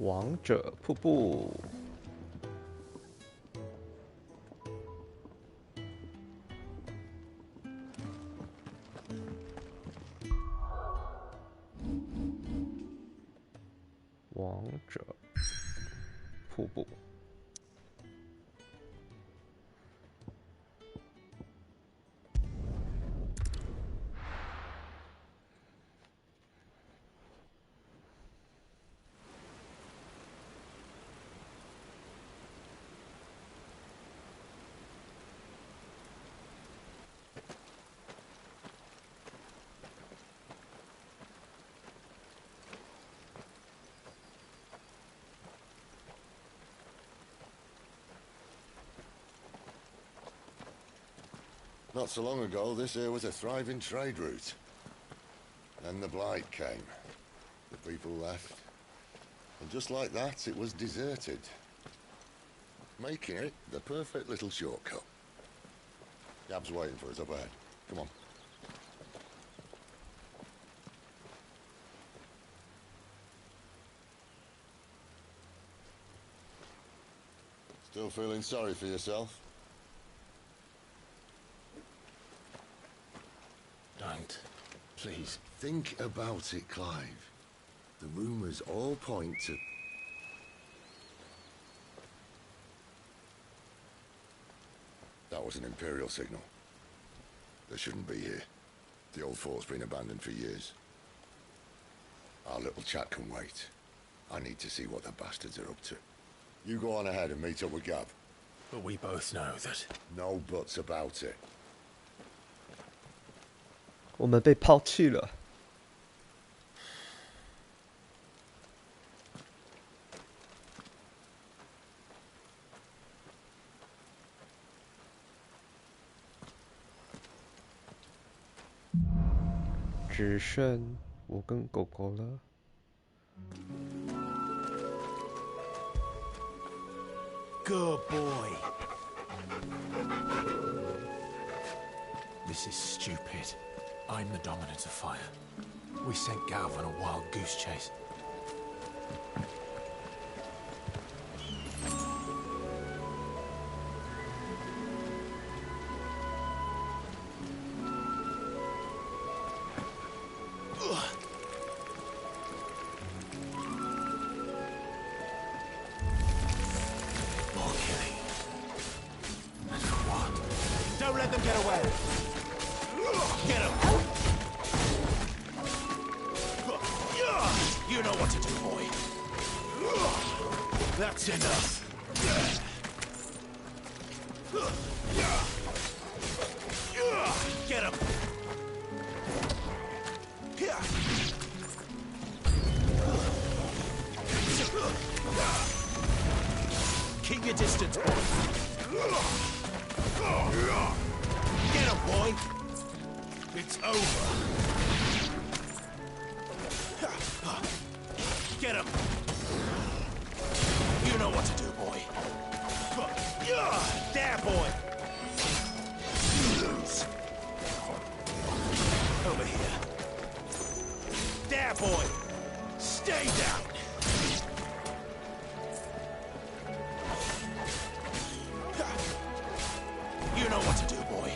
王者瀑布。王者瀑布。Not so long ago, this here was a thriving trade route. Then the blight came. The people left. And just like that, it was deserted. Making it the perfect little shortcut. Gab's waiting for us up ahead. Come on. Still feeling sorry for yourself? Don't. Please. Think about it, Clive. The rumors all point to... That was an Imperial signal. They shouldn't be here. The old fort's been abandoned for years. Our little chat can wait. I need to see what the bastards are up to. You go on ahead and meet up with Gab. But we both know that... No buts about it. 我们被抛弃了。只剩我跟狗狗了。Good boy. This is stupid. I'm the dominant of fire. We sent Gav on a wild goose chase. More killing. And for what? Don't let them get away! Get him! You know what to do, boy. That's enough. Get him! Keep your distance, boy. Get him, boy. It's over. Get him! You know what to do, boy. There, boy! You lose. Over here. There, boy! Stay down! You know what to do, boy.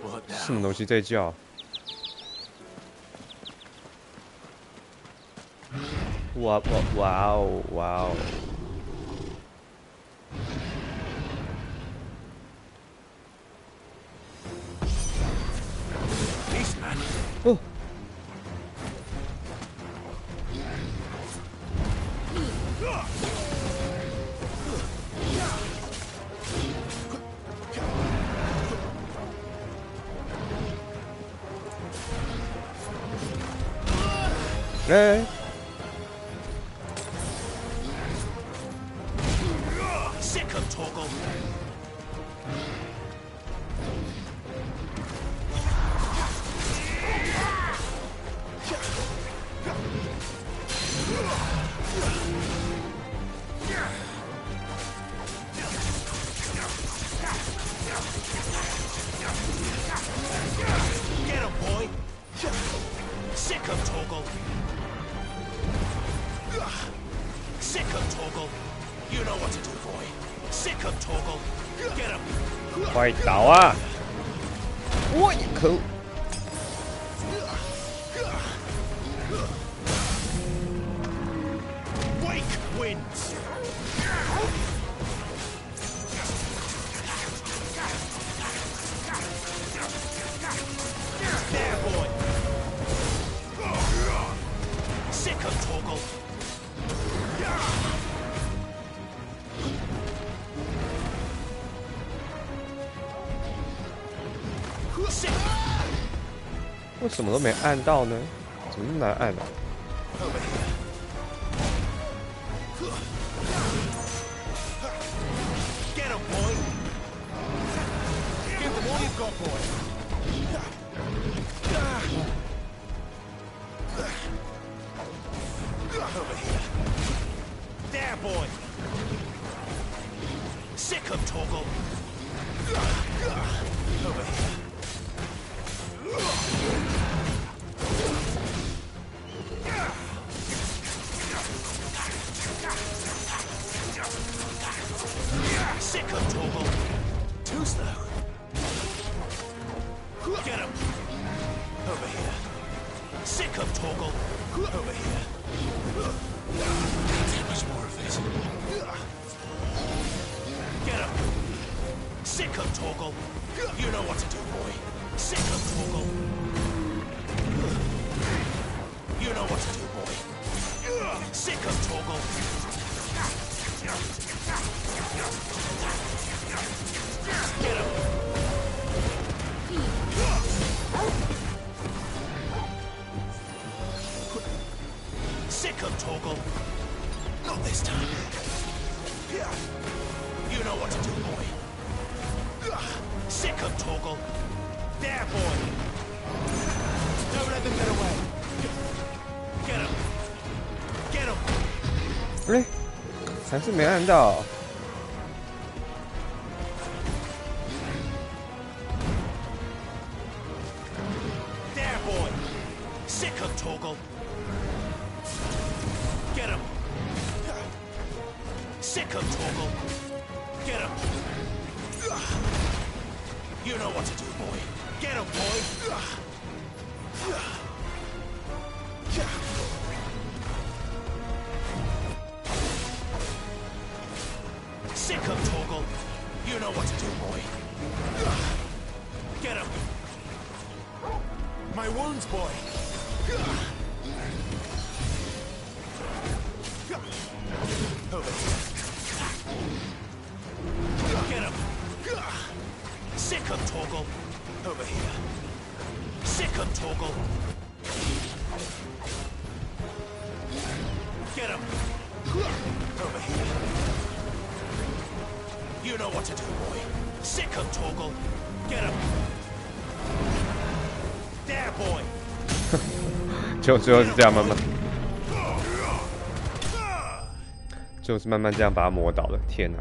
What now? 什么东西在叫？哇哦哇哦！ Beast man. 哦。哎。 Sick of Torgal. 快倒啊！我一口。为什么都没按到呢？怎么那么难按啊？ 哎，还是没按到。就最后是这样慢慢，就是慢慢这样把它磨倒的。天哪！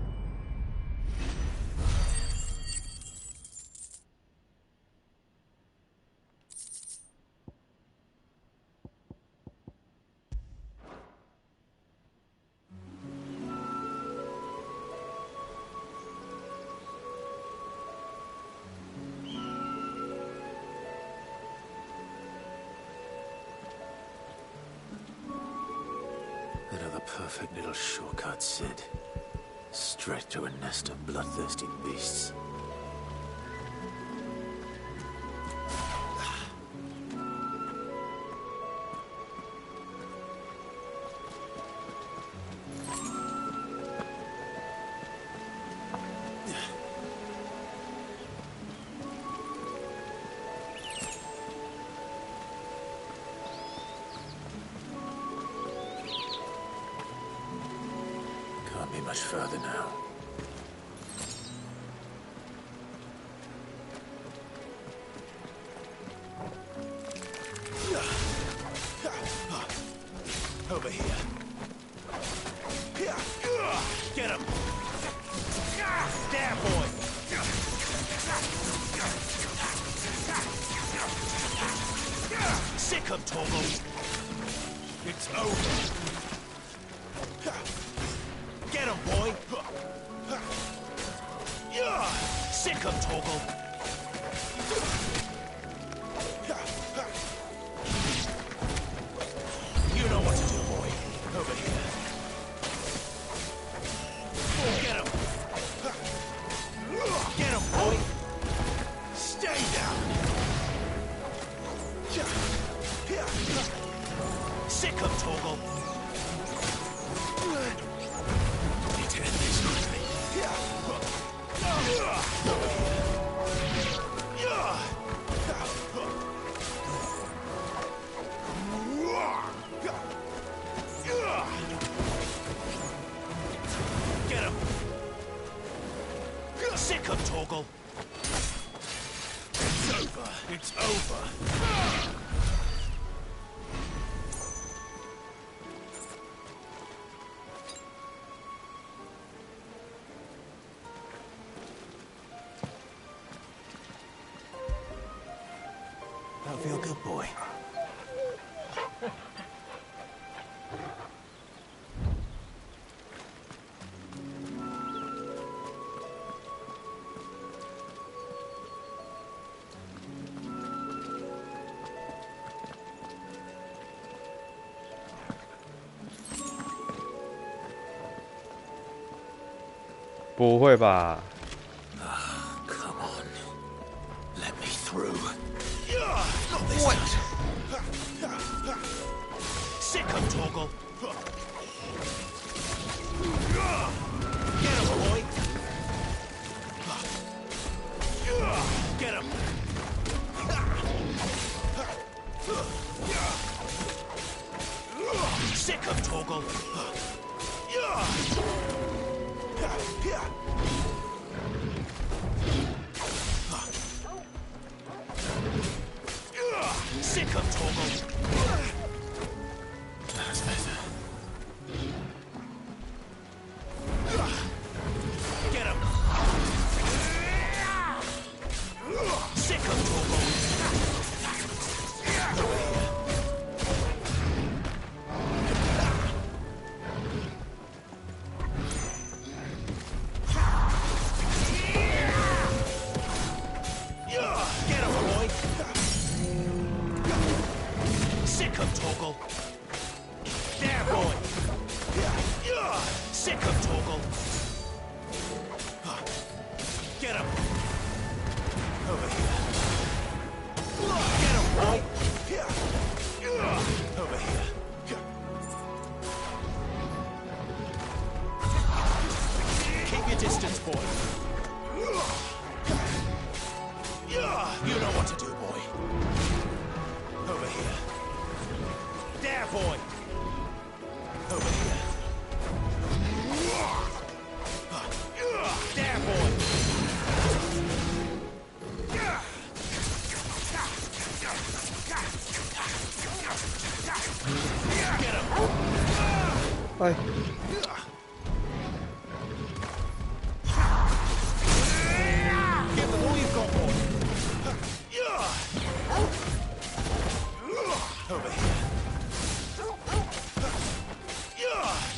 Perfect little shortcut, Sid. Straight to a nest of bloodthirsty beasts. Much further now. him! There, boy! Sick him, Torgal! It's over! Get him, boy! Sick him, Torgal! You know what to do, boy. Over here. Get him! Get him, boy! Stay down! Sick him, Torgal! Need to end this quickly. Get him! Sick him, Torgal! It's over! It's over! Don't feel good, boy.不会吧？ Come on. Let me through. Not this time. Sick him, Torgal. Get him, boy. Get him. Sick him, Torgal. Sick him, Torgal. That's better. Get him. Sick him, Torgal. Over here. Get him, boy. Sick him, Torgal. There, boy. Sick him, Torgal. Get him. Over here. Get him, boy. Over here. Keep your distance, boy. You know what to do, boy. Over here. There, boy. Over here. There, boy. Get him. 哎， Give them all you've got, boy. Over here.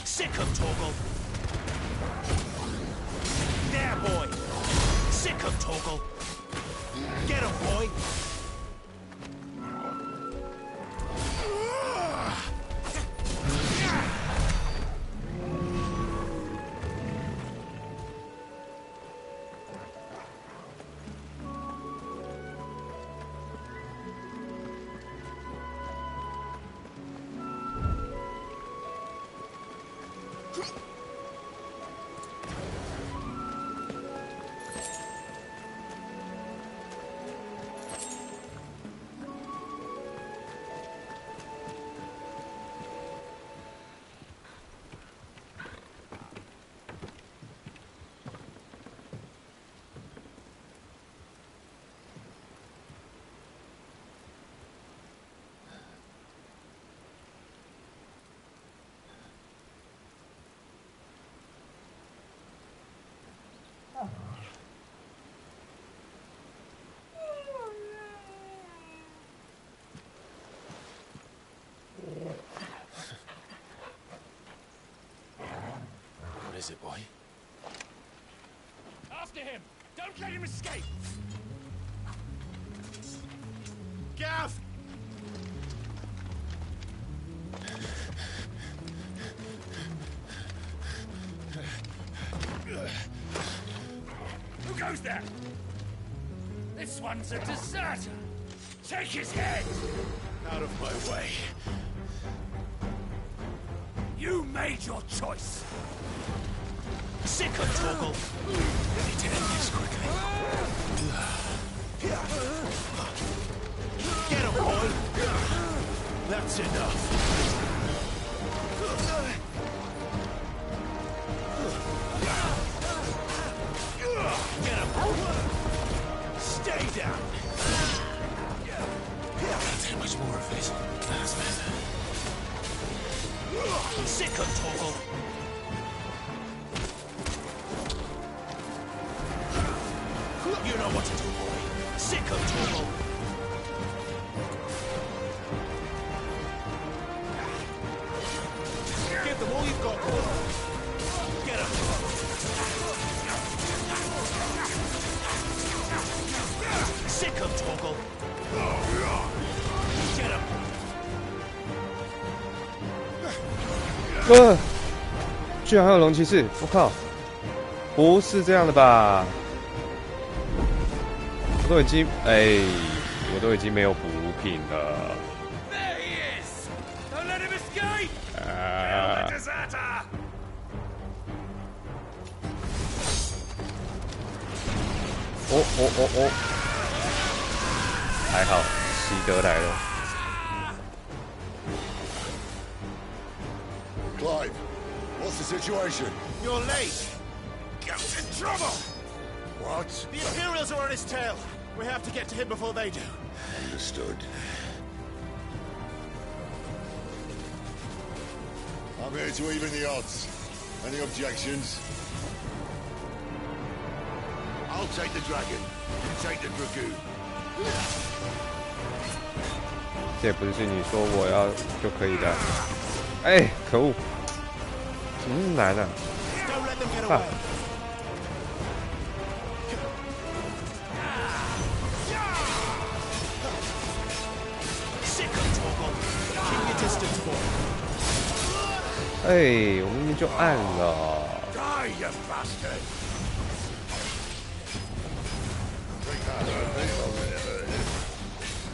Sick him, Torgal. There, boy. Sick him, Torgal. Get him, boy. What is it, boy? After him! Don't let him escape! Gav! Who goes there? This one's a deserter! Take his head! Out of my way. You made your choice! Sick of Torgal. We need to end this quickly. Get him, boy! That's enough. Get him! Stay down! Can't take much more of it. That's better. Sick of Torgal. You know what to do, boy. Sick of Torgal. Give them all you've got, boy. Get him. Sick of Torgal. Get him. 居然还有龙骑士！我靠，不是这样的吧？我都已经我都已经没有补品了。There he is! Don't let him escape! Kill the deserter! 哦，还好，西德来了。Clive, what's the situation? You're late. Got's in trouble! What? The Imperials are on his tail. We have to get to him before they do. Understood. I'm here to even the odds. Any objections? I'll take the dragon. You take the dragoon. 这也不是你说我要就可以的。哎，可恶！怎么那么难啊？ Don't let them get 啊 away. Sick of Torgal. Keep your distance, boy. 哎，我明明就按了。 Die, you bastard!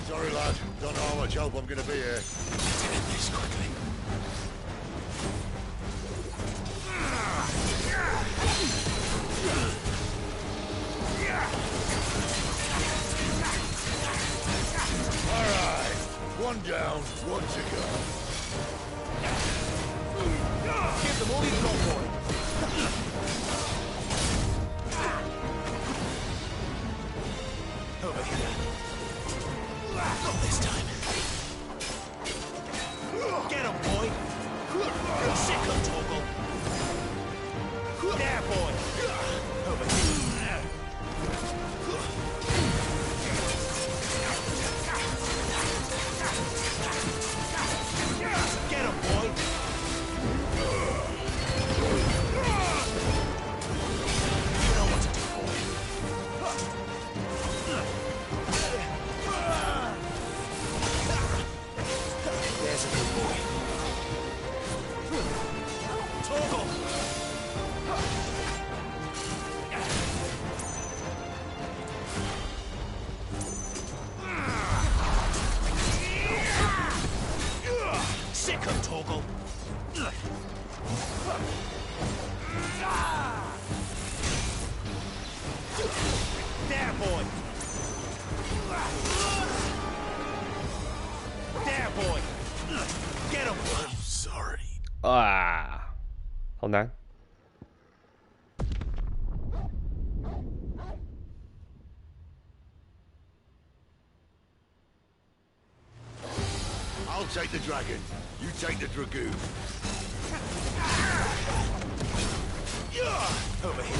Sorry, lad. Don't know how much help I'm gonna be here. To end this quickly. All right. One down, one to go. Give them all you've got, boy. Over here. Not this time. Get him, boy. Sick of Torgal. There, boy. Over here. Get him, boy. You know what to do, boy. There's a good boy. Torgal! Sick of Torgal. There, boy. There, boy. Get him. I'm sorry. 啊，好难。 I'll take the dragon. You take the dragoon. Over here.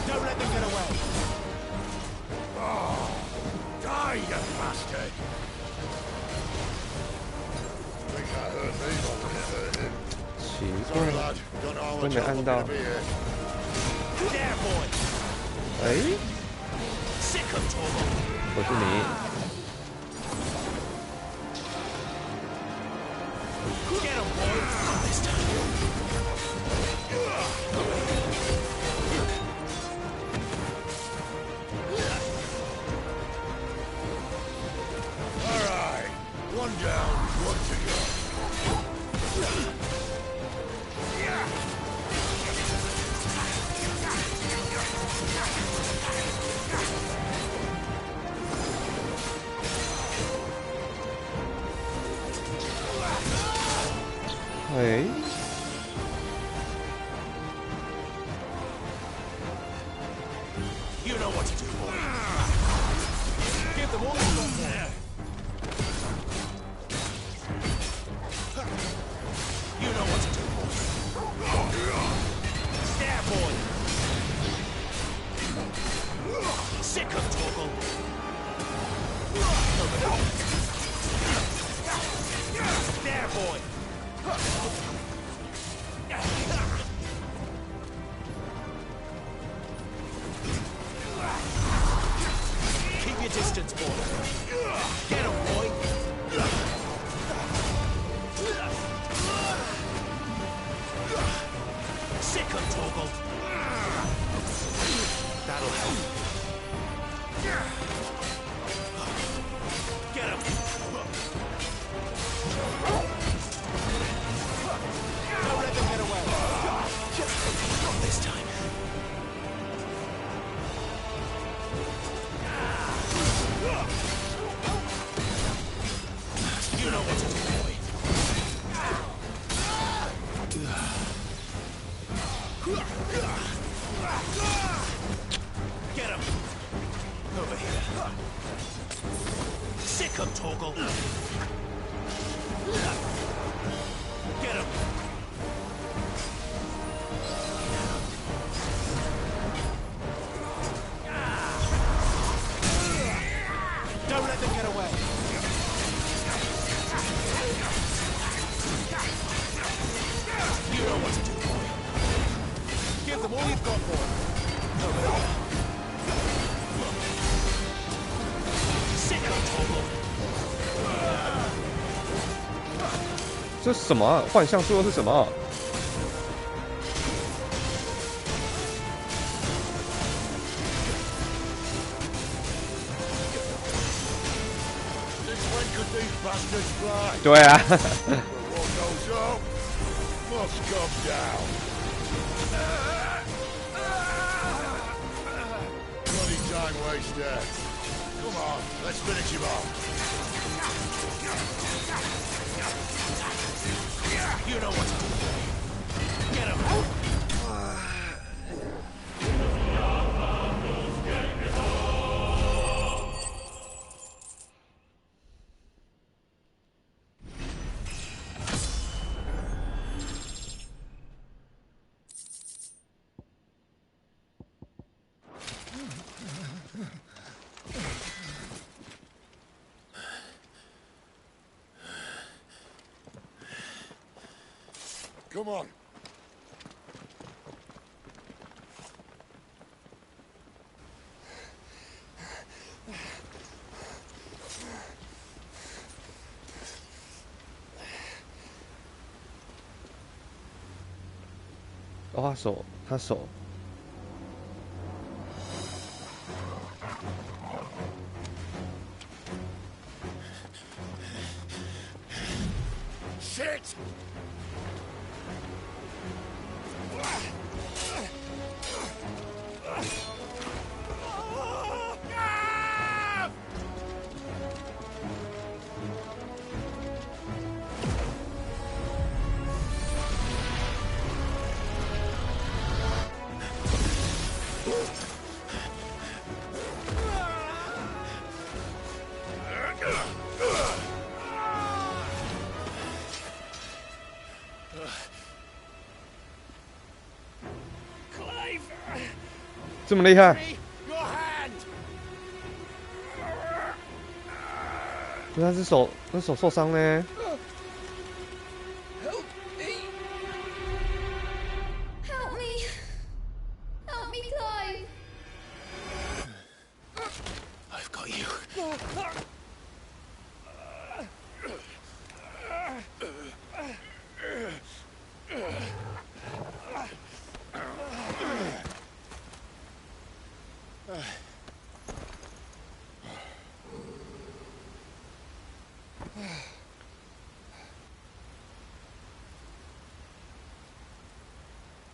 Don't let them get away. me. Think that hurt me more than it hurt him. 奇 Sorry, 怪， lad. Don't know how 都 much 没 help 按 I'm 到 gonna。be here. There, boy. 哎， Sick of Torgal. 不是你。 Get him, boy. Not this time. All right. One down, one to go. Hey. You know what to do, boy. Give them all you've got, boy. You know what to do, boy. There, boy. Sick of Torgal. There, boy. Keep your distance, boy. Get him, boy. Sick of Torgal. That'll help. Get him. Don't let them get away. Not this time. You know what to do, boy. Get him. Over here. Sick of Torgal. Get him. Don't let them get away. You know what to do, boy. Give them all you've got, boy. Over there. Sick of Torgal. 这是什么啊？幻象说的是什么？ Since when could these bastards fly? 对啊， But what goes up must come down. Bloody time waster. Come on, let's finish him off. You know what to do. Get him. Come on.哦，他手，他手， Shit! Clive! 这么厉害？ Your hand. 那手受伤呢？ Help me! Help me! Help me, Clive! I've got you.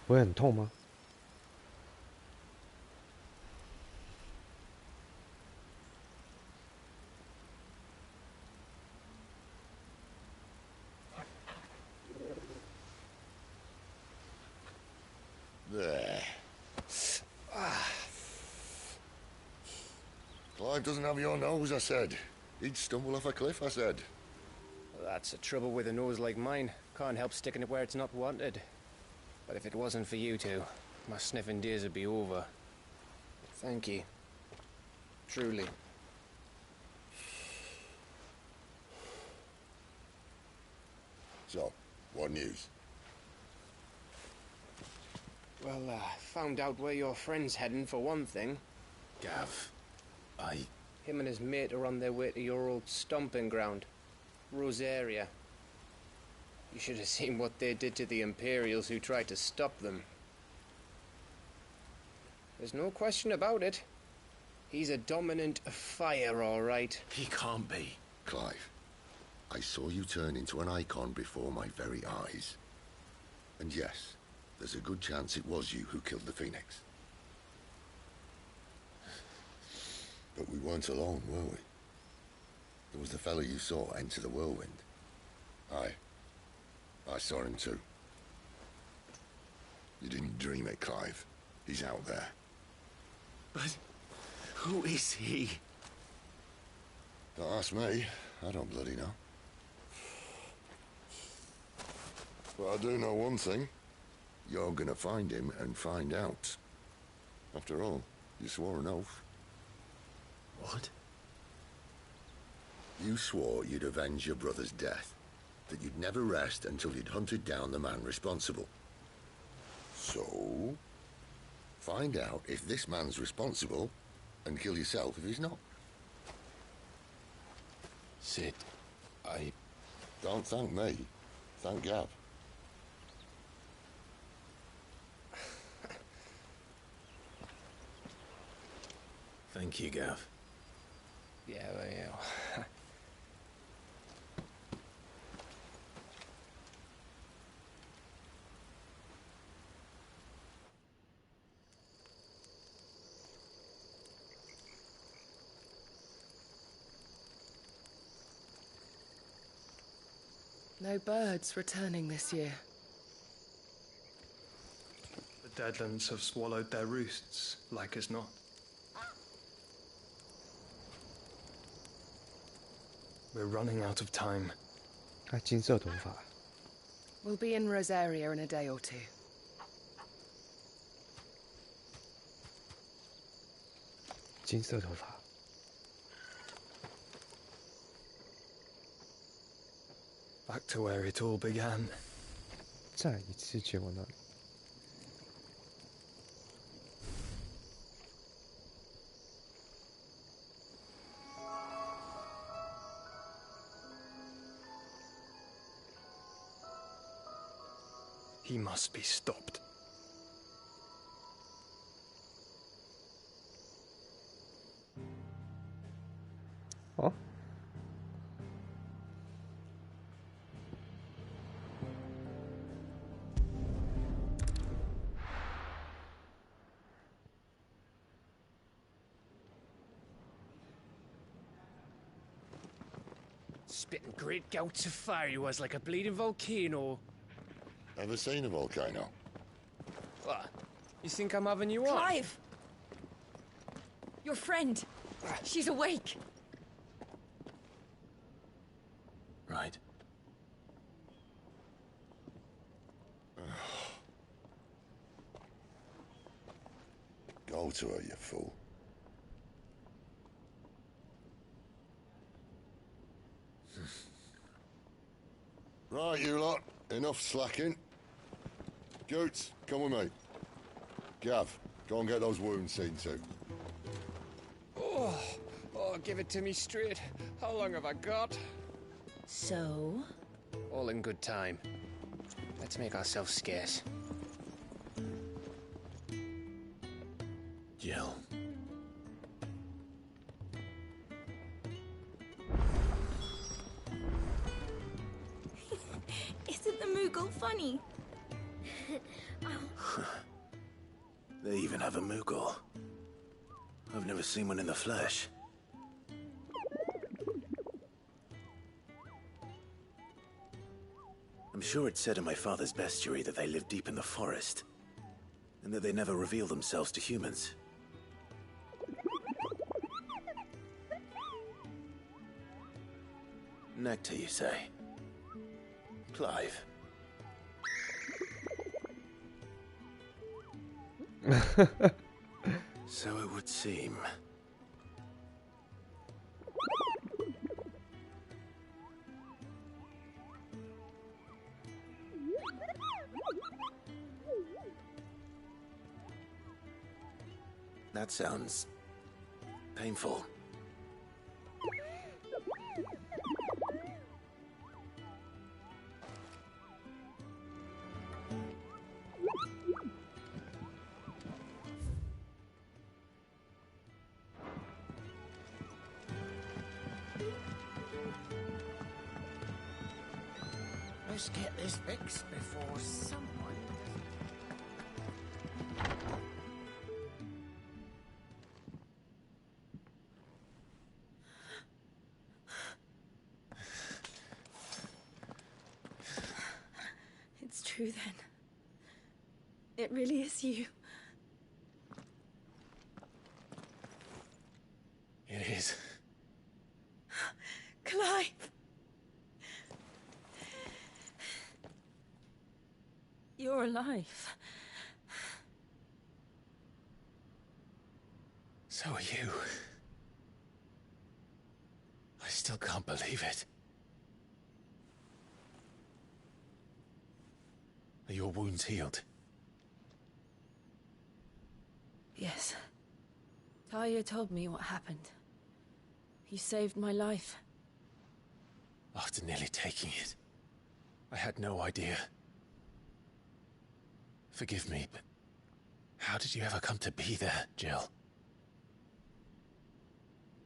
不会很痛吗？ There. Clive doesn't have your nose, I said. He'd stumble off a cliff, I said. That's the trouble with a nose like mine. Can't help sticking it where it's not wanted. But if it wasn't for you two, my sniffing days would be over. Thank you. Truly. So, what news? Well, found out where your friend's heading for one thing. Gav, Him and his mate are on their way to your old stomping ground, Rosaria. You should have seen what they did to the Imperials who tried to stop them. There's no question about it. He's a dominant fire, all right. he can't be. Clive, I saw you turn into an icon before my very eyes. And yes, there's a good chance it was you who killed the Phoenix. But we weren't alone, were we? There was the fellow you saw enter the whirlwind. I saw him too. You didn't dream it, Clive. He's out there. But who is he? Don't ask me. I don't bloody know. But I do know one thing. You're gonna find him and find out. After all, you swore an oath. What? You swore you'd avenge your brother's death. That you'd never rest until you'd hunted down the man responsible. So, find out if this man's responsible and kill yourself if he's not. Sid, Don't thank me. Thank Gav. Thank you, Gav. Yeah, well. No birds returning this year. The Deadlands have swallowed their roosts, like as not. We're running out of time. 他金色头发， We'll be in Rosaria in a day or two. 金色头发， Back to where it all began. 再一次前往那里。 He must be stopped. Oh. Spitting great gouts of fire he was like a bleeding volcano. Ever seen a volcano? What? You think I'm having you on? Clive! Your friend! She's awake! Right. Go to her, you fool. Right, you lot. Enough slacking. Goots, come with me. Gav, go and get those wounds seen to. Oh, give it to me straight. How long have I got? So? All in good time. Let's make ourselves scarce. Jill. Isn't the Moogle funny? They even have a Moogle. I've never seen one in the flesh. I'm sure it said in my father's bestiary that they live deep in the forest, and that they never reveal themselves to humans. Nectar, you say? Clive. So it would seem. That sounds painful. Let's get this fixed before someone... It's true then. It really is you. It is. Clive! You're alive. So are you. I still can't believe it. Are your wounds healed? Yes. Talia told me what happened. You saved my life. After nearly taking it, I had no idea. Forgive me, but how did you ever come to be there, Jill?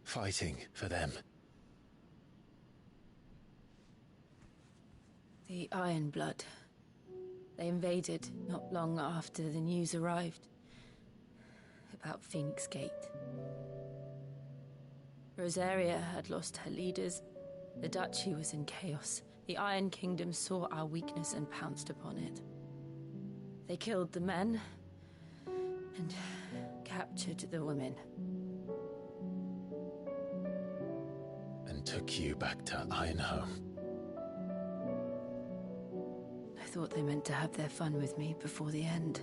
Fighting for them. The Iron Blood. They invaded not long after the news arrived about Phoenix Gate. Rosaria had lost her leaders. The Duchy was in chaos. The Iron Kingdom saw our weakness and pounced upon it. They killed the men and captured the women. And took you back to Ironhome. I thought they meant to have their fun with me before the end.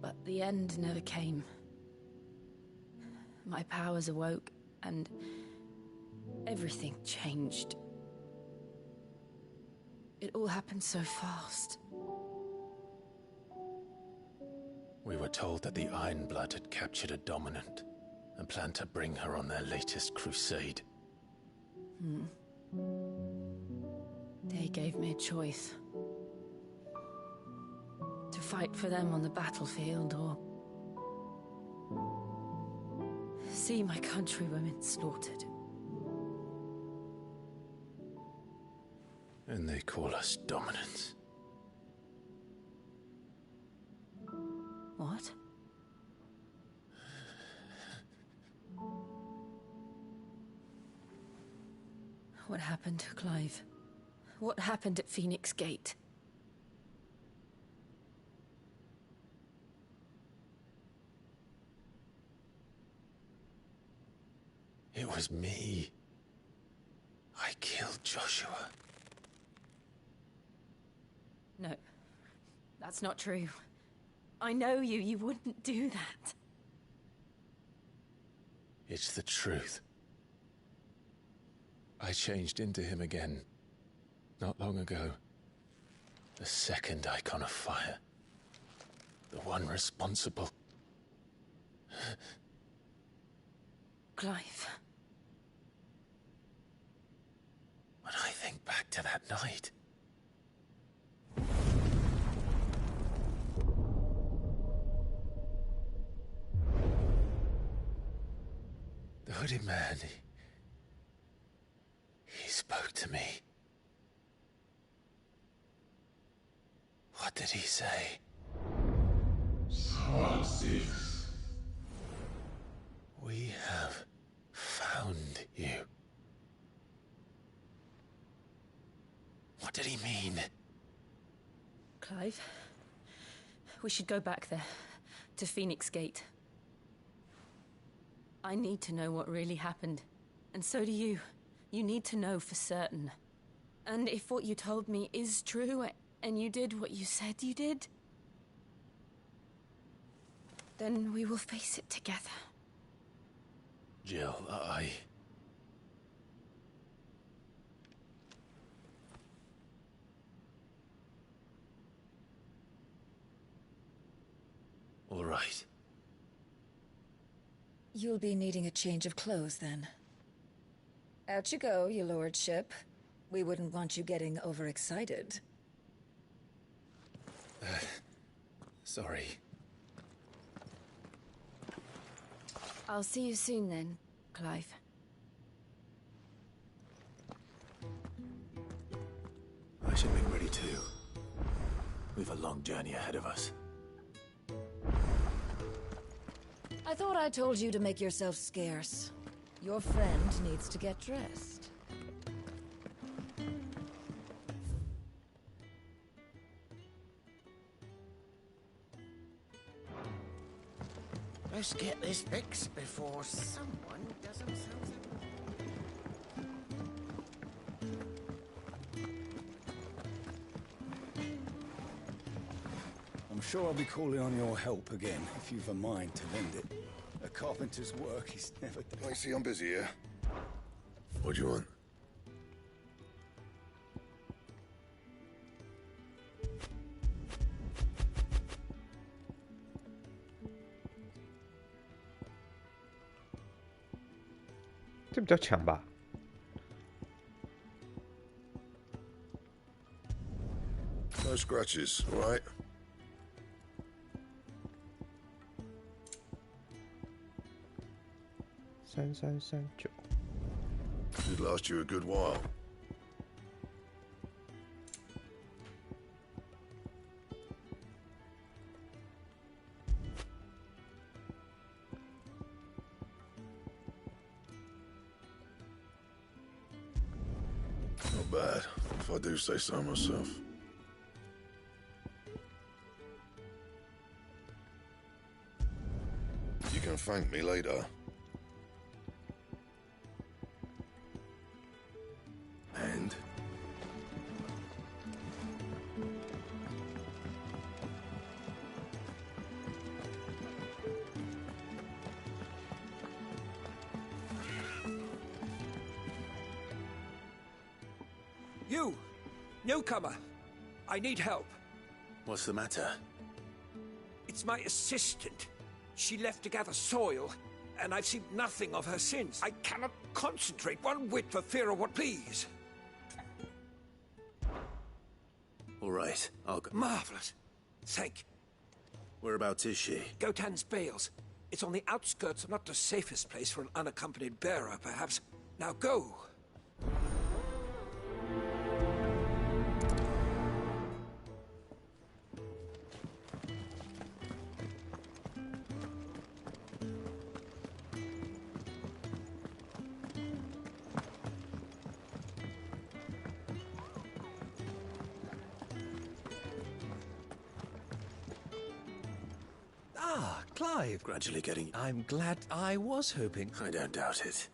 But the end never came. My powers awoke, and everything changed. It all happened so fast. We were told that the Iron Blood had captured a dominant and planned to bring her on their latest crusade. They gave me a choice. To fight for them on the battlefield, or see my countrywomen slaughtered. And they call us dominants. What? What happened, Clive? What happened at Phoenix Gate? It was me. I killed Joshua. No, that's not true. I know you. You wouldn't do that. It's the truth. I changed into him again, not long ago. The second icon of fire. The one responsible. Clive. When I think back to that night... The hooded man, he spoke to me. What did he say? Psalm 6. We have found you. What did he mean? Clive, we should go back there, to Phoenix Gate. I need to know what really happened, and so do you. You need to know for certain. And if what you told me is true, and you did what you said you did, then we will face it together. Jill, All right. You'll be needing a change of clothes, then. Out you go, your lordship. We wouldn't want you getting overexcited. Sorry. I'll see you soon then, Clive. I should make ready too. We've a long journey ahead of us. I thought I told you to make yourself scarce. Your friend needs to get dressed. Let's get this fixed before someone does themselves I'm sure I'll be calling on your help again, if you've a mind to lend it. A carpenter's work is never done. I see I'm busy here. What do you want?这比较强吧？ No scratches, all right? $3339. Should last you a good while. Not bad, if I do say so myself. You can thank me later. And? You! Newcomer! I need help. What's the matter? It's my assistant. She left to gather soil, and I've seen nothing of her since. I cannot concentrate one whit for fear of what please. All right, I'll go. Marvelous. Thank you. Whereabouts is she? Gotan's Bales. It's on the outskirts of not the safest place for an unaccompanied bearer, perhaps. Now go. Clive. Gradually getting... I'm glad. I was hoping. I don't doubt it.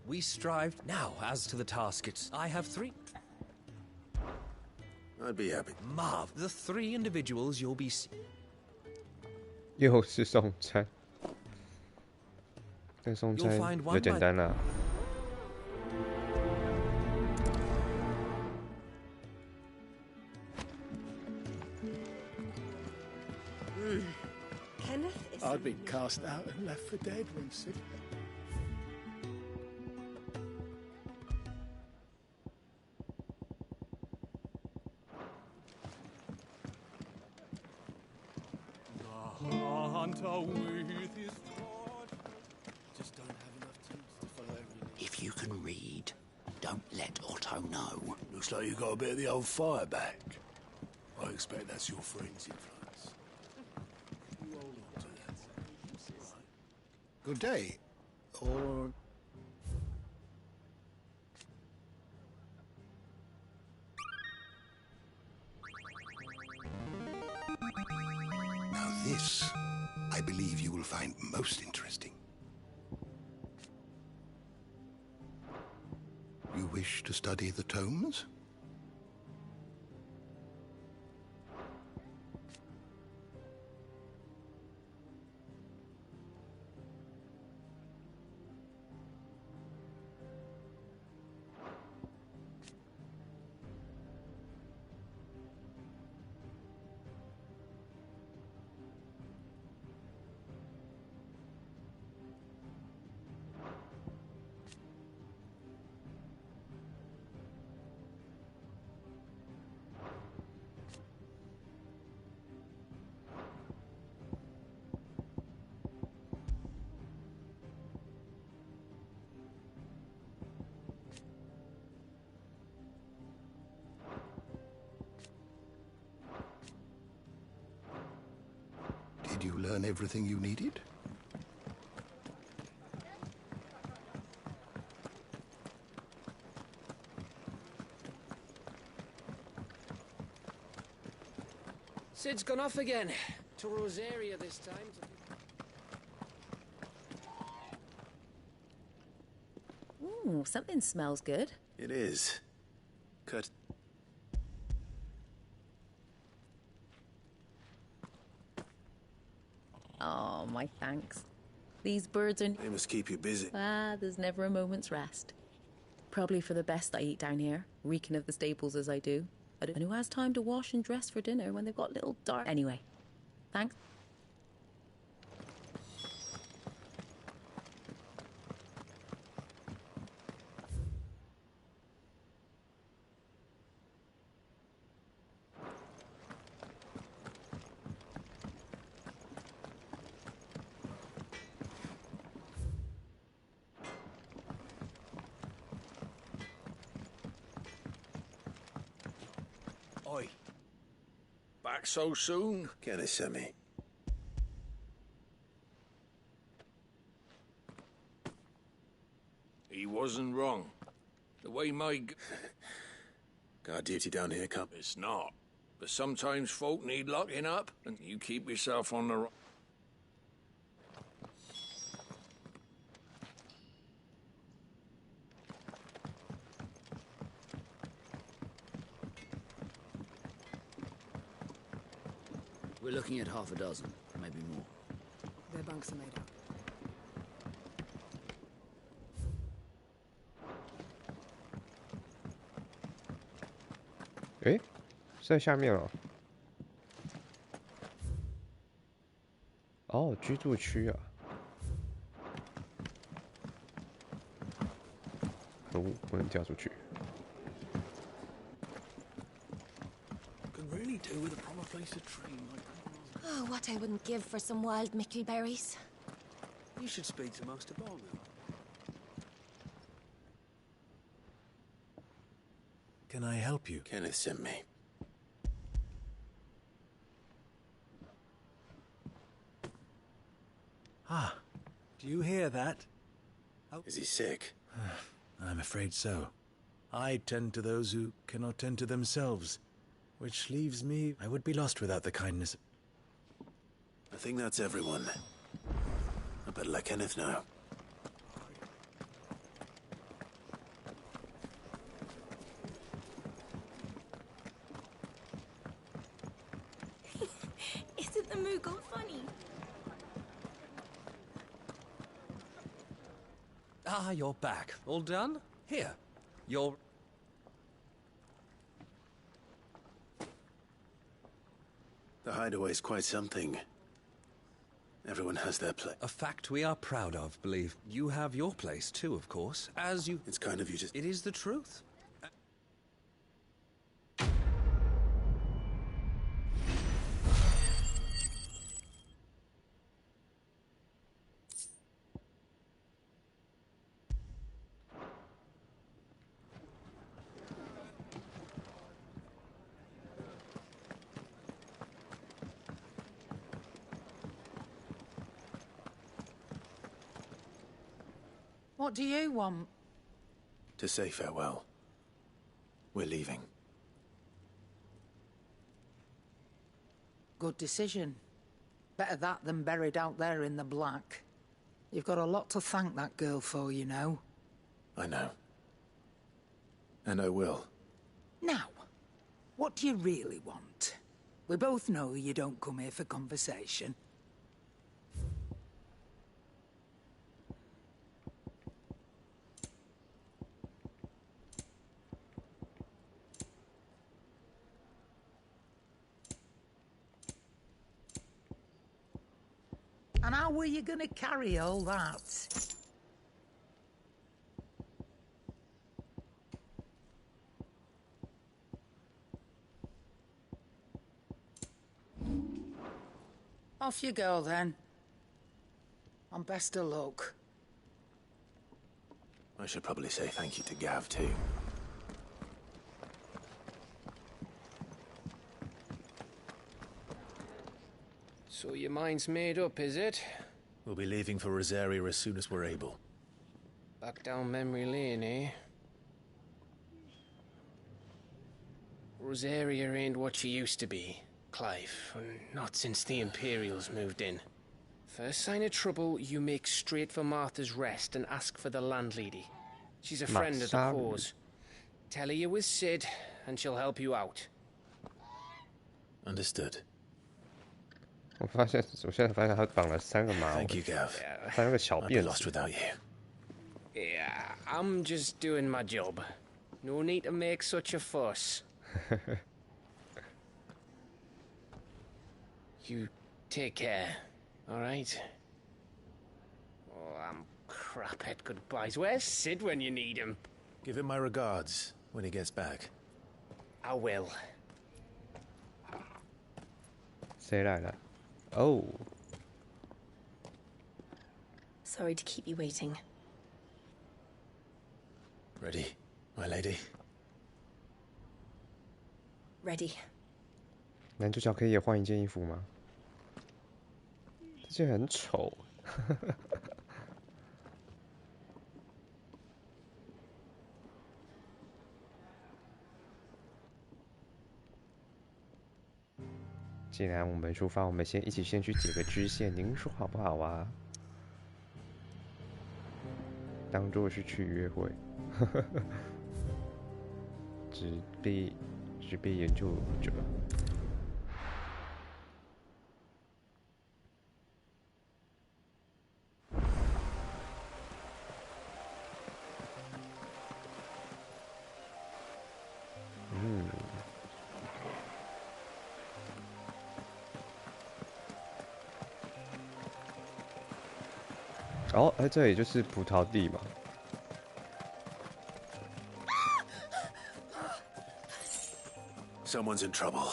We strived. Now, as to the taskets, I have 3. I'd be happy. Marv, the 3 individuals you'll be... 又是送餐，但送餐 You'll find 比较 one 简单啦。I'd been cast out and left for dead when Sid... Hunter with his torch. Just don't have enough tools to follow everything. If you can read, don't let Otto know. Looks like you got a bit of the old fire back. I expect that's your friend's influence. You hold on to that. Good day. Or... Now this, I believe you will find most interesting. You wish to study the tomes? Did you learn everything you needed? Sid's gone off again. To Rosaria this time. Ooh, something smells good. It is. Cut. Oh, my thanks. These birds are... They must keep you busy. Ah, there's never a moment's rest. Probably for the best I eat down here, reeking of the stables as I do. And who has time to wash and dress for dinner when they've got little dark... Anyway, thanks. Oi. Back so soon? Can it send me? He wasn't wrong. The way my... Guard duty down here, Cup. It's not. But sometimes folk need locking up, and you keep yourself on the... We're looking at half a dozen, maybe more. Their bunks are made up.诶，是在下面哦。哦，居住区啊。可恶，不能跳出去。 Could really do with a proper place to train like that. Oh, what I wouldn't give for some wild mickleberries. You should speak to Master Barnum. Can I help you? Kenneth sent me. Ah, do you hear that? Oh. Is he sick? I'm afraid so. I tend to those who cannot tend to themselves, which leaves me... I would be lost without the kindness... I think that's everyone. I better let Kenneth know. Isn't the Moogle funny? Ah, you're back. All done? Here. You're... The hideaway's quite something. Everyone has their place. A fact we are proud of, believe. You have your place too, of course, as you... It's kind of you to... It is the truth. What do you want? To say farewell. We're leaving. Good decision. Better that than buried out there in the black. You've got a lot to thank that girl for, you know. I know. And I will. Now, what do you really want? We both know you don't come here for conversation. And how were you gonna carry all that? Off you go, then. And best of luck. I should probably say thank you to Gav, too. So your mind's made up, is it? We'll be leaving for Rosaria as soon as we're able. Back down memory lane, eh? Rosaria ain't what she used to be, Clive. Not since the Imperials moved in. First sign of trouble, you make straight for Martha's Rest and ask for the landlady. She's a friend of the cause. Tell her you're with Sid, and she'll help you out. Understood. 我现在发现他绑了3个马尾， Thank you, Gav. 3个小 I'd be 辫 lost 子。 without you. Yeah, I'm just doing my job. No need to make such a fuss. You take care, all right? Oh, I'm crap at goodbyes. Where's Sid when you need him? Give him my regards when he gets back. I will. 谁来了？哦， Sorry to keep you waiting. Ready, my lady? Ready. 男主角可以也换一件衣服吗？这件很丑。既然我们出发，我们一起先去解个支线，您说好不好啊？当做是去约会，纸币研究者。哦，这里就是葡萄地嘛。 Someone's in trouble.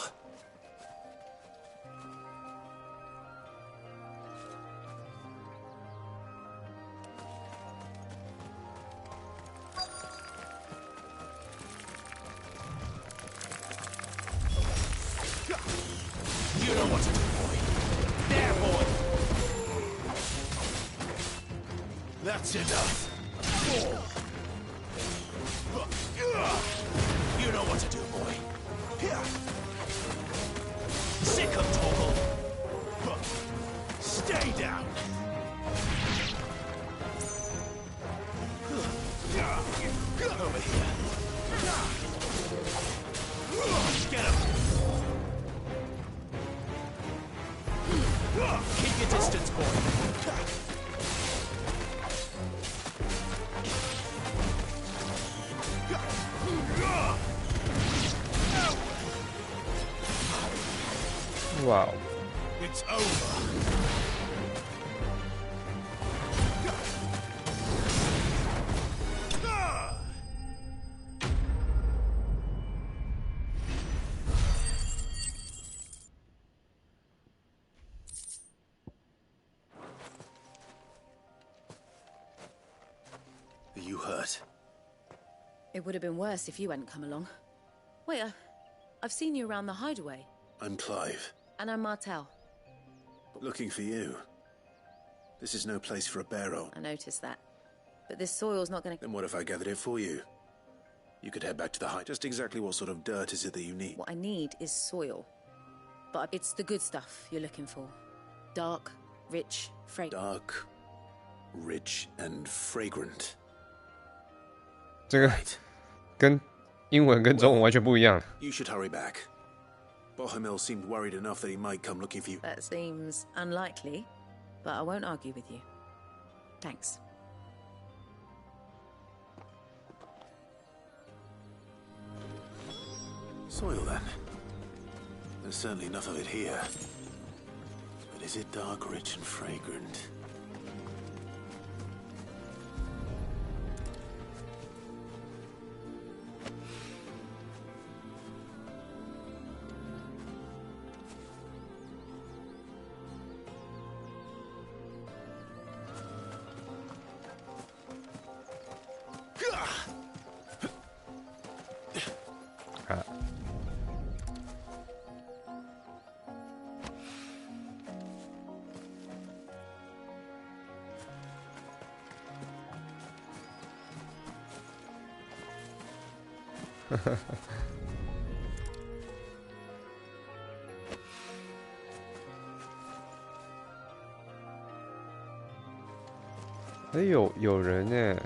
You know what to do, boy. There, boy. That's enough. You know what to do, boy. Here. Sick of Torgal. Stay down. Over here. Get him. Keep your distance, boy. Wow. It's over. hurt? It would have been worse if you hadn't come along. Wait, I've seen you around the hideaway. I'm Clive. And I'm Martel. Looking for you. This is no place for a barrow. I noticed that. But this soil's not gonna... Then what if I gathered it for you? You could head back to the hide. Just exactly what sort of dirt is it that you need? What I need is soil. But it's the good stuff you're looking for. Dark, rich, fragrant. Dark, rich, and fragrant. 这个跟英文跟中文完全不一样。 You should hurry back. Bohemil seemed worried enough that he might come looking for you. That seems unlikely, but I won't argue with you. Thanks. Soil, then. There's certainly enough of it here. But is it dark, rich, and fragrant?哎，有人呢。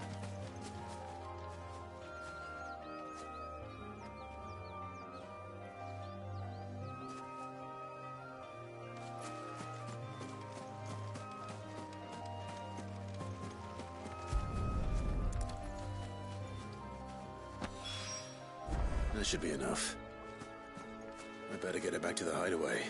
That should be enough. I better get it back to the hideaway.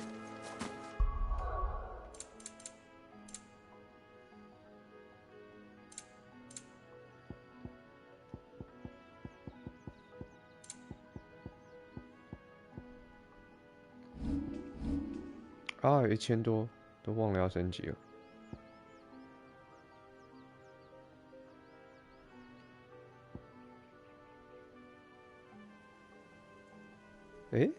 Ah, 1000多，都忘了要升级了。诶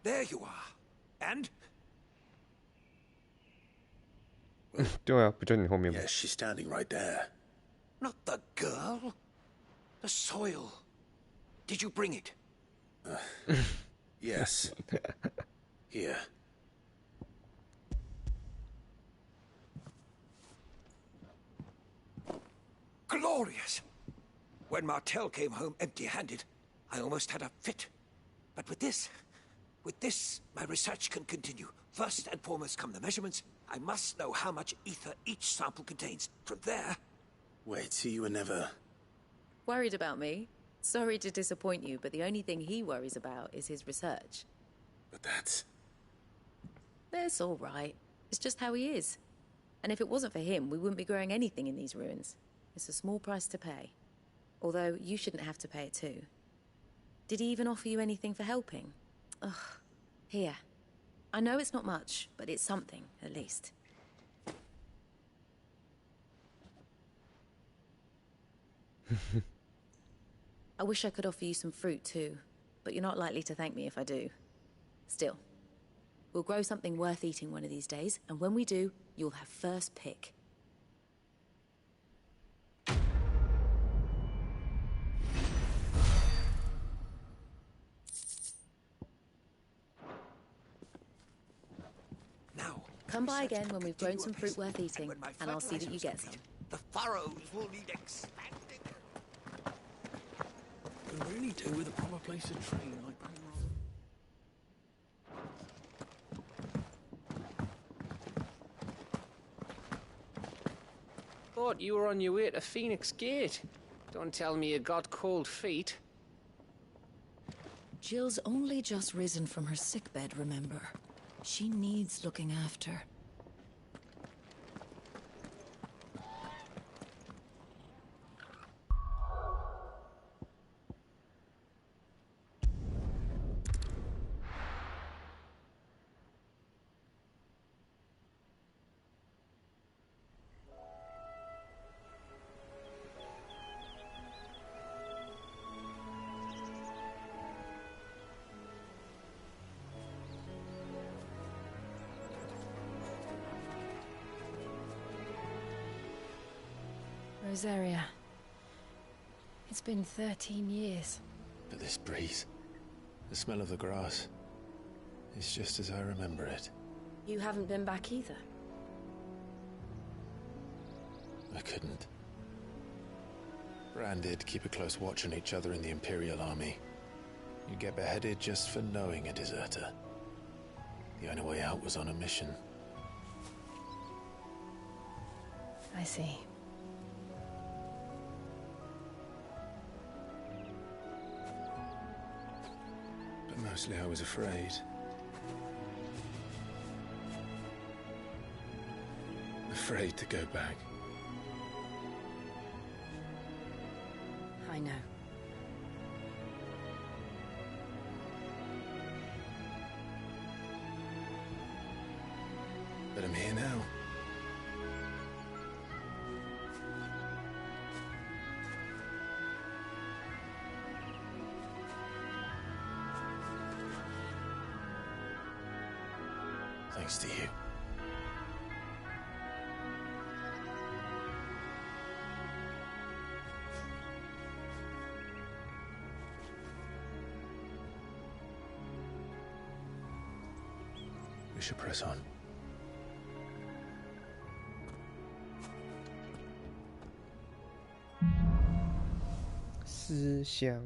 ？There you are. And? 对啊，不就你后面吗？ Yes, she's standing right there. Not the girl? The soil. Did you bring it? Yes. Here. Glorious! When Martel came home empty-handed, I almost had a fit. But with this, my research can continue. First and foremost come the measurements. I must know how much ether each sample contains. From there... Wait, so you were never... Worried about me? Sorry to disappoint you, but the only thing he worries about is his research. But that's... That's all right. It's just how he is. And if it wasn't for him, we wouldn't be growing anything in these ruins. It's a small price to pay. Although, you shouldn't have to pay it too. Did he even offer you anything for helping? Ugh. Here. I know it's not much, but it's something, at least. I wish I could offer you some fruit too, but you're not likely to thank me if I do. Still, we'll grow something worth eating one of these days, and when we do, you'll have first pick. Now, come by again when we've grown some fruit worth eating, and I'll see that you get some. The furrows will need expanding. really do with a proper place to train like Thought you were on your way to Phoenix Gate. Don't tell me you got cold feet. Jill's only just risen from her sickbed, remember? She needs looking after. Rosaria. It's been 13 years. But this breeze, the smell of the grass, it's just as I remember it. You haven't been back either. I couldn't. Bran did keep a close watch on each other in the Imperial Army. You get beheaded just for knowing a deserter. The only way out was on a mission. I see. But mostly I was afraid. Afraid to go back. I know. But I'm here now. Thanks to you. We should press on.思乡。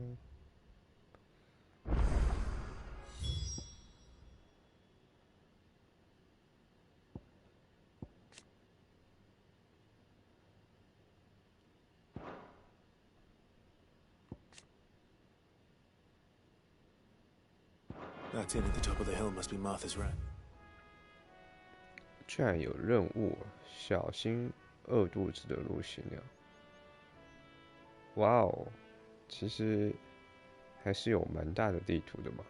That inn at the top of the hill must be Martha's Rat. 居然有任务，小心饿肚子的路行鸟。哇哦，其实还是有蛮大的地图的嘛。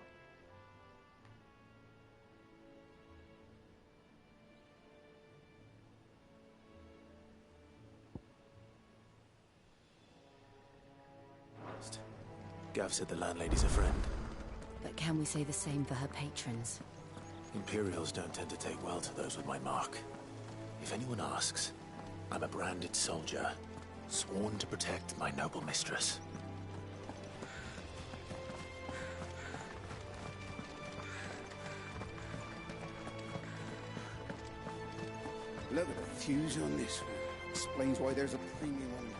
Gav said the landlady's a friend. But can we say the same for her patrons? Imperials don't tend to take well to those with my mark. If anyone asks, I'm a branded soldier, sworn to protect my noble mistress. Look at the fuse on this one. Explains why there's a premium on materials.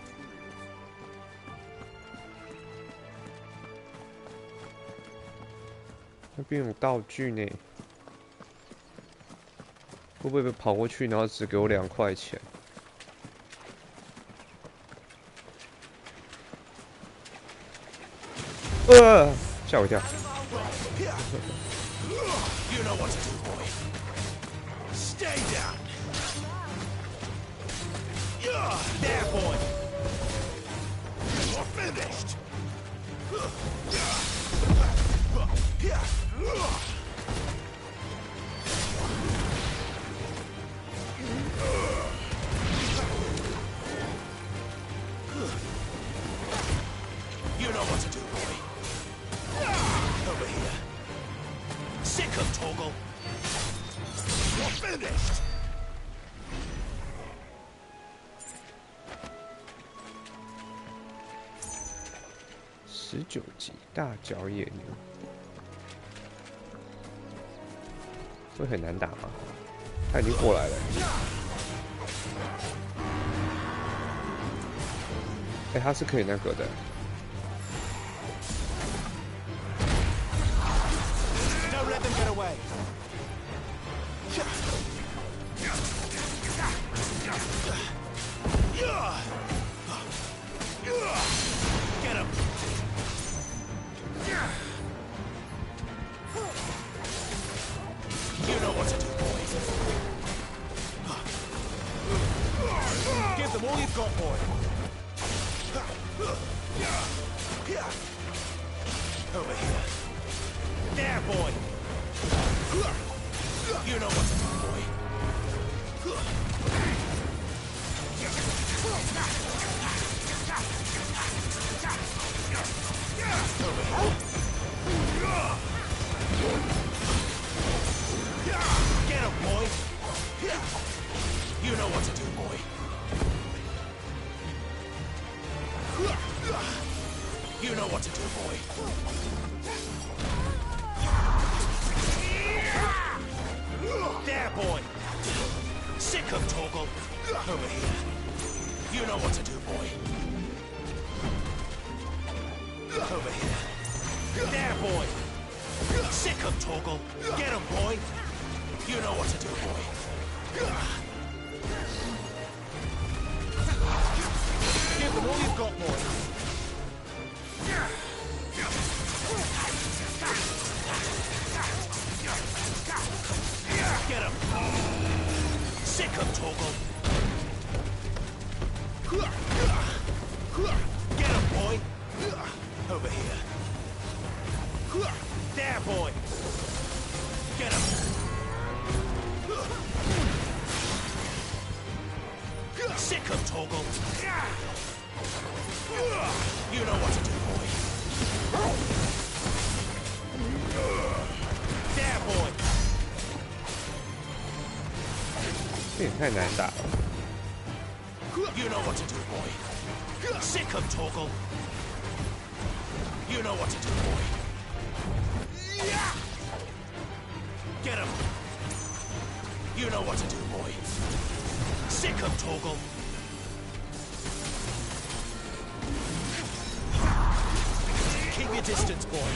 那边有道具呢，会不会跑过去，然后只给我2块钱？吓我一跳！ You know what to do, boy. Stay down. There, boy. You're finished. You know what to do, boy. Over here. Sick of Toggle. You're finished. 19级大角野牛，会很难打吗？他已经过来了。他是可以那个的。away. Get him. You know what to do, boy. Give them all you've got, boy. Over here. There, boy. You know what to do, boy. Over here. Get him, boy. You know what to do, boy. You know what to do, boy. There, boy. Sick of Torgal. Over here. You know what to do, boy. Over here. There, boy. Sick of Torgal. Get him, boy. You know what to do, boy. Give them all you've got, boy. Get him. Sick of Torgal. Get him, boy. Over here. There, boy. Get him. Sick of Torgal. You know what to do, boy. There, boy. 这也太难打了。 You know what to do, boy. Sick of Torgal. You know what to do, boy. Get him. You know what to do, boy. Sick of Torgal. Keep your distance, boy.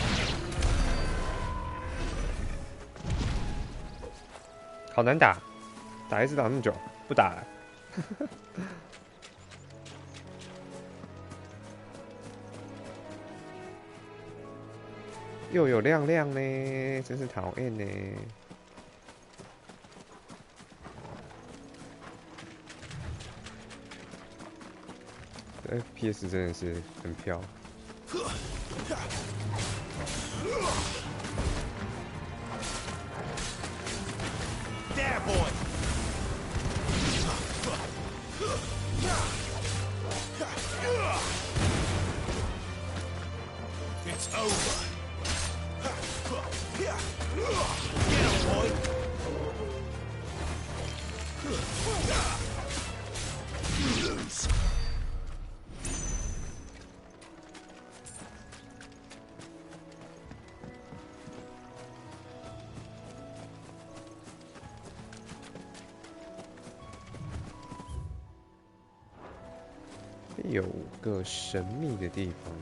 好难打，打一次打那么久，不打了。又有亮亮呢，真是讨厌呢。FPS 真的是很飘。There, boy. It's over. Get him, boy. You lose. .有个神秘的地方。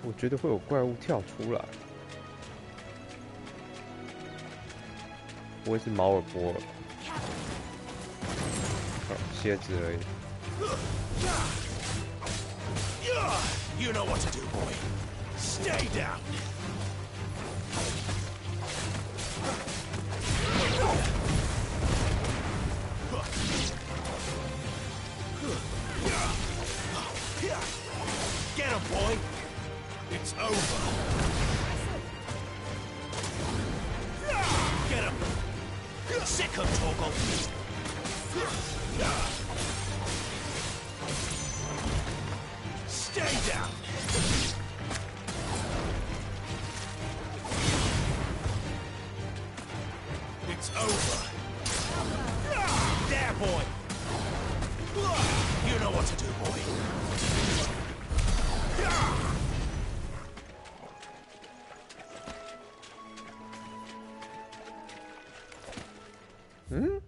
我觉得会有怪物跳出来，不会是毛尔波尔，蝎子而已。 You know what to do, boy. Stay down. Get him, boy. It's over. Get him. Sick of Torgal. Stay down. It's over. There, boy. You know what to do, boy. 嗯。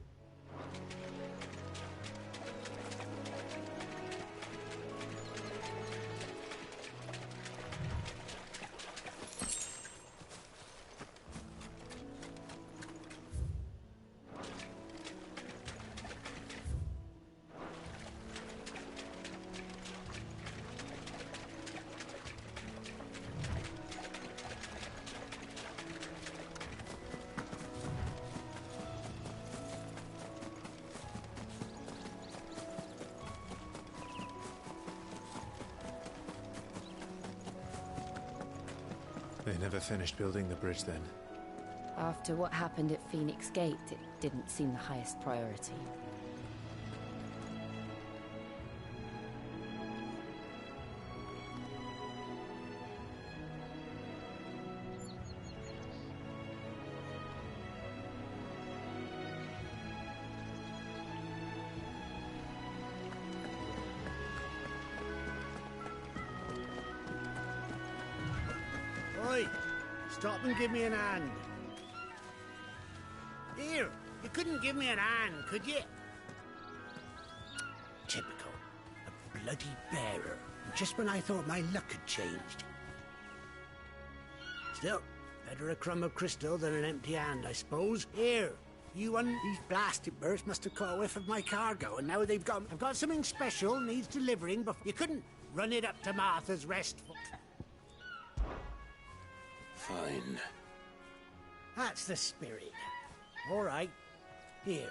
They never finished building the bridge then. After what happened at Phoenix Gate, it didn't seem the highest priority. Oi! Stop and give me an hand. Here, you couldn't give me an hand, could you? Typical. A bloody bearer. Just when I thought my luck had changed. Still, better a crumb of crystal than an empty hand, I suppose. Here, these blasted birds must have caught a whiff of my cargo, and now they've gone. I've got something special, needs delivering, but you couldn't run it up to Martha's Rest. Fine. That's the spirit. All right. Here.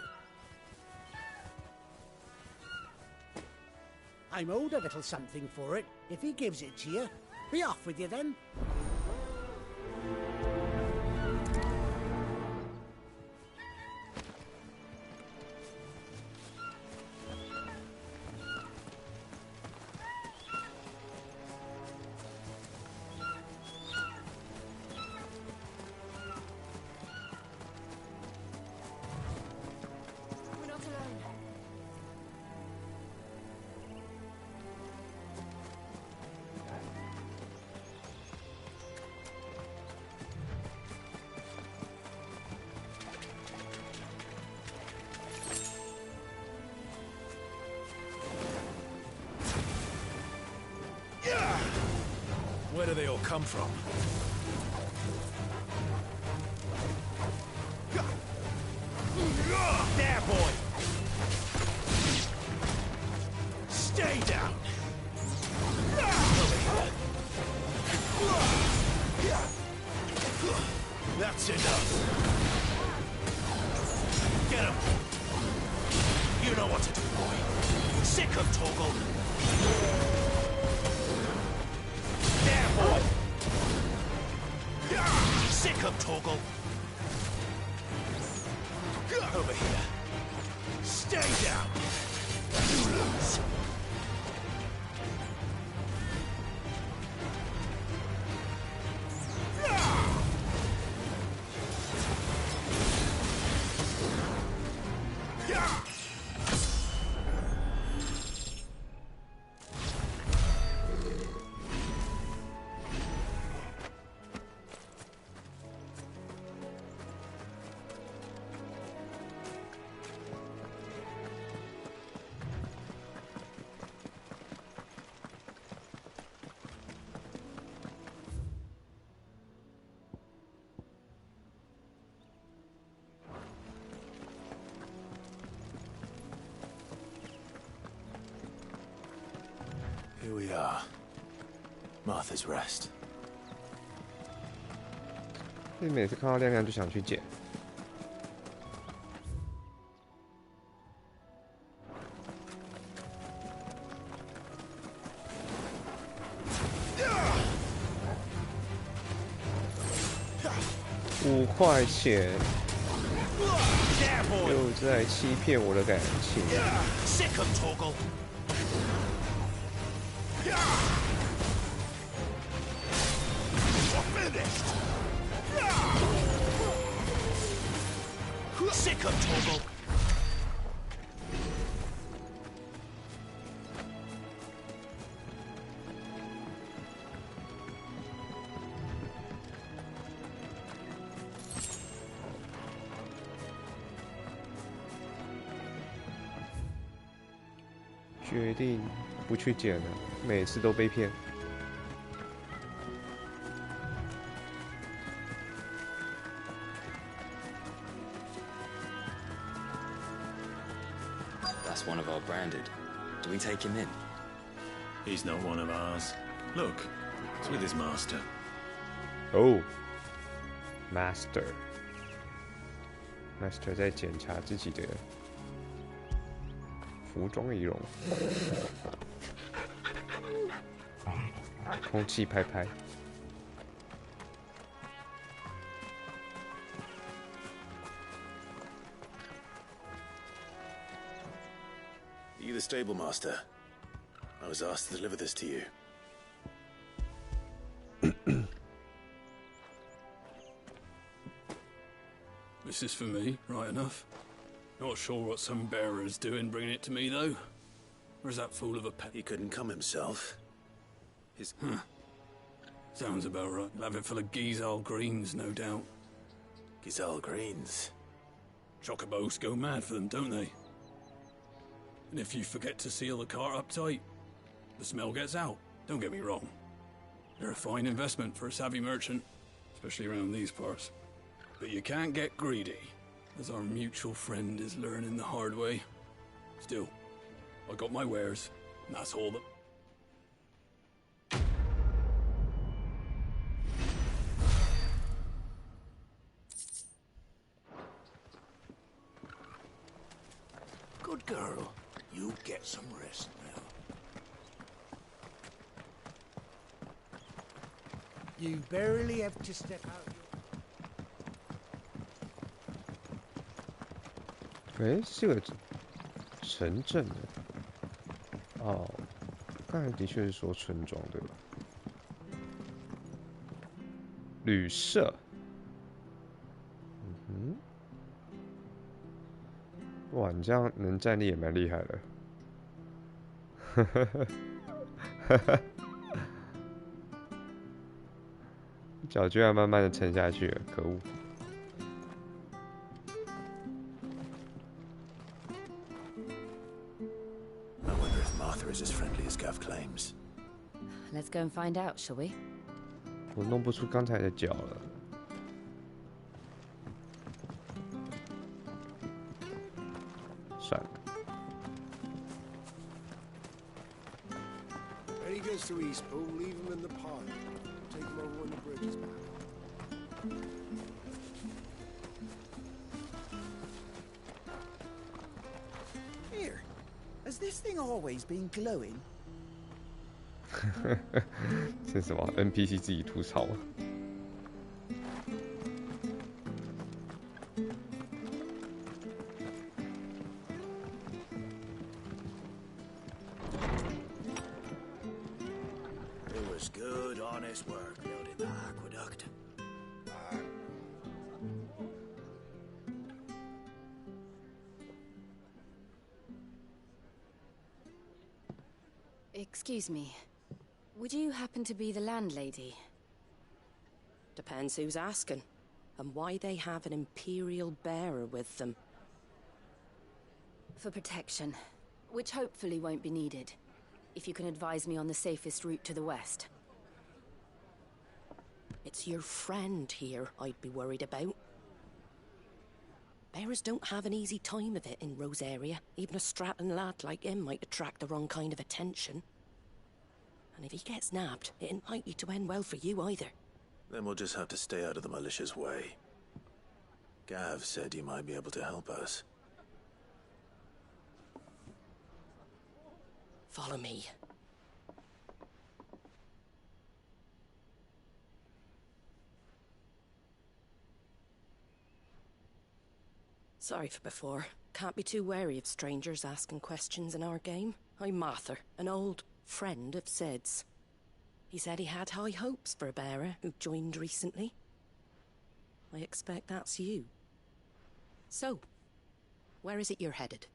I'm owed a little something for it. If he gives it to you, be off with you then. Where do they all come from? There, boy! Stay down! That's enough! Get him! You know what to do, boy! Sick of Torgal! There, boy! Sick of Torgal! Over here! Stay down! You lose! Here we are. Martha's Rest. 所以每次看到亮亮就想去捡。5块钱，又在欺骗我的感情。Sick of Torgal! You're finished! Sick of Torgal! 决定不去捡了，每次都被骗。That's one of our branded. Do we take him in? He's not one of ours. Look, it's with his master. Oh, Master 在检查自己的服装仪容，空气拍拍。You the stable master? I was asked to deliver this to you. This is for me, right enough. Not sure what some bearer's doing bringing it to me, though. Where's that fool of a pet? He couldn't come himself. His... Sounds about right. He'll have it full of Gizal greens, no doubt. Gizal greens? Chocobos go mad for them, don't they? And if you forget to seal the cart up tight, the smell gets out. Don't get me wrong. They're a fine investment for a savvy merchant, especially around these parts. But you can't get greedy, as our mutual friend is learning the hard way. Still, I got my wares, and that's all that... Good girl. You get some rest now. You barely have to step out. 哎，是个城镇的哦，刚才的确是说村庄对吧？旅社，哇，你这样能站立也蛮厉害的。脚居然慢慢的沉下去了，可恶！ Is as friendly as Gav claims. Let's go and find out, shall we? 我弄不出刚才的脚了。算了。 When he gets to Eastpool, leave him in the park. Take him over when the bridge is back. Here. Has this thing always been glowing? 这是什么 NPC 自己吐槽吗？ It was good, honest work building the aqueduct. Excuse me. Would you happen to be the landlady? Depends who's asking, and why they have an Imperial bearer with them. For protection, which hopefully won't be needed. If you can advise me on the safest route to the west. It's your friend here I'd be worried about. Bearers don't have an easy time of it in Rosaria. Even a Stratton lad like him might attract the wrong kind of attention. And if he gets nabbed, it ain't likely to end well for you either. Then we'll just have to stay out of the malicious way. Gav said you might be able to help us. Follow me. Sorry for before. Can't be too wary of strangers asking questions in our game. I'm Martha, an old friend of Sid's. He said he had high hopes for a bearer who joined recently. I expect that's you. So, where is it you're headed?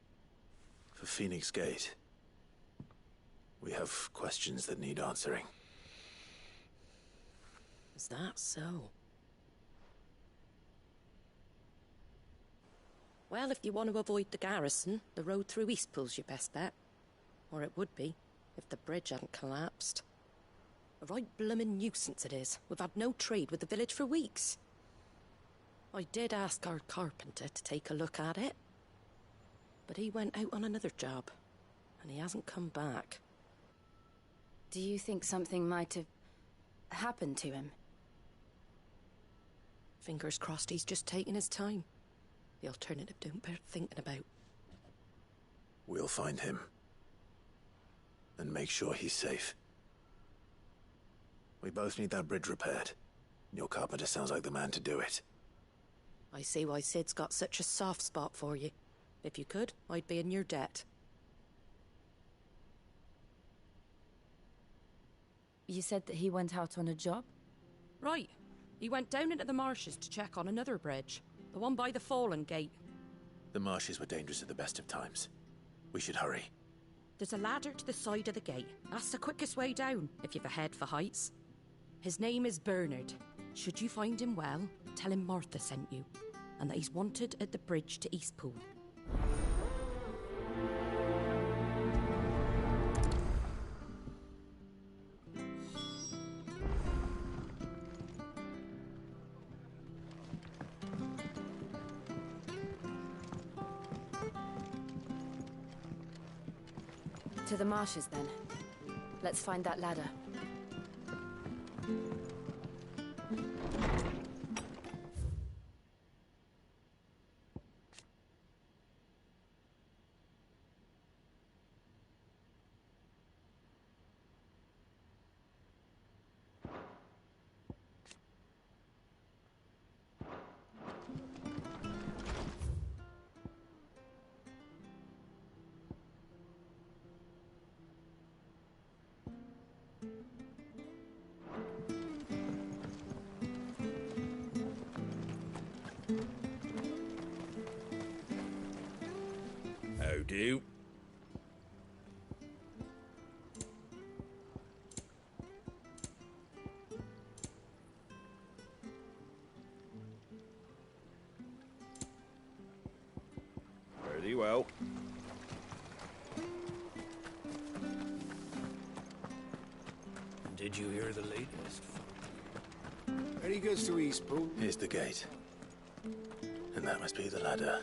For Phoenix Gate. We have questions that need answering. Is that so? Well, if you want to avoid the garrison, the road through Eastpool's your best bet. or it would be, if the bridge hadn't collapsed. A right bloomin' nuisance it is. We've had no trade with the village for weeks. I did ask our carpenter to take a look at it, but he went out on another job, and he hasn't come back. Do you think something might have happened to him? Fingers crossed he's just taking his time. The alternative don't bear thinking about. We'll find him. And make sure he's safe. We both need that bridge repaired. Your carpenter sounds like the man to do it. I see why Sid's got such a soft spot for you. If you could, I'd be in your debt. You said that he went out on a job? Right. He went down into the marshes to check on another bridge. The one by the Fallen Gate. The marshes were dangerous at the best of times. We should hurry. There's a ladder to the side of the gate. That's the quickest way down, if you've a head for heights. His name is Bernard. Should you find him well, tell him Martha sent you, and that he's wanted at the bridge to Eastpool. To the marshes, then. Let's find that ladder. How do? Very well. Did you hear the latest? Any goods to Eastpool? Here's the gate. And that must be the ladder.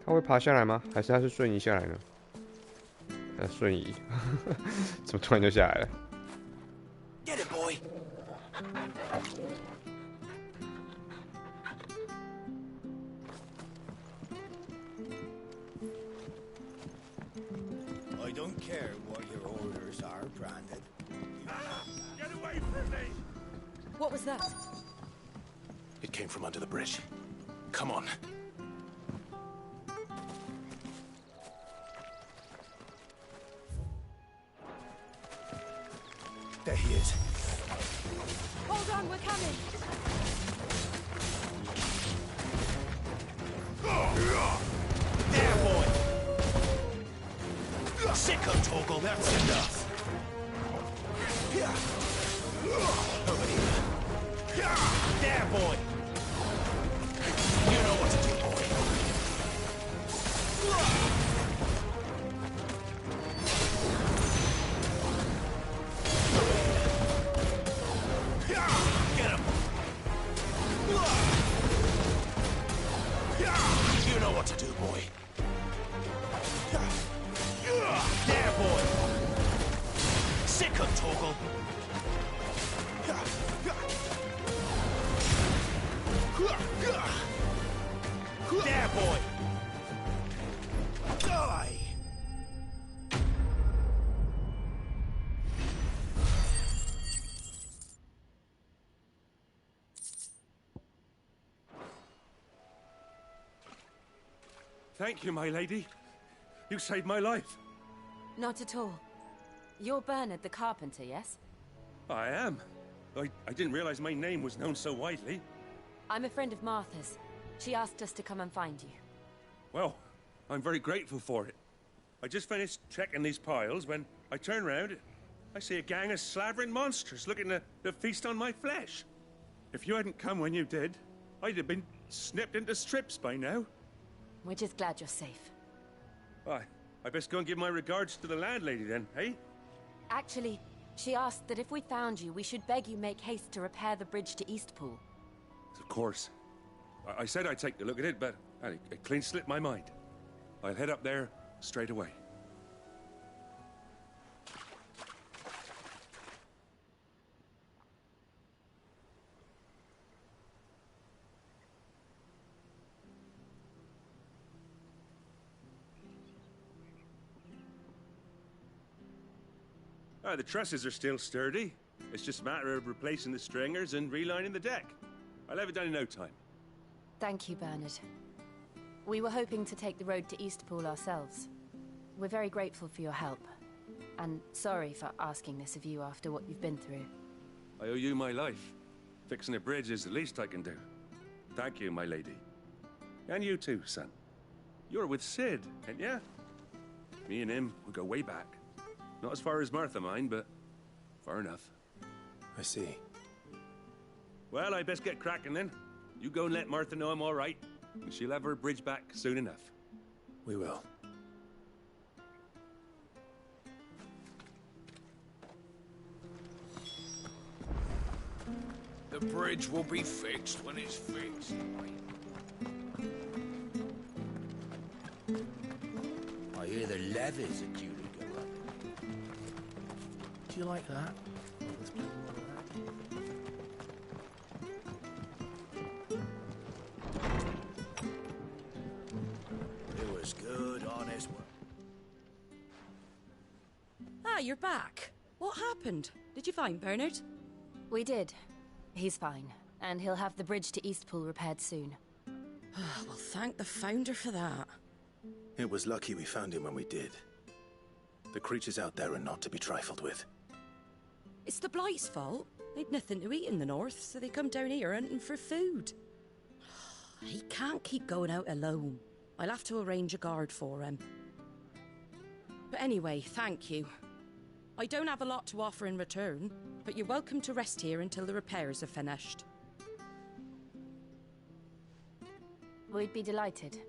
他会爬下来吗？还是他是瞬移下来呢？瞬移，怎么突然就下来了？ Get it, boy. I don't care what your orders are, Brandon. Get away from me! What was that? It came from under the bridge. Come on. There he is. Hold on, we're coming! There, boy! Sicko, Torgal, that's enough! Over here. There, boy! You know what to do, boy. Get him! You know what to do, boy. There, boy! Sicko, Torgal! There, boy! Die! Thank you, my lady. You saved my life. Not at all. You're Bernard the carpenter, yes? I am. I didn't realize my name was known so widely. I'm a friend of Martha's. She asked us to come and find you. Well, I'm very grateful for it. I just finished checking these piles when I turned round I see a gang of slavering monsters looking to feast on my flesh. If you hadn't come when you did, I'd have been snipped into strips by now. We're just glad you're safe. Why, I best go and give my regards to the landlady then, eh? Actually, she asked that if we found you, we should beg you make haste to repair the bridge to Eastpool. Of course. I said I'd take a look at it, but it clean slipped my mind. I'll head up there straight away. The trusses are still sturdy. It's just a matter of replacing the stringers and relining the deck. I'll have it done in no time. Thank you, Bernard. We were hoping to take the road to Eastpool ourselves. We're very grateful for your help. And sorry for asking this of you after what you've been through. I owe you my life. Fixing a bridge is the least I can do. Thank you, my lady. And you too, son. You're with Sid, ain't ya? Me and him, we go way back. Not as far as Martha, mind, but far enough. I see. Well, I best get cracking then. You go and let Martha know I'm all right, and she'll have her bridge back soon enough. We will. The bridge will be fixed when it's fixed. I hear the levies are due to go up. Do you like that? Let's play more of that. It was good, honest work. Ah, you're back. What happened? Did you find Bernard? We did. He's fine, and he'll have the bridge to Eastpool repaired soon. Well, thank the Founder for that. It was lucky we found him when we did. The creatures out there are not to be trifled with. It's the Blight's fault. They'd nothing to eat in the north, so they come down here hunting for food. He can't keep going out alone. I'll have to arrange a guard for him. But anyway, thank you. I don't have a lot to offer in return, but you're welcome to rest here until the repairs are finished. We'd be delighted.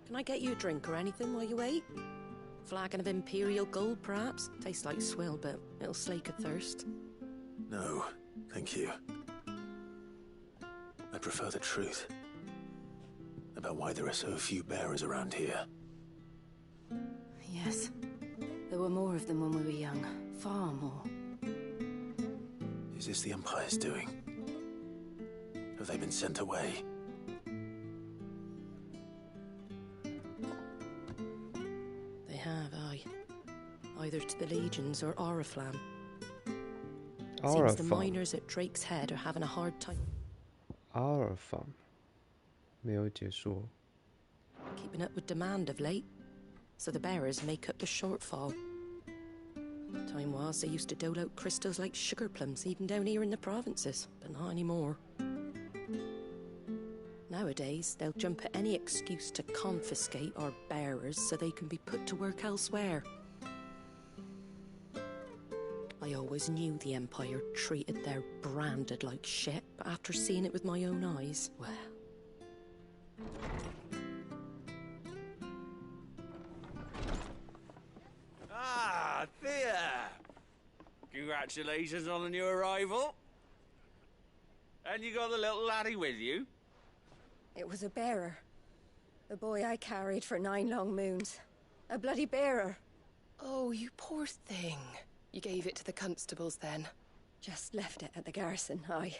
Can I get you a drink or anything while you wait? Flagon of Imperial Gold, perhaps? Tastes like swill, but it'll slake a thirst. No, thank you. I prefer the truth. About why there are so few bearers around here. Yes. There were more of them when we were young. Far more. Is this the Empire's doing? Have they been sent away? They have, aye. Either to the Legions or Oriflamme. Seems the miners at Drake's Head are having a hard time. Oriflamme 没有结束。 Keeping up with demand of late, so the bearers make up the shortfall. Time was they used to dole out crystals like sugar plums even down here in the provinces, but not anymore. Nowadays, they'll jump at any excuse to confiscate our bearers so they can be put to work elsewhere. I always knew the Empire treated their branded like shit, but after seeing it with my own eyes, well... Ah, Thea! Congratulations on the new arrival. And you got the little laddie with you? It was a bearer. The boy I carried for 9 long moons. A bloody bearer. Oh, you poor thing. You gave it to the constables then? Just left it at the garrison, aye.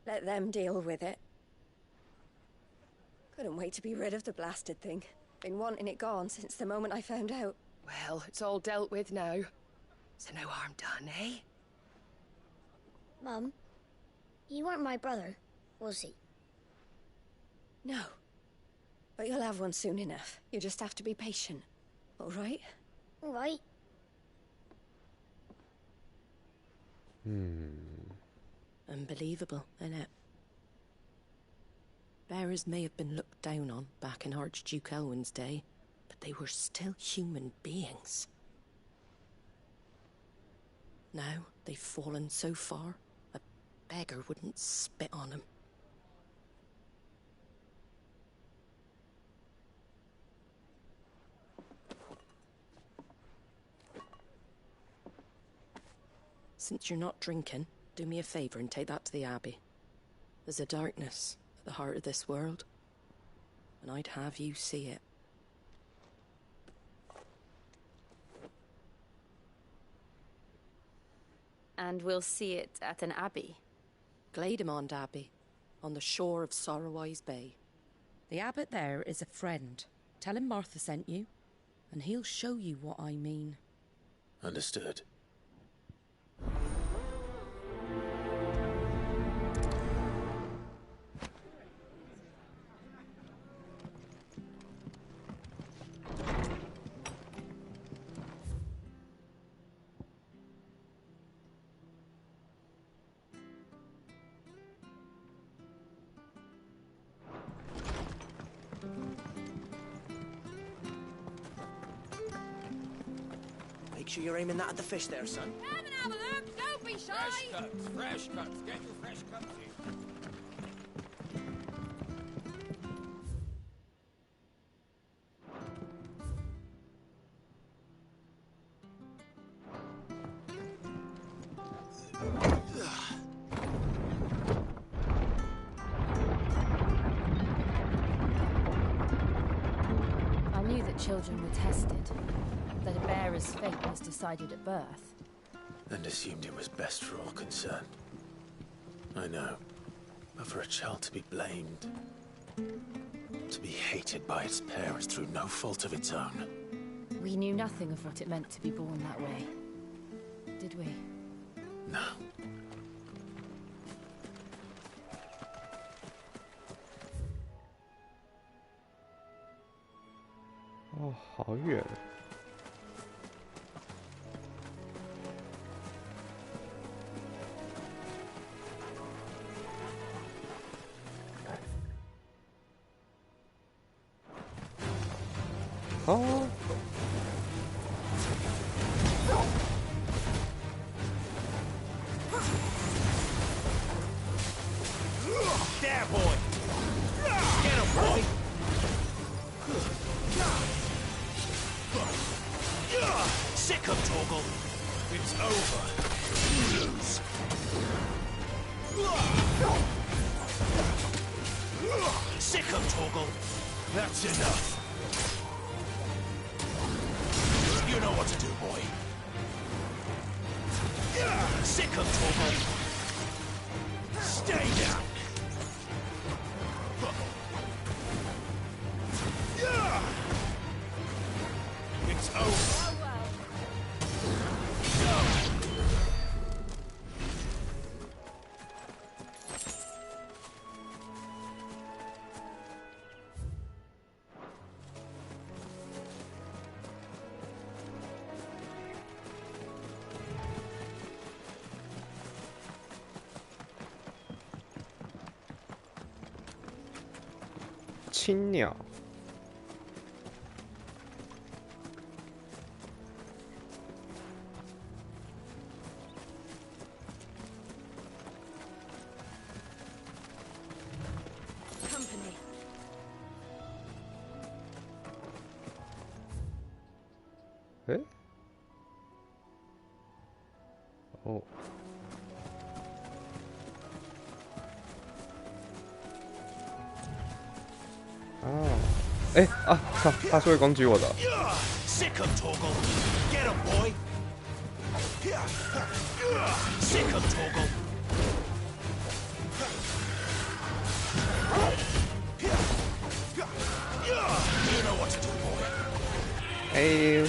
Let them deal with it. Couldn't wait to be rid of the blasted thing. Been wanting it gone since the moment I found out. Well, it's all dealt with now. So no harm done, eh? Mum, you weren't my brother, was he? No. But you'll have one soon enough. You just have to be patient. All right? All right. Unbelievable, innit? Bearers may have been looked down on back in Archduke Elwin's day, but they were still human beings. Now they've fallen so far, a beggar wouldn't spit on them. Since you're not drinking, do me a favour and take that to the Abbey. There's a darkness at the heart of this world, and I'd have you see it. And we'll see it at an abbey? Glademond Abbey, on the shore of Sorrowwise Bay. The abbot there is a friend. Tell him Martha sent you, and he'll show you what I mean. Understood. Make sure you're aiming that at the fish there, son. Come and have a look, don't be shy! Fresh cuts. Get your fresh cuts here. I knew that children were tested, that a bearer's fate was decided at birth. And assumed it was best for all concerned. I know. But for a child to be blamed, to be hated by its parents through no fault of its own. We knew nothing of what it meant to be born that way, did we? No.哦，好远。哦。There, boy! Get him, boy! Sick of Torgal! It's over. You lose. Sick of Torgal! That's enough. You know what to do, boy. Sick of Torgal! Stay down! It's over.青鸟。Company.诶？哦。哦，哎啊，他是会攻击我的。Sick of Torgal. Get him, boy. Sick of Torgal. You know what to do, boy. 哎。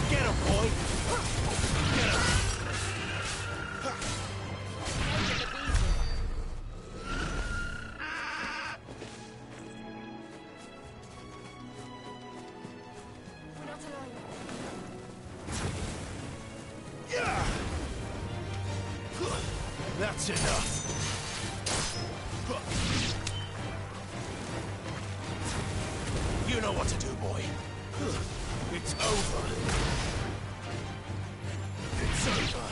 Get him, boy. Get him. We're not alone. That's enough. You know what to do, boy. It's over. It's over.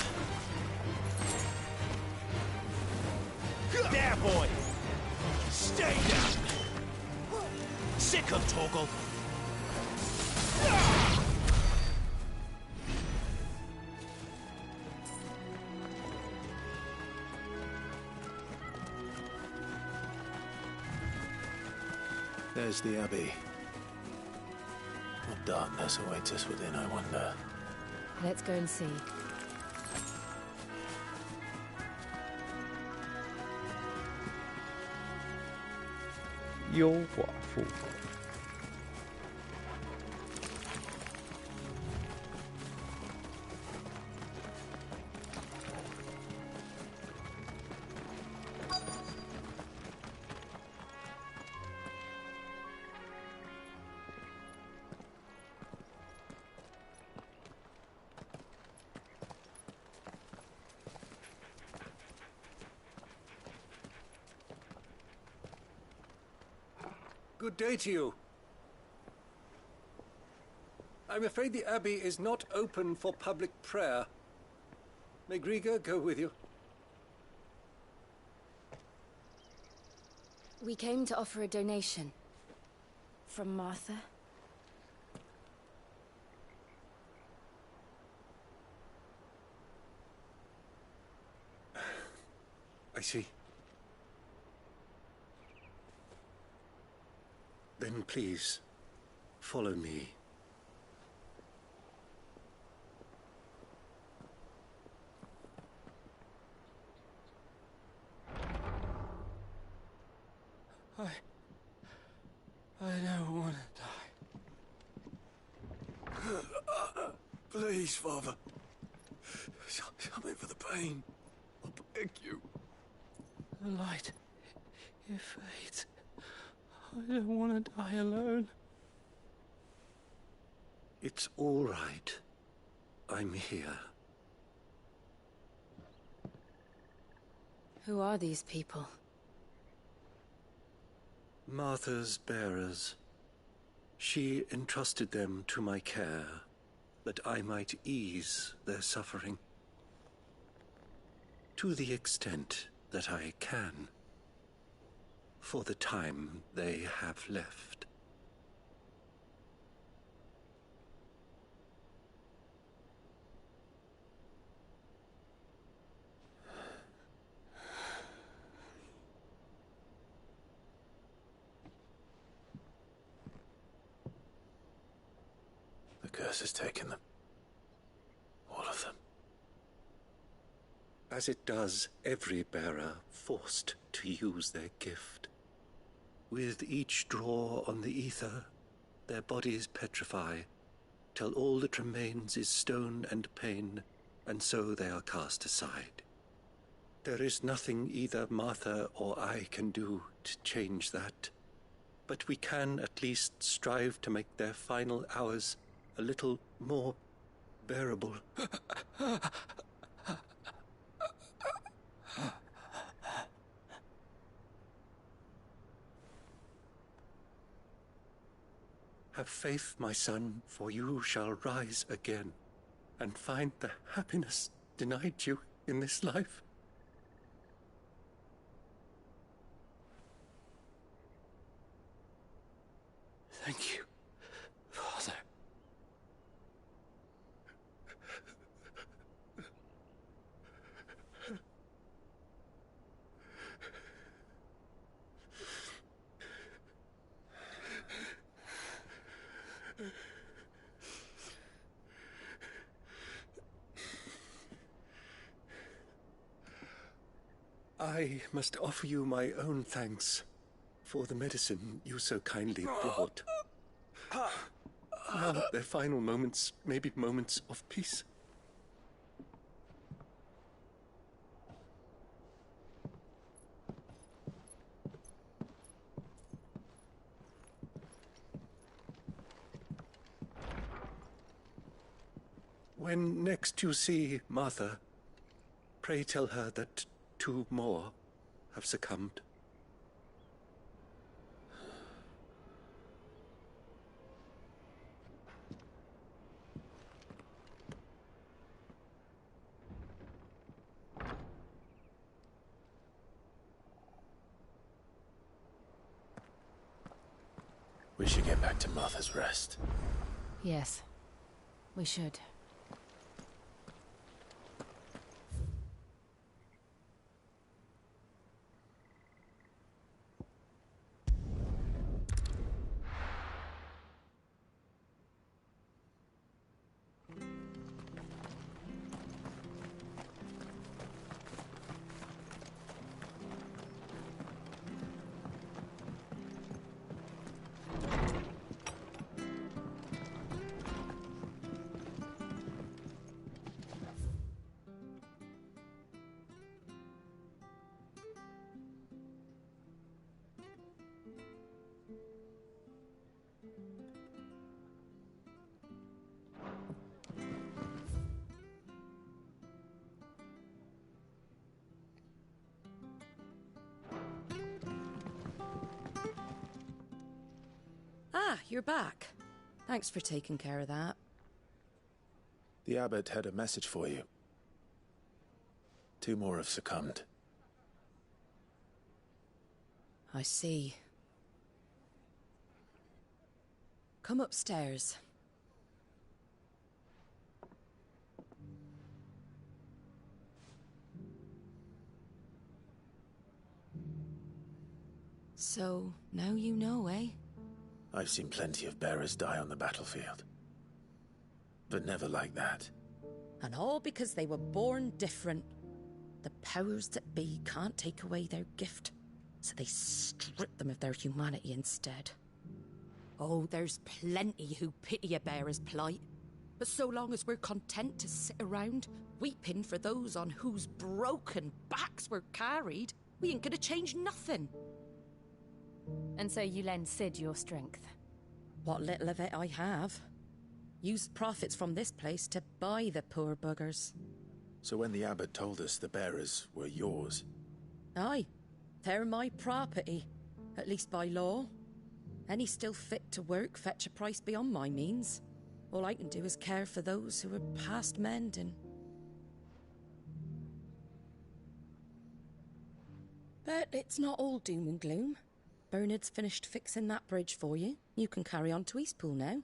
There, boy. Stay down. Sick of Torgal. There's the Abbey. What darkness awaits us within, I wonder. Let's go and see. 幽寡妇。Good day to you. I'm afraid the Abbey is not open for public prayer. May Griga go with you? We came to offer a donation. From Martha. I see. Then please, follow me. I don't want to die. Please, Father. Something for the pain. I beg you. The light, it fades. I don't want to die alone. It's all right. I'm here. Who are these people? Martha's bearers. She entrusted them to my care, that I might ease their suffering. To the extent that I can. For the time they have left. The curse has taken them. All of them. As it does every bearer forced to use their gift. With each draw on the ether, their bodies petrify, till all that remains is stone and pain, and so they are cast aside. There is nothing either Martha or I can do to change that, but we can at least strive to make their final hours a little more bearable. Have faith, my son, for you shall rise again, and find the happiness denied you in this life. Thank you, Father. I must offer you my own thanks for the medicine you so kindly brought. Now their final moments may be moments of peace. When next you see Martha, pray tell her that 2 more have succumbed. We should get back to Martha's Rest. Yes, we should. Ah, you're back. Thanks for taking care of that. The abbot had a message for you. 2 more have succumbed. I see. Come upstairs. So, now you know, eh? I've seen plenty of bearers die on the battlefield. But never like that. And all because they were born different. The powers that be can't take away their gift, so they strip them of their humanity instead. Oh, there's plenty who pity a bearer's plight. But so long as we're content to sit around, weeping for those on whose broken backs we're carried, we ain't gonna change nothing. And so you lend Sid your strength? What little of it I have. Used profits from this place to buy the poor buggers. So when the abbot told us the bearers were yours... Aye, they're my property, at least by law. Any still fit to work fetch a price beyond my means. All I can do is care for those who are past mending. But it's not all doom and gloom. Bernard's finished fixing that bridge for you. You can carry on to Eastpool now.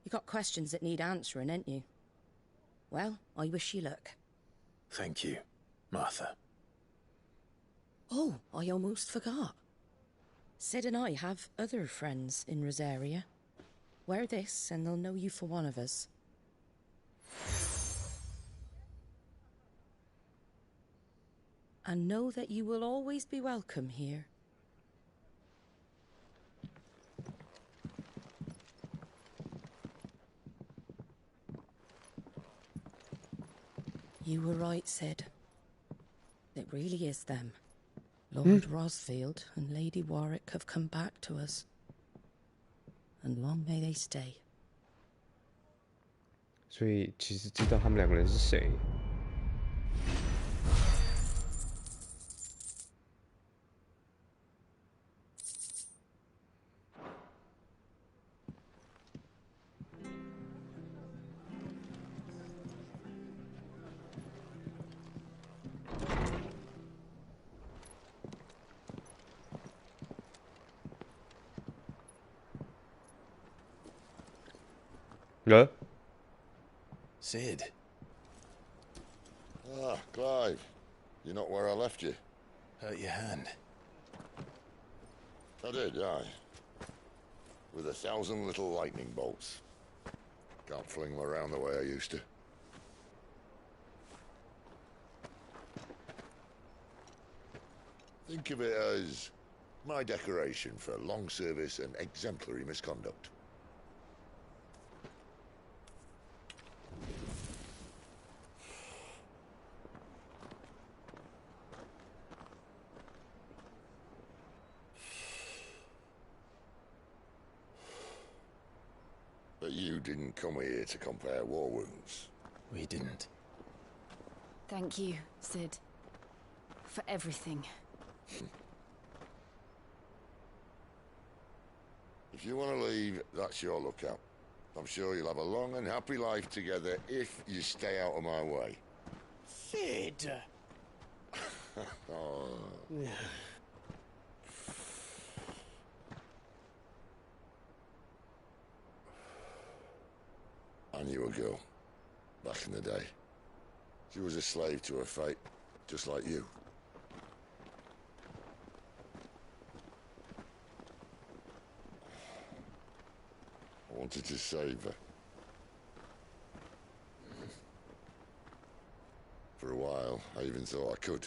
You got questions that need answering, ain't you? Well, I wish you luck. Thank you, Martha. Oh, I almost forgot. Sid and I have other friends in Rosaria. Wear this and they'll know you for one of us. And know that you will always be welcome here. You were right, Sid. It really is them. Lord Rosfield and Lady Warwick have come back to us. And long may they stay. 所以其实知道他们2个人是谁。Sid. Ah, Clive. You're not where I left you. Hurt your hand. I did, aye. With 1,000 little lightning bolts. Can't fling them around the way I used to. Think of it as my decoration for long service and exemplary misconduct. But you didn't come here to compare war wounds. We didn't. Thank you, Sid. for everything. If you want to leave, that's your lookout. I'm sure you'll have a long and happy life together if you stay out of my way. Sid! Oh. I knew a girl, back in the day. She was a slave to her fate, just like you. I wanted to save her. For a while, I even thought I could.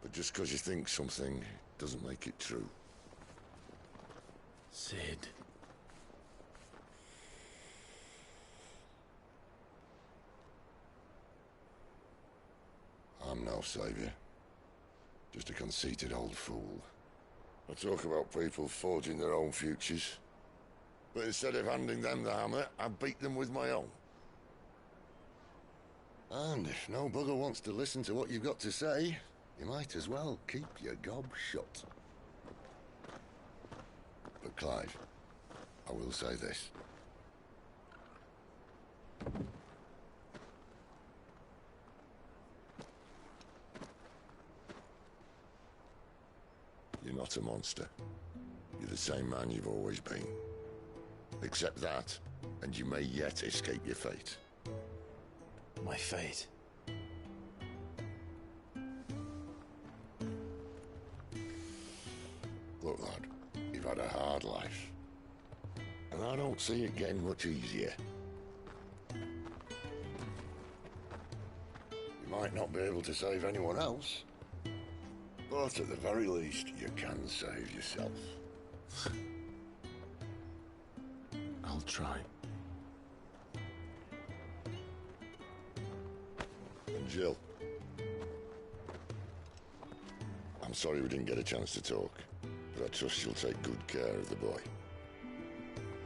But just because you think something doesn't make it true. Sid. I'm no savior. Just a conceited old fool. I talk about people forging their own futures. But instead of handing them the hammer, I beat them with my own. And if no bugger wants to listen to what you've got to say, you might as well keep your gob shut. But Clive, I will say this. You're not a monster. You're the same man you've always been. Accept that, and you may yet escape your fate. My fate? Look, lad, you've had a hard life. And I don't see it getting much easier. You might not be able to save anyone else, but at the very least, you can save yourself. I'll try. And Jill, I'm sorry we didn't get a chance to talk, but I trust you'll take good care of the boy.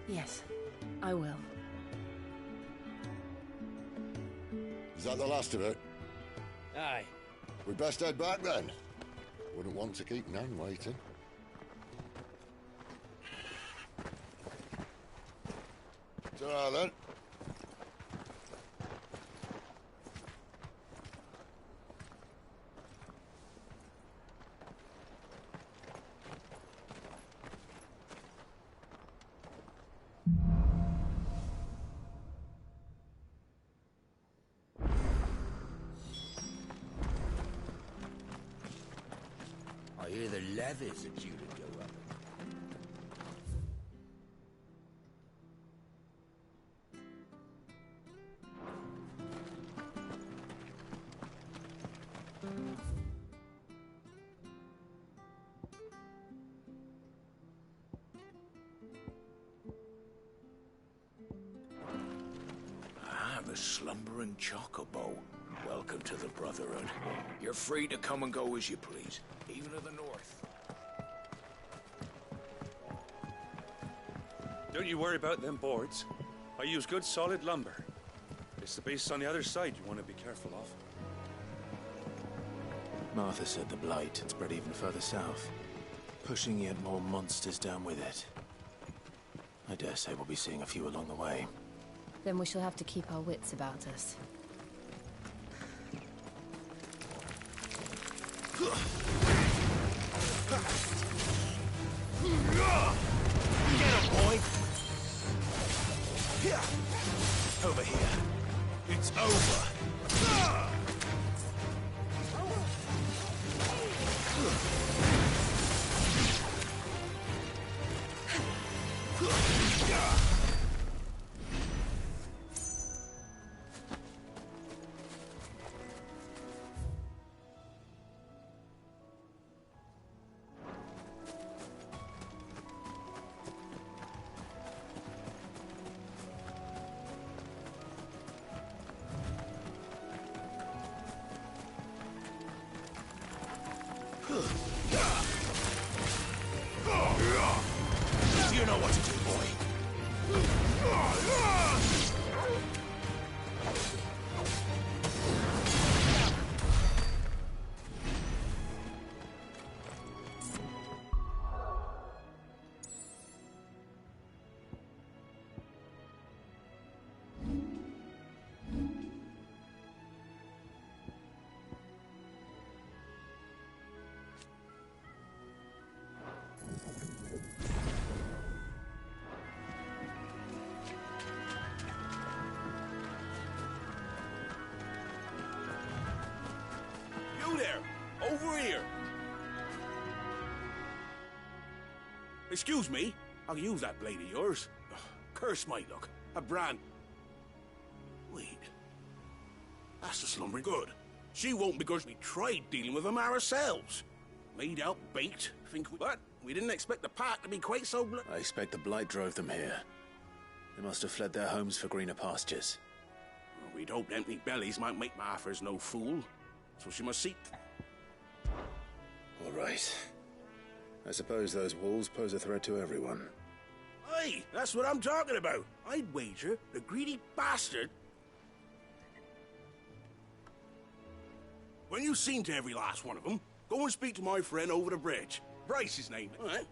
Yes, I will. Is that the last of it? Aye. We best head back then. Wouldn't want to keep Nan waiting. Ta-ra then. I hear the levies are due to go up. The slumbering chocobo. Welcome to the Brotherhood. You're free to come and go as you please, even to the north. Don't you worry about them boards. I use good solid lumber. It's the beasts on the other side you want to be careful of. Martha said the blight had spread even further south, pushing yet more monsters down with it. I dare say we'll be seeing a few along the way. Then we shall have to keep our wits about us. Get him, boy! Here! Over here. It's over! You know what to do, boy. over here. Excuse me. I'll use that blade of yours. Ugh, curse my luck. A brand. Wait. That's the slumbering good. She won't because we tried dealing with them ourselves. Laid out, baked. But we didn't expect the pack to be quite so I expect the blight drove them here. They must have fled their homes for greener pastures. Well, we'd hoped empty bellies might make Martha's no fool. So she must seek. All right. I suppose those wolves pose a threat to everyone. Hey, that's what I'm talking about. I'd wager the greedy bastard. When you've seen to every last one of them, go and speak to my friend over the bridge. Bryce, his name, all right?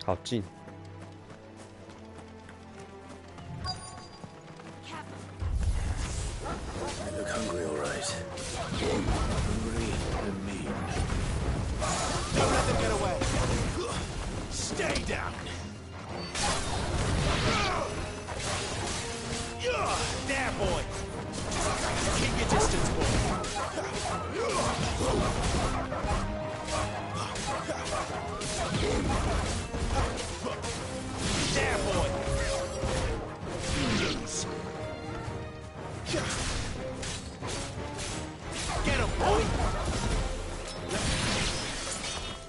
好近。They look hungry, all right. Hungry and mean. Don't let them get away. Stay down. There, boy. Keep your distance, boy. There, boy. Lose. Get him, boy.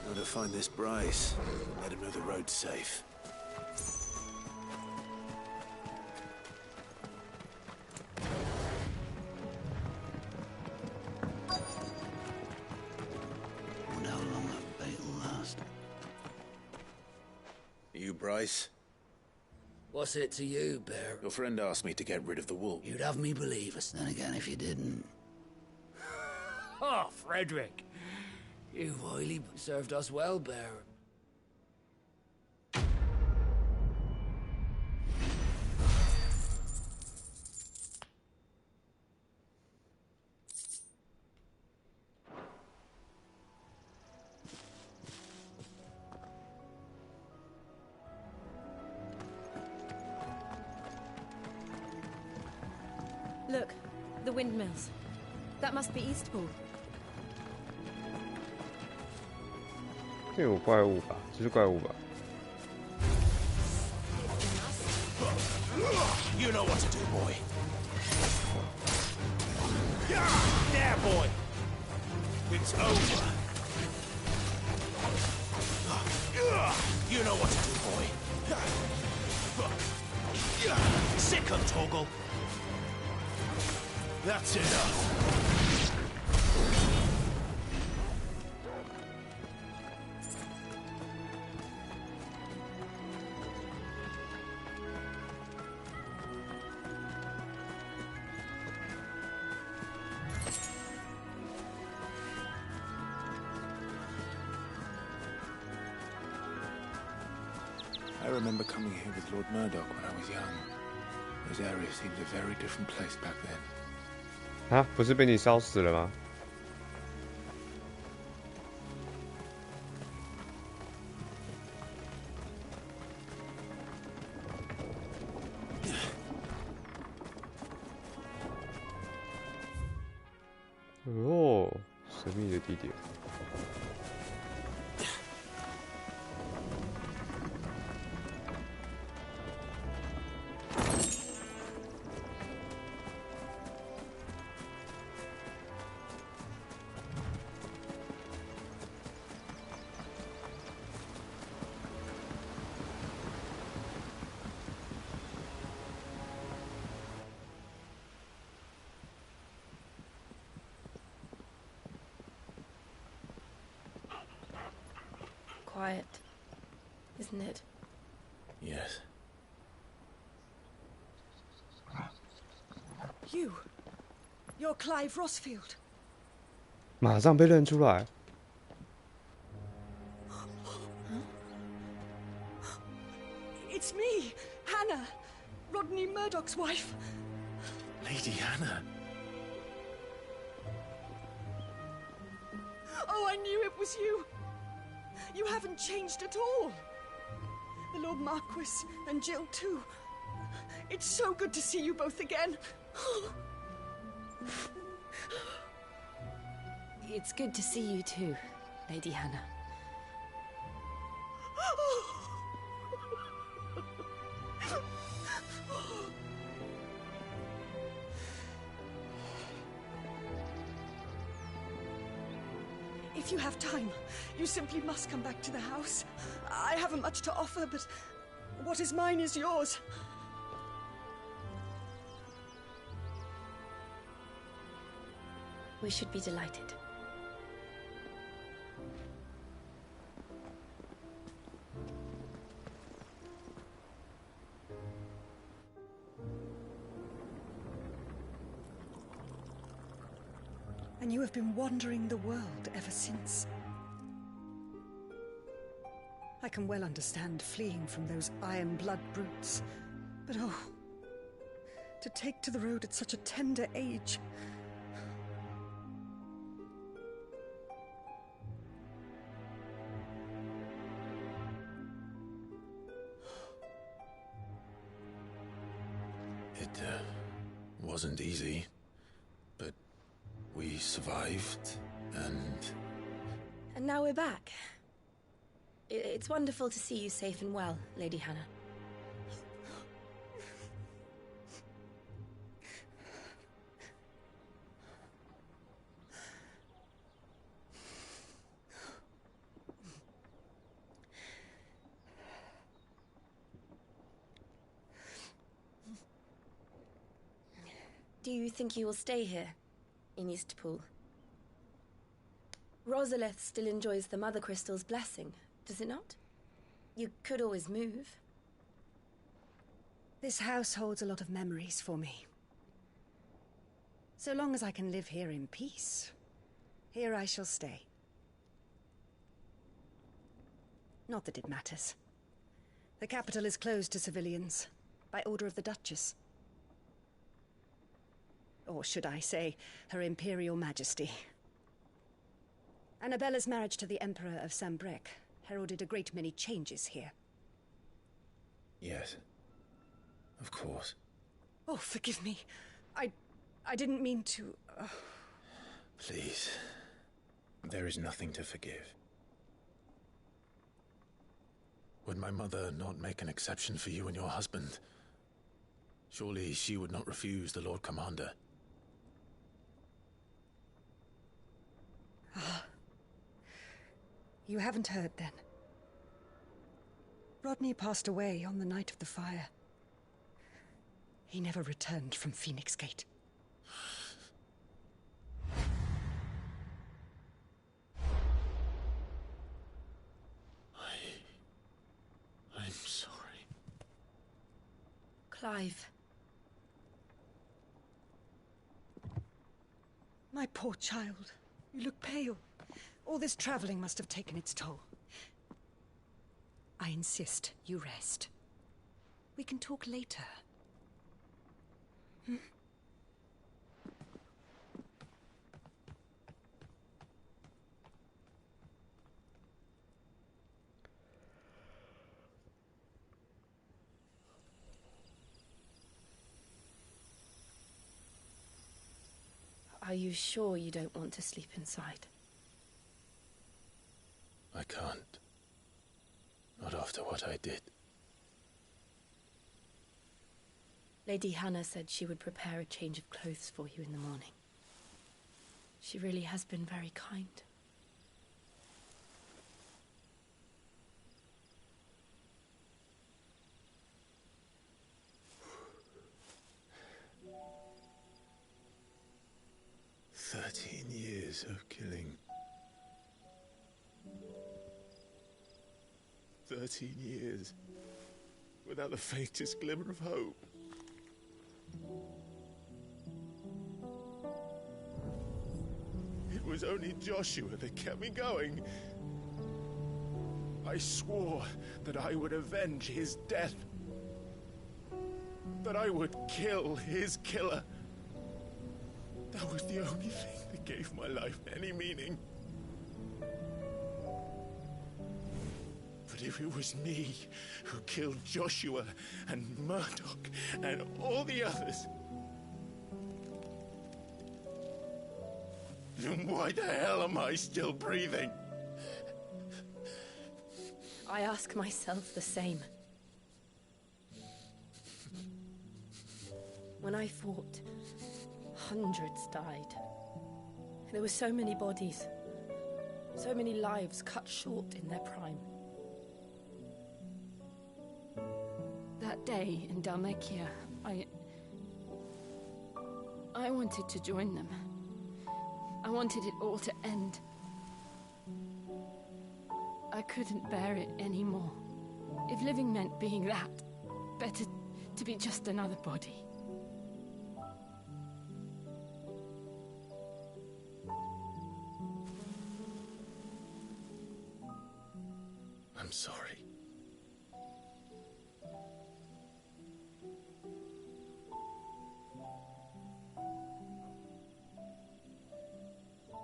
Now to find this Bryce. Let him know the road's safe. Wonder how long that bait will last. You, Bryce? What's it to you, Bear? Your friend asked me to get rid of the wolf. You'd have me believe us. Then again, if you didn't. Oh, Frederick. You've oily served us well, Bear. Look, the windmills. That must be Eastpool. 这有怪物吧？这是怪物吧？ You know what to do, boy. There, boy. It's over. You know what to do, boy. Sick of Toggle. That's enough. I remember coming here with Lord Murdoch when I was young. Those areas seemed a very different place back then. 啊，不是被你烧死了吗？哦，神秘的地点。Quiet, isn't it? Yes. You're Clive Rossfield. 马上被认出来。 It's me, Hannah, Rodney Murdoch's wife. Lady Hannah. Oh, I knew it was you. You haven't changed at all. The Lord Marquis and Jill too. It's so good to see you both again. It's good to see you too, Lady Hannah. If you have time, you simply must come back to the house. I haven't much to offer, but what is mine is yours. We should be delighted. And you have been wandering the world ever since. I can well understand fleeing from those iron blood brutes, but oh, to take to the road at such a tender age. It wasn't easy, but we survived, and... And now we're back. It's wonderful to see you safe and well, Lady Hannah. Do you think you will stay here, in Eastpool? Rosalith still enjoys the Mother Crystal's blessing, does it not? You could always move. This house holds a lot of memories for me. So long as I can live here in peace, here I shall stay. Not that it matters. The capital is closed to civilians, by order of the Duchess. Or should I say, Her Imperial Majesty. Annabella's marriage to the Emperor of Sambrec heralded a great many changes here. Yes. Of course. Oh, forgive me. I didn't mean to... Please. There is nothing to forgive. Would my mother not make an exception for you and your husband? Surely she would not refuse the Lord Commander. Ah. You haven't heard, then. Rodney passed away on the night of the fire. He never returned from Phoenix Gate. I'm sorry. Clive. My poor child. You look pale. All this traveling must have taken its toll. I insist you rest. We can talk later. Hmm? Are you sure you don't want to sleep inside? I can't. Not after what I did. Lady Hannah said she would prepare a change of clothes for you in the morning. She really has been very kind. Years of killing. 13 years without the faintest glimmer of hope. It was only Joshua that kept me going. I swore that I would avenge his death. That I would kill his killer. That was the only thing that gave my life any meaning. But if it was me who killed Joshua and Murdoch and all the others, then why the hell am I still breathing? I ask myself the same. When I fought, hundreds died. There were so many bodies, so many lives cut short in their prime. That day in Dalmekia, I wanted to join them. I wanted it all to end. I couldn't bear it anymore. If living meant being that, better to be just another body. I'm sorry.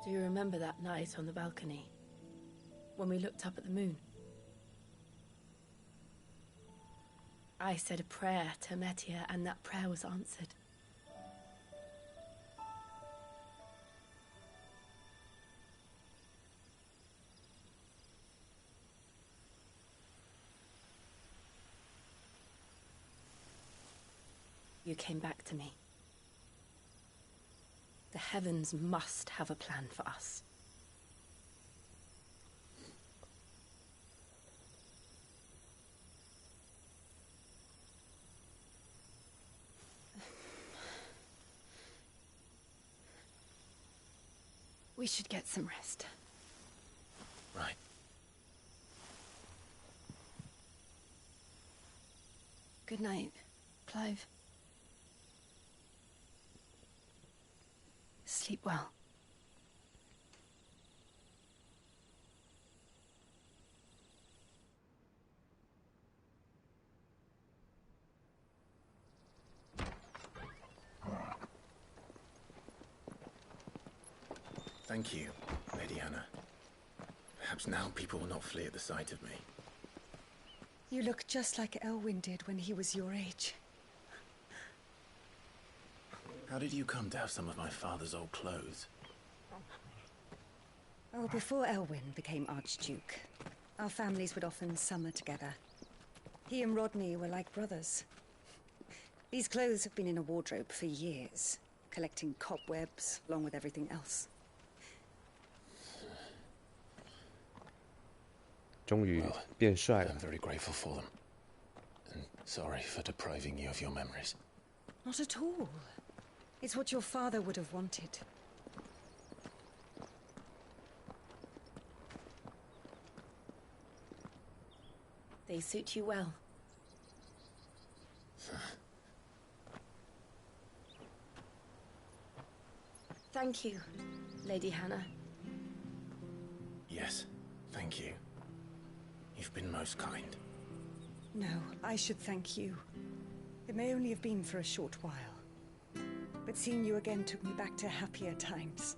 Do you remember that night on the balcony? When we looked up at the moon? I said a prayer to Metia, and that prayer was answered. You came back to me. The heavens must have a plan for us. We should get some rest. Right. Good night, Clive. Sleep well. Thank you, Lady Hannah. Perhaps now people will not flee at the sight of me. You look just like Elwyn did when he was your age. How did you come to have some of my father's old clothes? Oh, before Elwyn became Archduke, our families would often summer together. He and Rodney were like brothers. These clothes have been in a wardrobe for years, collecting cobwebs along with everything else. 终于变帅了。 I'm very grateful for them. And sorry for depriving you of your memories. Not at all. It's what your father would have wanted. They suit you well. Thank you, Lady Hannah. Yes, thank you. You've been most kind. No, I should thank you. It may only have been for a short while, but seeing you again took me back to happier times.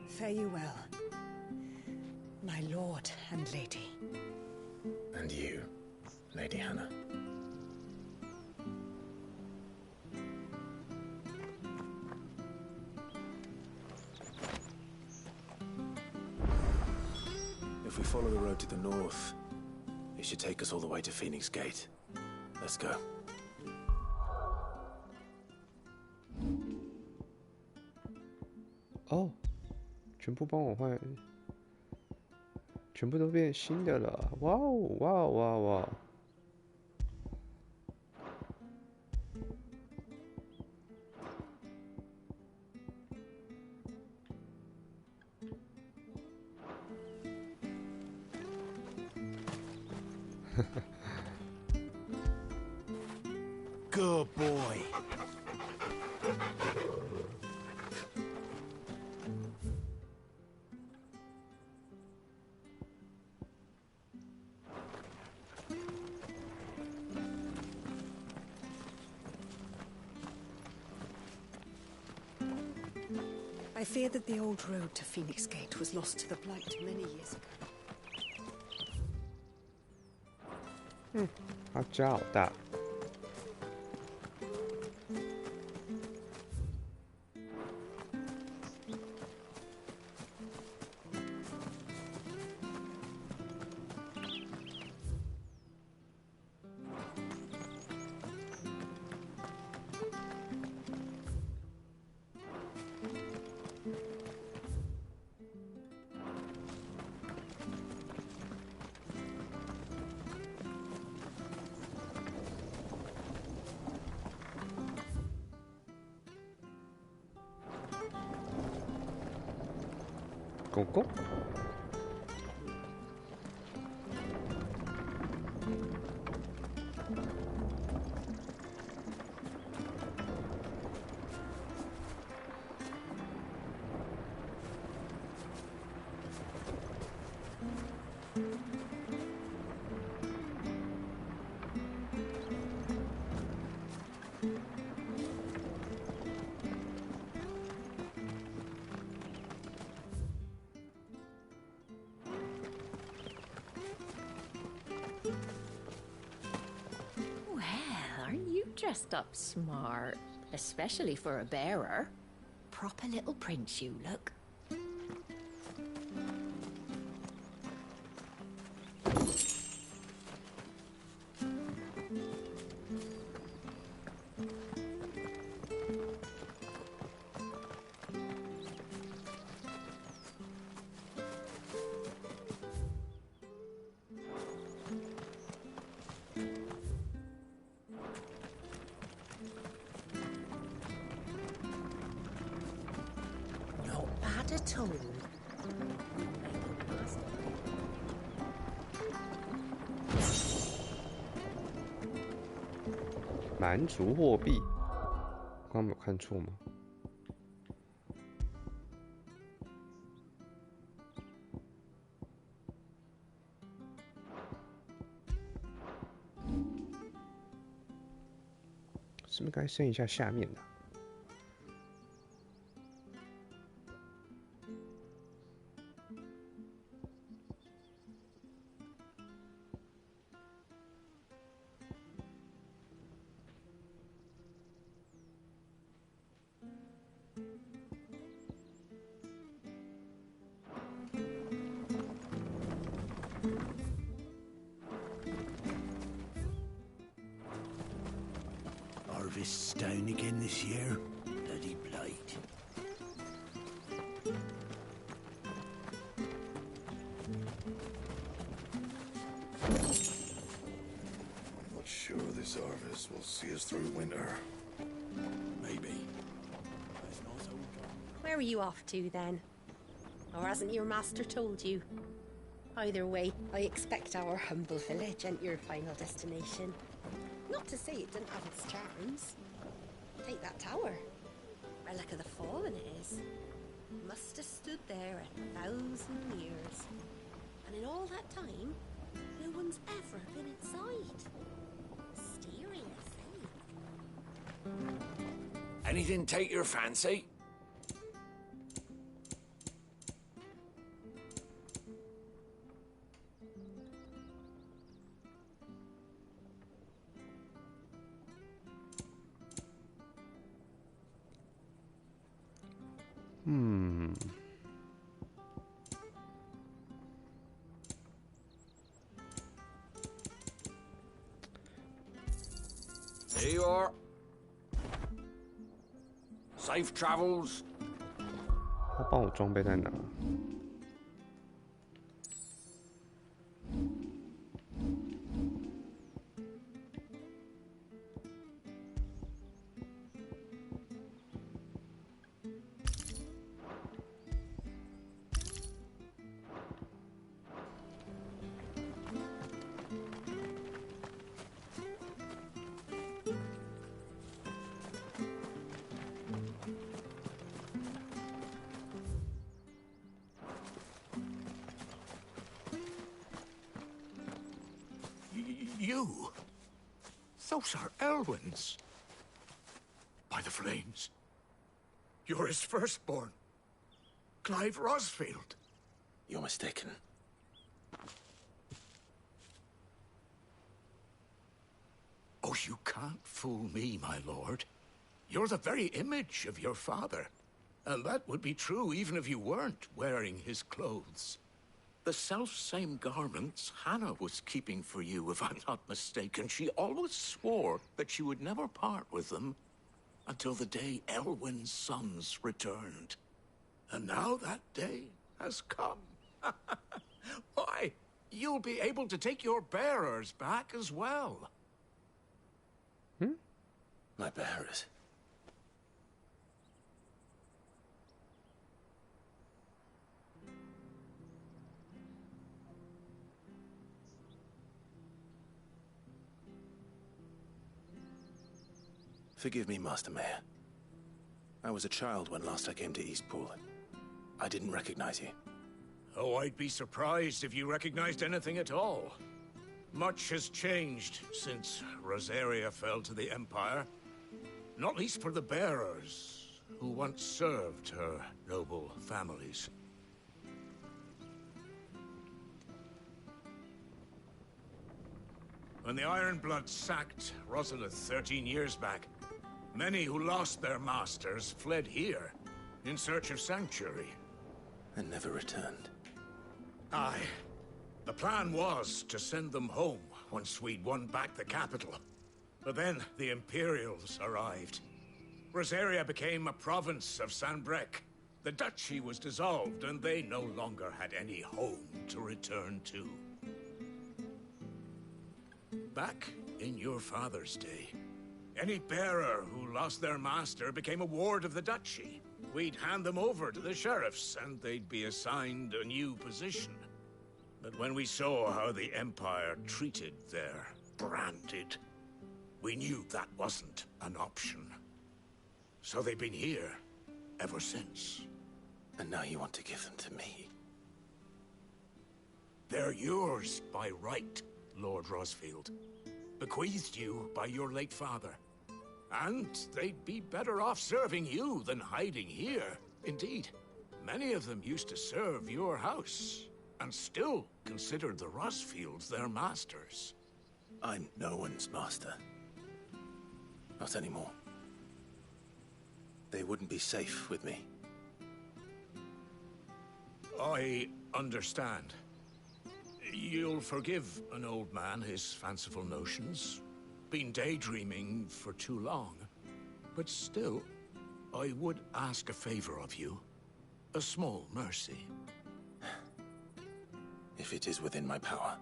Fare you well, my lord and lady. And you, Lady Hannah. If we follow the road to the north, it should take us all the way to Phoenix Gate. Let's go.哦，全部帮我换，全部都变新的了！哇哦，哇哦，哇哦哇哦！Good boy. I fear that the old road to Phoenix Gate was lost to the Blight many years ago. 他家好大。狗狗。Dressed up smart, especially for a bearer. Proper little prince you look. At all. 蛮族货币，刚刚没有看错吗？是不是该升一下下面的？Harvest down again this year. Bloody blight. Not sure this harvest will see us through winter. Maybe. Where are you off to, then? Or hasn't your master told you? Either way, I expect our humble village ain't your final destination. Not to say it didn't have its charms. Take that tower. Relic of the Fallen it is. Must have stood there 1,000 years. And in all that time, no one's ever been inside. Mysterious, eh? Anything take your fancy? There you are. Safe travels. 他帮我装备在哪？You? Those are Elwyn's. By the flames. You're his firstborn. Clive Rosfield. You're mistaken. Oh, you can't fool me, my lord. You're the very image of your father. And that would be true even if you weren't wearing his clothes. The self-same garments Hannah was keeping for you, if I'm not mistaken. She always swore that she would never part with them until the day Elwyn's sons returned. And now that day has come. Why, you'll be able to take your bearers back as well. My bearers? Forgive me, Master Mayor. I was a child when last I came to Eastpool. I didn't recognize you. Oh, I'd be surprised if you recognized anything at all. Much has changed since Rosaria fell to the Empire. Not least for the bearers, who once served her noble families. When the Ironbloods sacked Rosalith 13 years back, many who lost their masters fled here in search of sanctuary. And never returned. Aye. The plan was to send them home once we'd won back the capital. But then the Imperials arrived. Rosaria became a province of Sanbreque. The duchy was dissolved, and they no longer had any home to return to. Back in your father's day, any bearer who lost their master became a ward of the duchy. We'd hand them over to the sheriffs, and they'd be assigned a new position. But when we saw how the Empire treated their branded, we knew that wasn't an option. So they've been here ever since. And now you want to give them to me? They're yours by right, Lord Rosfield. Bequeathed you by your late father. And they'd be better off serving you than hiding here. Indeed, many of them used to serve your house, and still considered the Rosfields their masters. I'm no one's master. Not anymore. They wouldn't be safe with me. I understand. You'll forgive an old man his fanciful notions. Been daydreaming for too long. But still, I would ask a favor of you. A small mercy. If it is within my power.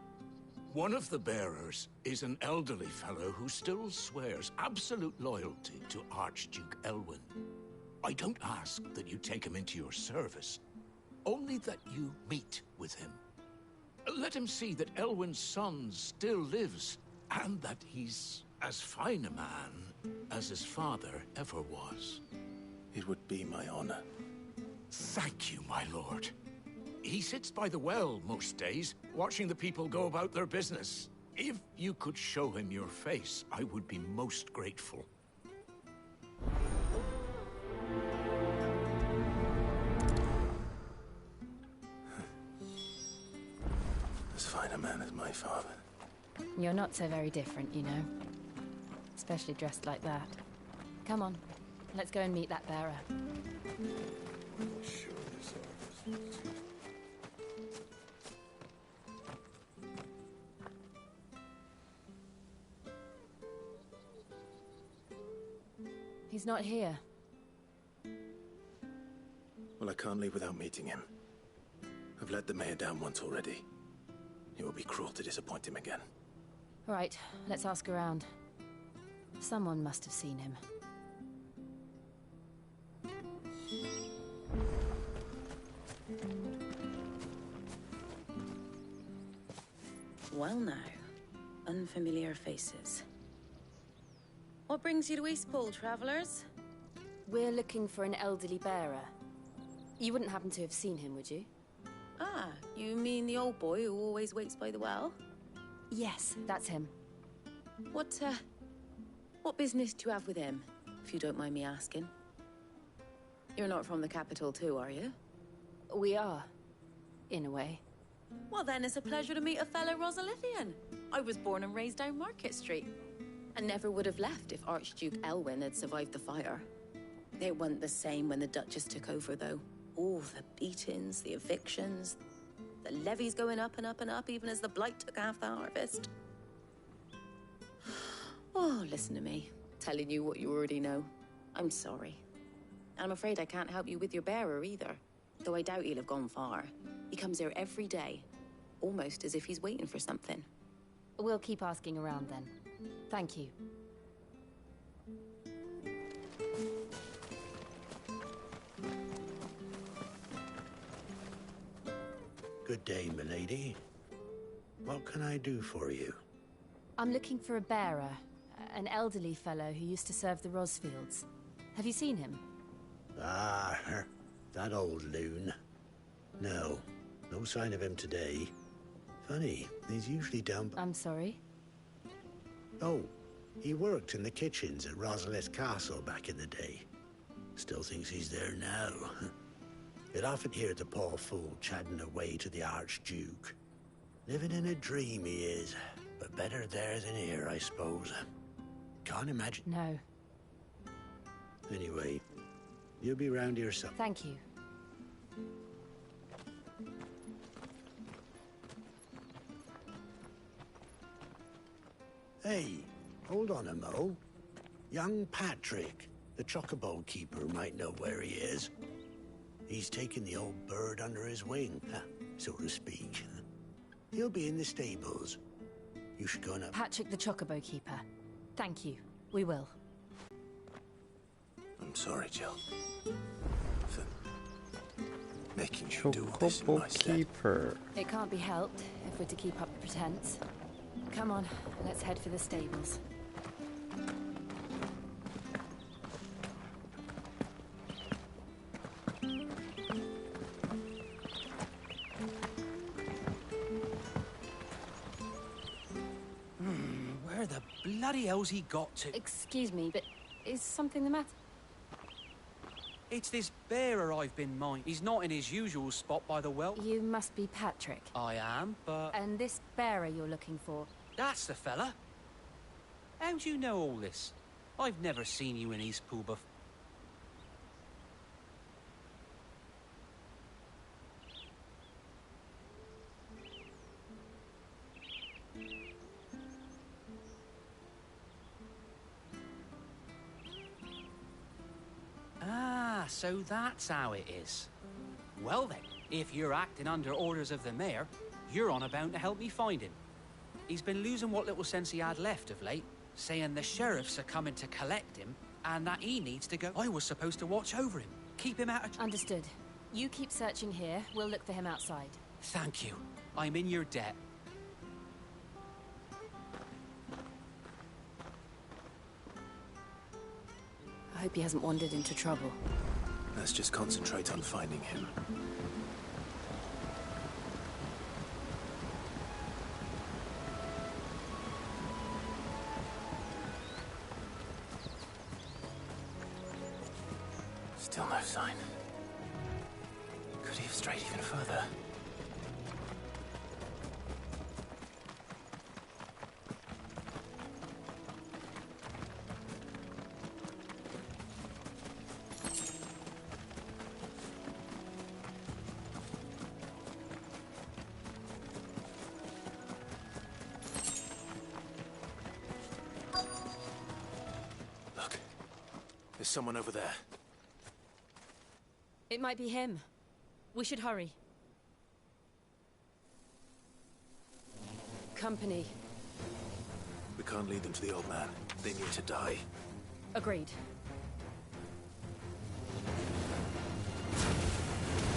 One of the bearers is an elderly fellow who still swears absolute loyalty to Archduke Elwyn. I don't ask that you take him into your service, only that you meet with him. Let him see that Elwyn's son still lives, and that he's as fine a man as his father ever was. It would be my honor. Thank you, my lord. He sits by the well most days, watching the people go about their business. If you could show him your face, I would be most grateful. As fine a man as my father. You're not so very different, you know. Especially dressed like that. Come on, let's go and meet that bearer. He's not here. Well, I can't leave without meeting him. I've let the mayor down once already. It would be cruel to disappoint him again. Right, let's ask around. Someone must have seen him. Well now, unfamiliar faces. What brings you to Eastpool, travelers? We're looking for an elderly bearer. You wouldn't happen to have seen him, would you? Ah, you mean the old boy who always waits by the well? Yes, that's him. What business do you have with him, if you don't mind me asking? You're not from the capital too, are you? We are, in a way. Well, then it's a pleasure to meet a fellow Rosalithian. I was born and raised down Market Street. And never would have left if Archduke Elwyn had survived the fire. It wasn't the same when the Duchess took over, though. All the beatings, the evictions, the levies going up and up and up, even as the blight took half the harvest. Oh, listen to me, telling you what you already know. I'm sorry. And I'm afraid I can't help you with your bearer either, though I doubt he'll have gone far. He comes here every day, almost as if he's waiting for something. We'll keep asking around then. Thank you. Good day, milady. What can I do for you? I'm looking for a bearer, an elderly fellow who used to serve the Rosfields. Have you seen him? Ah, that old loon. No sign of him today. Funny, he's usually down... I'm sorry? Oh, he worked in the kitchens at Rosalith Castle back in the day. Still thinks he's there now. You'd often hear the poor fool chatting away to the Archduke. Living in a dream he is, but better there than here, I suppose. Can't imagine... No. Anyway, you'll be round here some... Thank you. Hey, hold on a mo. Young Patrick, the chocobo keeper, might know where he is. He's taken the old bird under his wing, so to speak. He'll be in the stables. You should go now. Patrick the chocobo keeper. Thank you. We will. I'm sorry, Jill. For making you do all this in my stead. Keeper. It can't be helped if we're to keep up the pretense. Come on, let's head for the stables. Where the bloody hell's he got to? Excuse me, but is something the matter? It's this bearer I've been minding. He's not in his usual spot by the well. You must be Patrick. I am, but... And this bearer you're looking for? That's the fella. How'd you know all this? I've never seen you in Eastpool before. Ah, so that's how it is. Well then, if you're acting under orders of the mayor, you're on about to help me find him. He's been losing what little sense he had left of late, saying the sheriffs are coming to collect him and that he needs to go. I was supposed to watch over him, keep him out of... Understood. You keep searching here, we'll look for him outside. Thank you. I'm in your debt. I hope he hasn't wandered into trouble. Let's just concentrate on finding him. Still no sign. Could he have strayed even further? Look, there's someone over there. It might be him. We should hurry. Company. We can't lead them to the old man. They need to die. Agreed.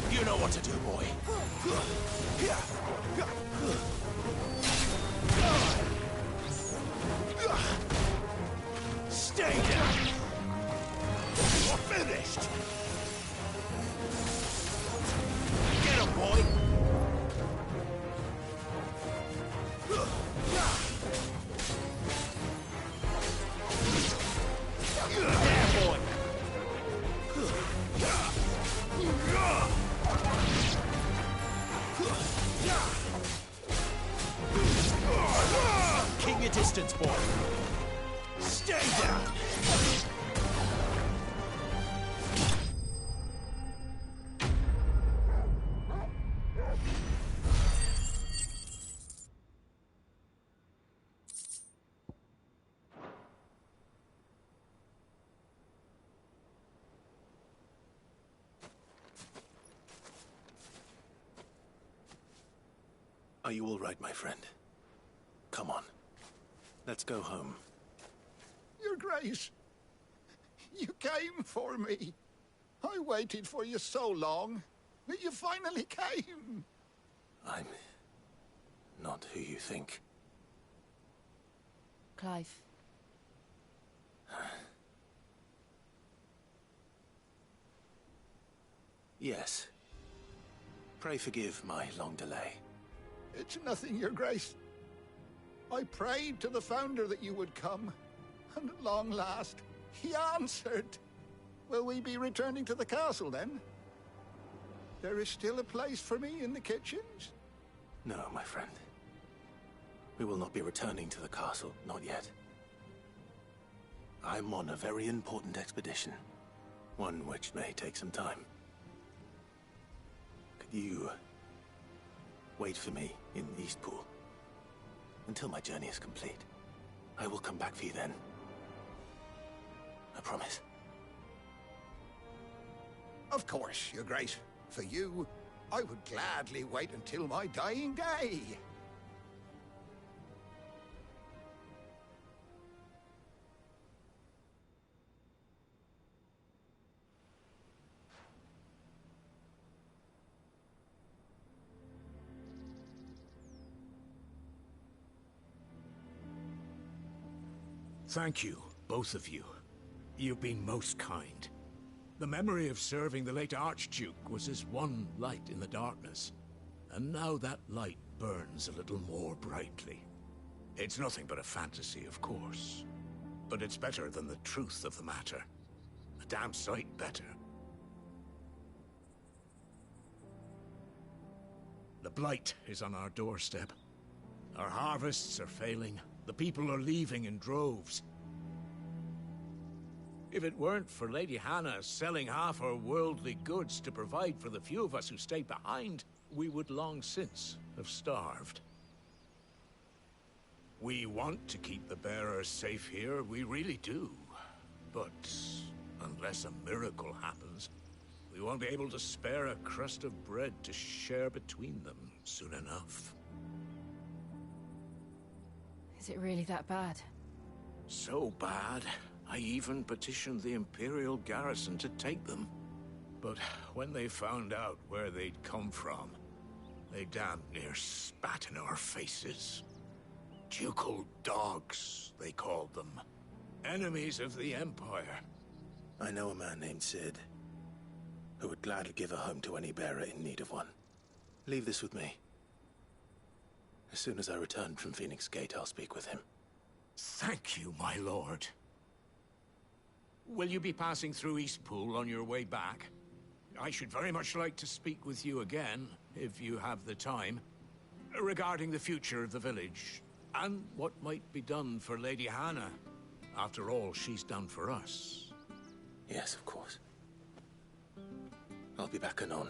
You know what to do, boy. Stay down! You're finished! Get him, boy! Yeah, boy! Stay down! Are you all right, my friend? Come on. Let's go home. Your Grace, you came for me. I waited for you so long, but you finally came. I'm not who you think. Clive. Yes. Pray forgive my long delay. It's nothing, Your Grace. I prayed to the Founder that you would come, and at long last, he answered. Will we be returning to the castle, then? There is still a place for me in the kitchens? No, my friend. We will not be returning to the castle, not yet. I'm on a very important expedition, one which may take some time. Could you wait for me in Eastpool until my journey is complete? I will come back for you then. I promise. Of course, Your Grace. For you, I would gladly wait until my dying day. Thank you, both of you. You've been most kind. The memory of serving the late Archduke was as one light in the darkness, and now that light burns a little more brightly. It's nothing but a fantasy, of course, but it's better than the truth of the matter. A damn sight better. The blight is on our doorstep. Our harvests are failing. The people are leaving in droves. If it weren't for Lady Hannah selling half her worldly goods to provide for the few of us who stayed behind, we would long since have starved. We want to keep the bearers safe here, we really do. But unless a miracle happens, we won't be able to spare a crust of bread to share between them soon enough. Is it really that bad? So bad, I even petitioned the Imperial garrison to take them. But when they found out where they'd come from, they damn near spat in our faces. Ducal dogs, they called them. Enemies of the Empire. I know a man named Sid, who would gladly give a home to any bearer in need of one. Leave this with me. As soon as I return from Phoenix Gate, I'll speak with him. Thank you, my lord. Will you be passing through Eastpool on your way back? I should very much like to speak with you again, if you have the time, regarding the future of the village, and what might be done for Lady Hannah. After all she's done for us. Yes, of course. I'll be back anon.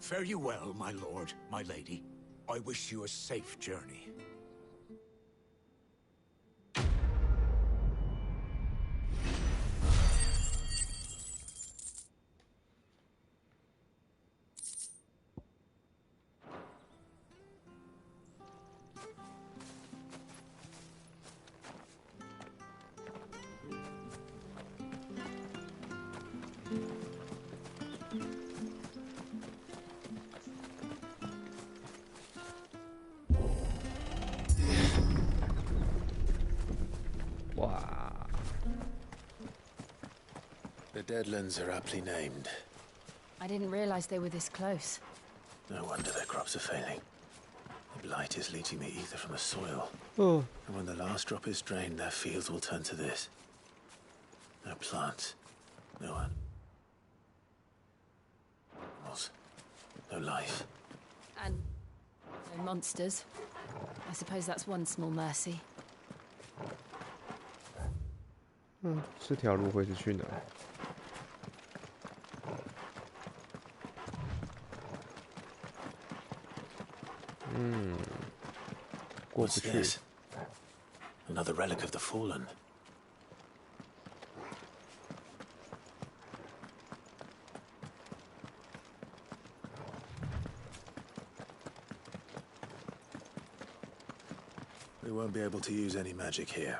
Fare you well, my lord, my lady. I wish you a safe journey. Wow. The Deadlands are aptly named. I didn't realize they were this close. No wonder their crops are failing. The blight is leaching the ether from the soil. Oh. And when the last drop is drained, their fields will turn to this. No plants. No animals. No life. And no monsters. I suppose that's one small mercy. 这条路会是去哪？过不 What's 去。 this? Another relic of the fallen. We won't be able to use any magic here.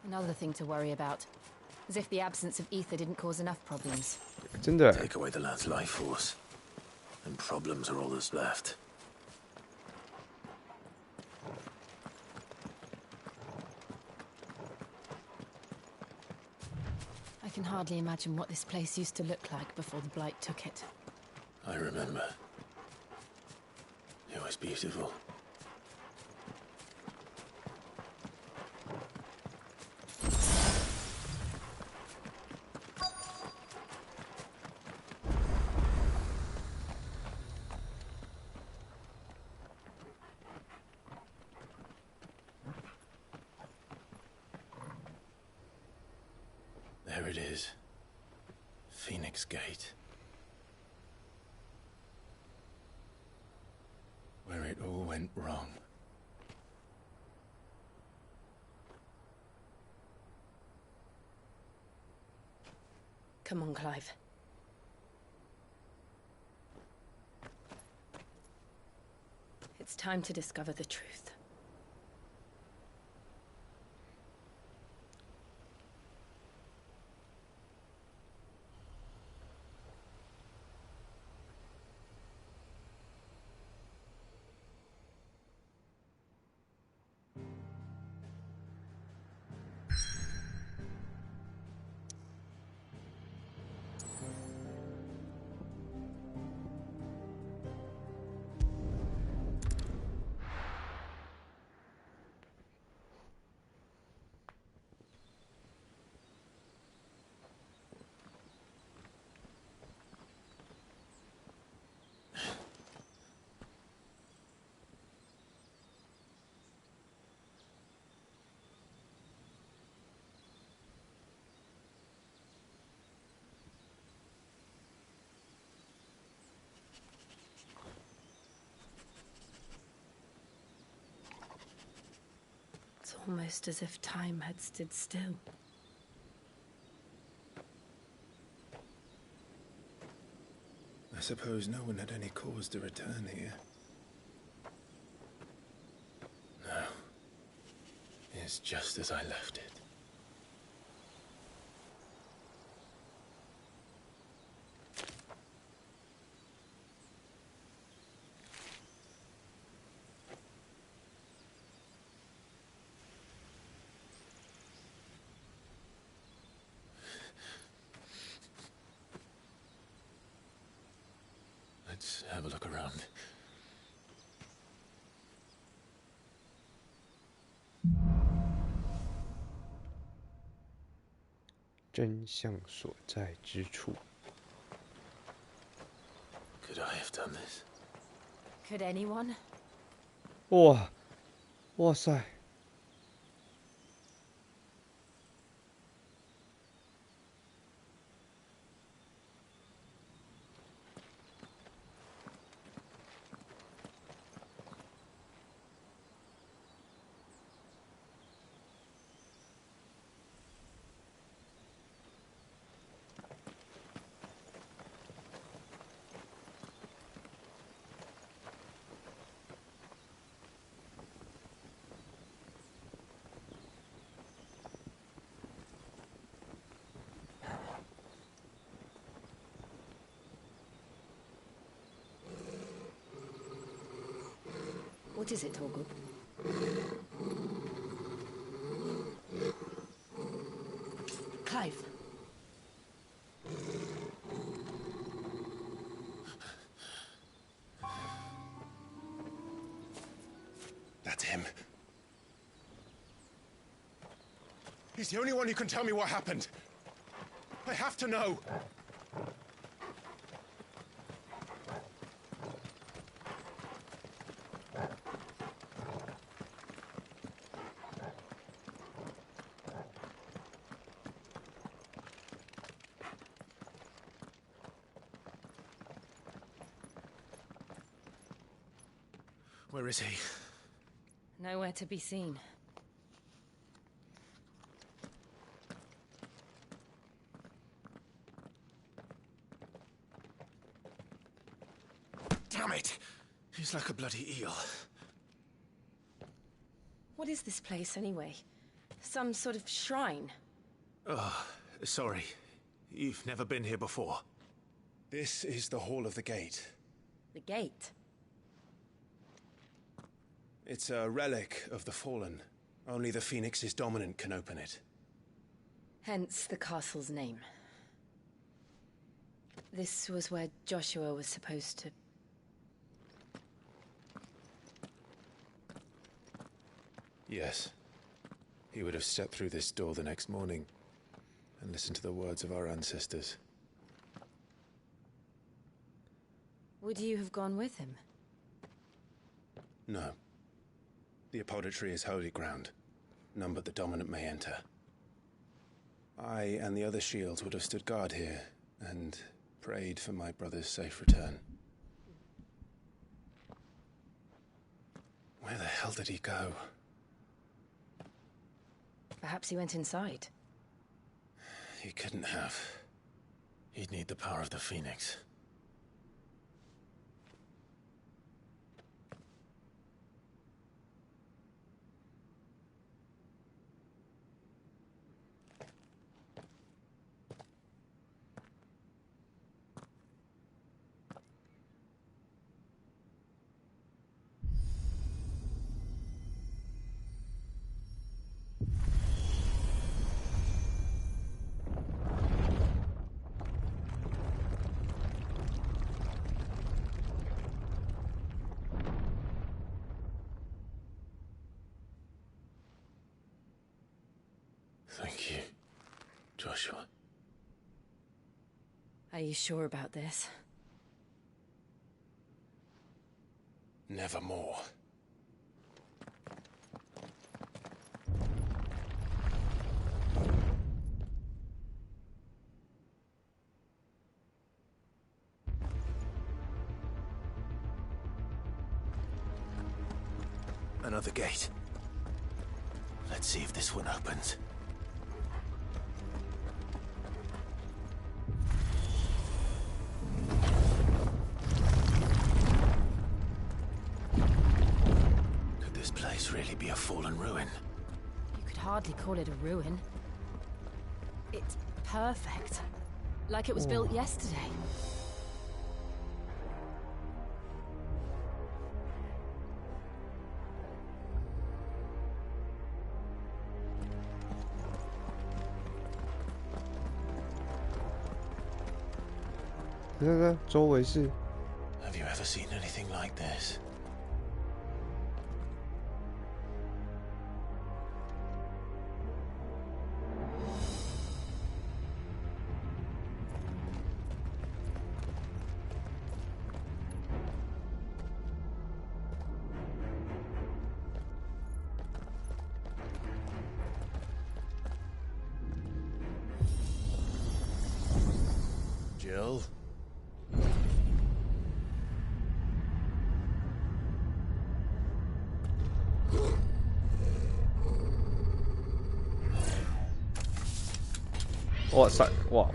Another thing to worry about. As if the absence of ether didn't cause enough problems. 真的。 Take away the lad's life force, and problems are all that's left. I can hardly imagine what this place used to look like before the Blight took it. I remember. It was beautiful. There it is. Phoenix Gate. Where it all went wrong. Come on, Clive. It's time to discover the truth. It's almost as if time had stood still. I suppose no one had any cause to return here. No. It's just as I left it. Let's have a look around.真相所在之处。 Could I have done this? Could anyone? 哇，哇塞！What is it, Torgal? Clive. That's him. He's the only one who can tell me what happened. I have to know. Where is he? Nowhere to be seen. Damn it! He's like a bloody eel. What is this place, anyway? Some sort of shrine? Oh, sorry. You've never been here before. This is the Hall of the Gate. The gate? It's a relic of the Fallen. Only the Phoenix's dominant can open it. Hence the castle's name. This was where Joshua was supposed to... Yes. He would have stepped through this door the next morning and listened to the words of our ancestors. Would you have gone with him? No. The apodatory is holy ground. None but the dominant may enter. I and the other shields would have stood guard here and prayed for my brother's safe return. Where the hell did he go? Perhaps he went inside. He couldn't have. He'd need the power of the Phoenix. Thank you, Joshua. Are you sure about this? Nevermore. Another gate. Let's see if this one opens. Could this place really be a fallen ruin? You could hardly call it a ruin. It's perfect. Like it was built yesterday. Have you ever seen anything like this? Jill? What's that? Wow.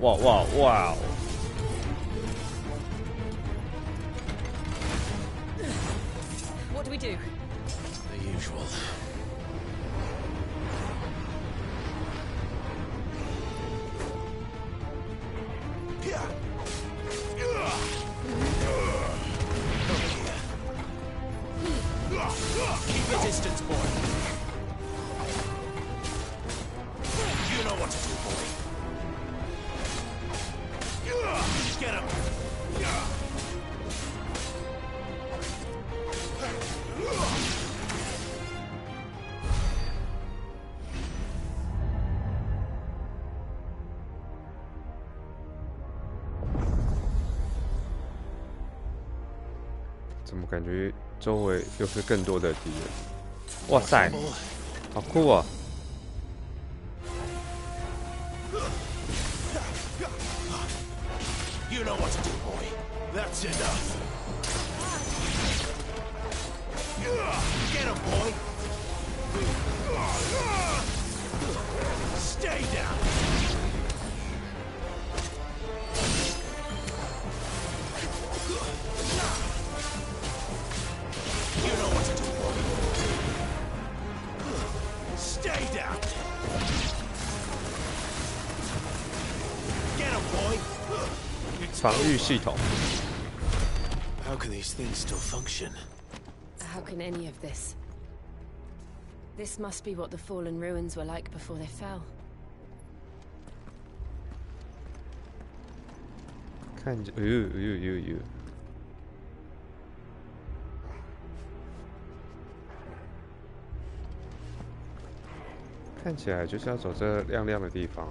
What do we do? The usual. Keep a distance, boy. You know what to do, boy. Get him.怎么感觉周围又是更多的敌人？哇塞，好酷啊！ You know what to do, boy. That's enough. Get him, boy! Stay down! You know what to do, boy. Stay down! Get him, boy! 防御系统。 How can these things still function? How can any of this? This must be what the fallen ruins were like before they fell. 看着，看起来就是要走这亮亮的地方。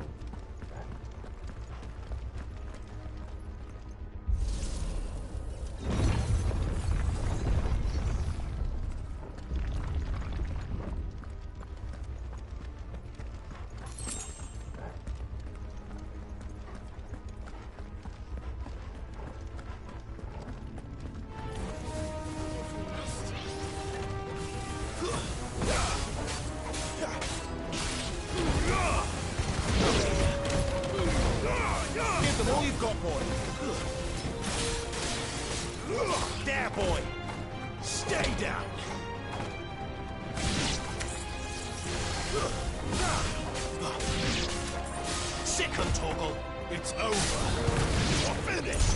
Give them all you've got, boy. There, boy. Stay down. Sick of Torgal. It's over. You're finished.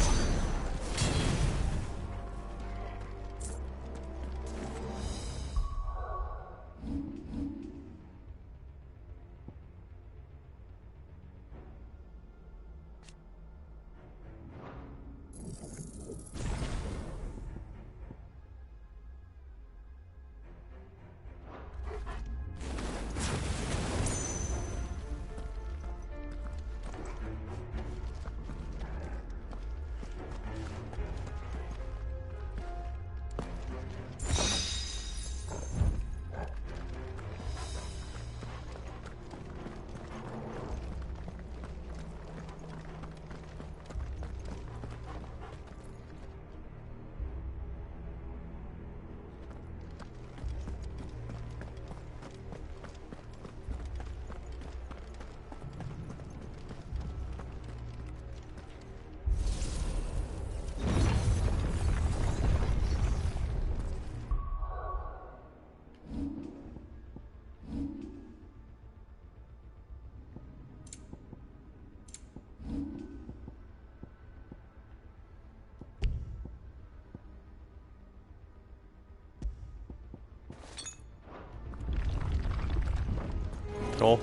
Oh,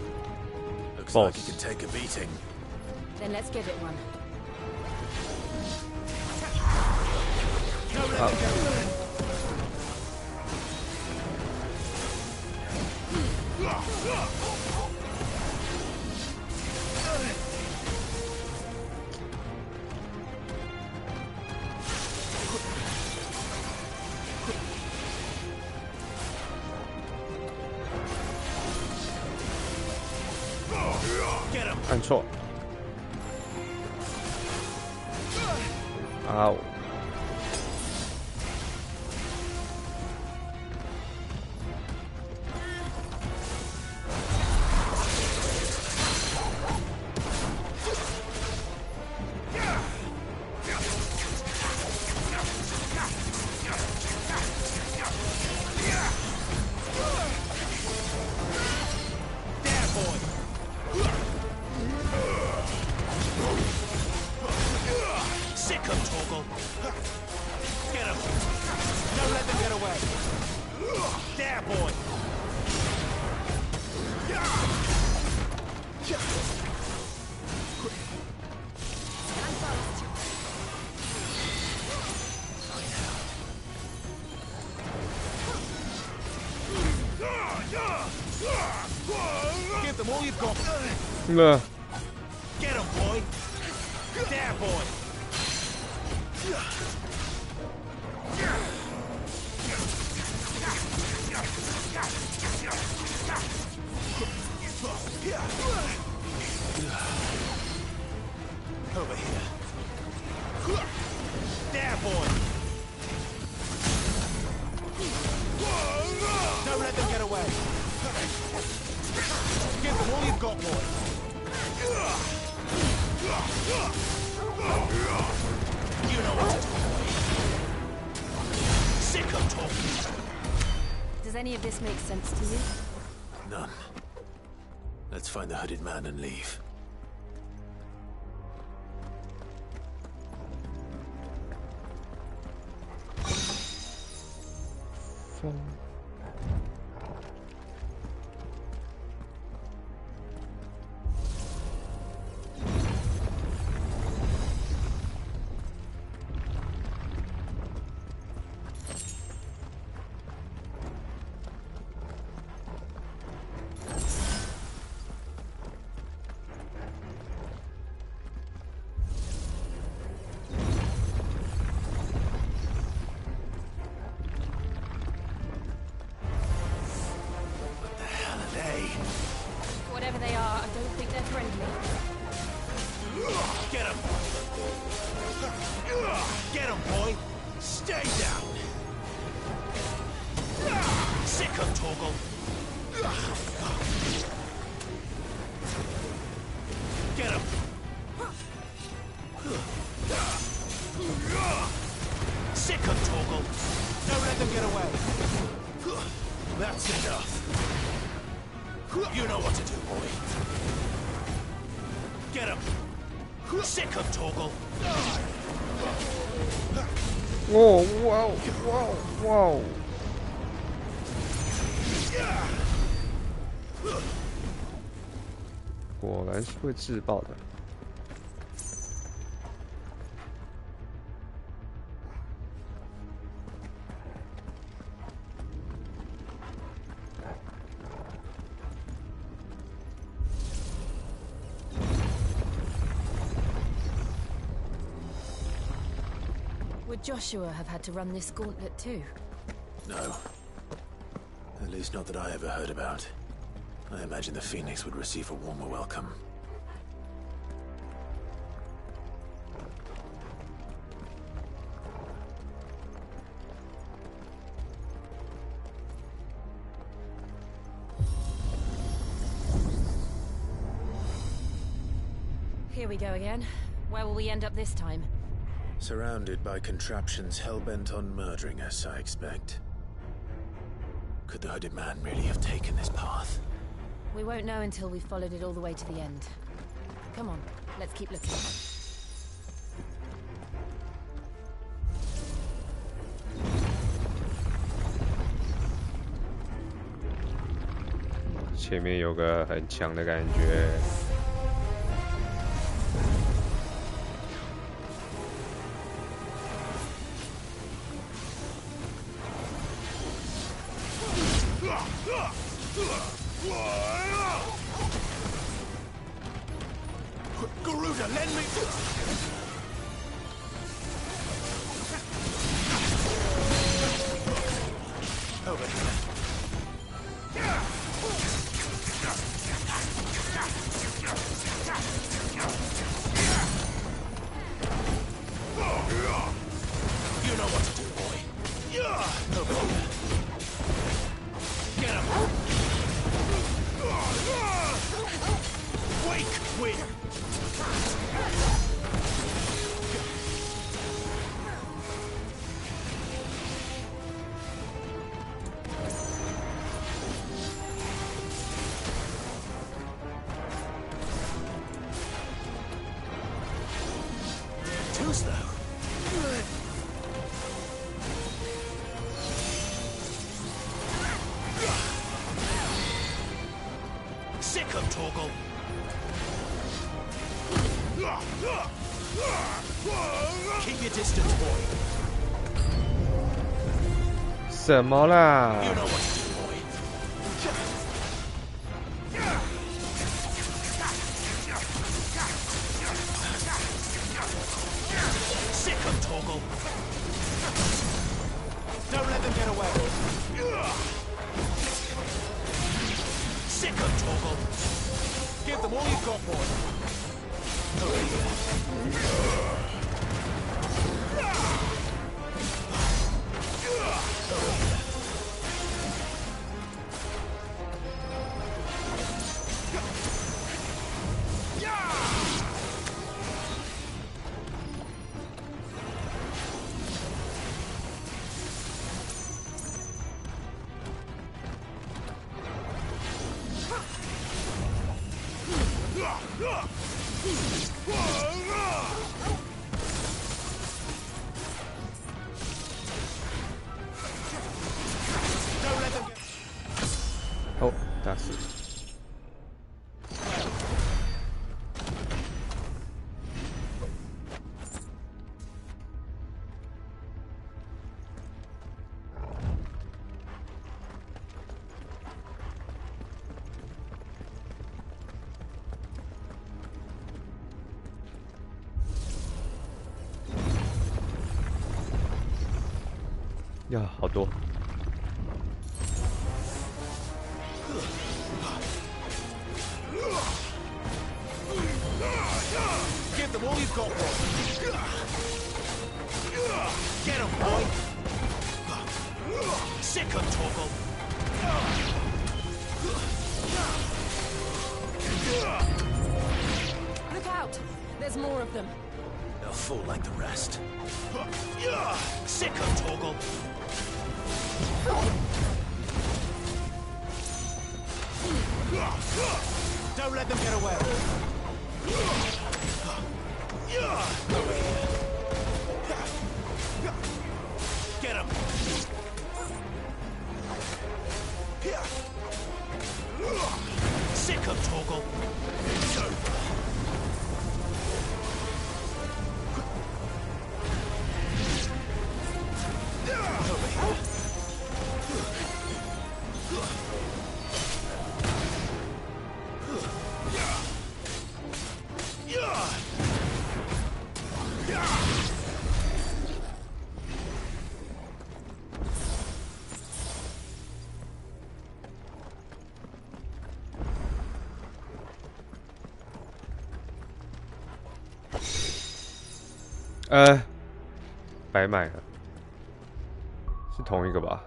Looks boss. like he can take a beating. Then let's give it one.按错。啊！Give them all you've got. Get him, boy. There, boy. Over here. There, boy. You know what to do. Sick of talking. Does any of this make sense to you? None. Let's find the hooded man and leave. Whatever they are, I don't think they're friendly. Get him! Get him, boy! Stay down! Sick of Torgal! Get him! Sick of Torgal! Don't let them get away! That's enough! You know what to do, boy. Get him! Sick of Torgal! Whoa, whoa, whoa, whoa! 果然是会自爆的。Would Joshua have had to run this gauntlet too? No. At least not that I ever heard about. I imagine the Phoenix would receive a warmer welcome. Here we go again. Where will we end up this time? Surrounded by contraptions hell-bent on murdering us, I expect. Could the hooded man really have taken this path? We won't know until we've followed it all the way to the end. Come on, let's keep looking. 前面有个很强的感觉。Garuda, lend me... Over here. You know what to do, boy. Over here. Get him! Wake, Weir! Too slow. Sick of Torgal. Keep your distance, boy. 什么啦？ You know what to do, boy. Sick of Torgal. Don't let them get away. Sick of Torgal. Give them all you've got, boy. Over here. 哦，打死。呀，好多！ Give them all you've got, boy. Get him, boy. Sick of Torgal. Look out! There's more of them. They'll fall like the rest. Sick of Torgal. Don't let them get away. Get him. Sick of Torgal. It's over. Over here.白买了，是同一个吧？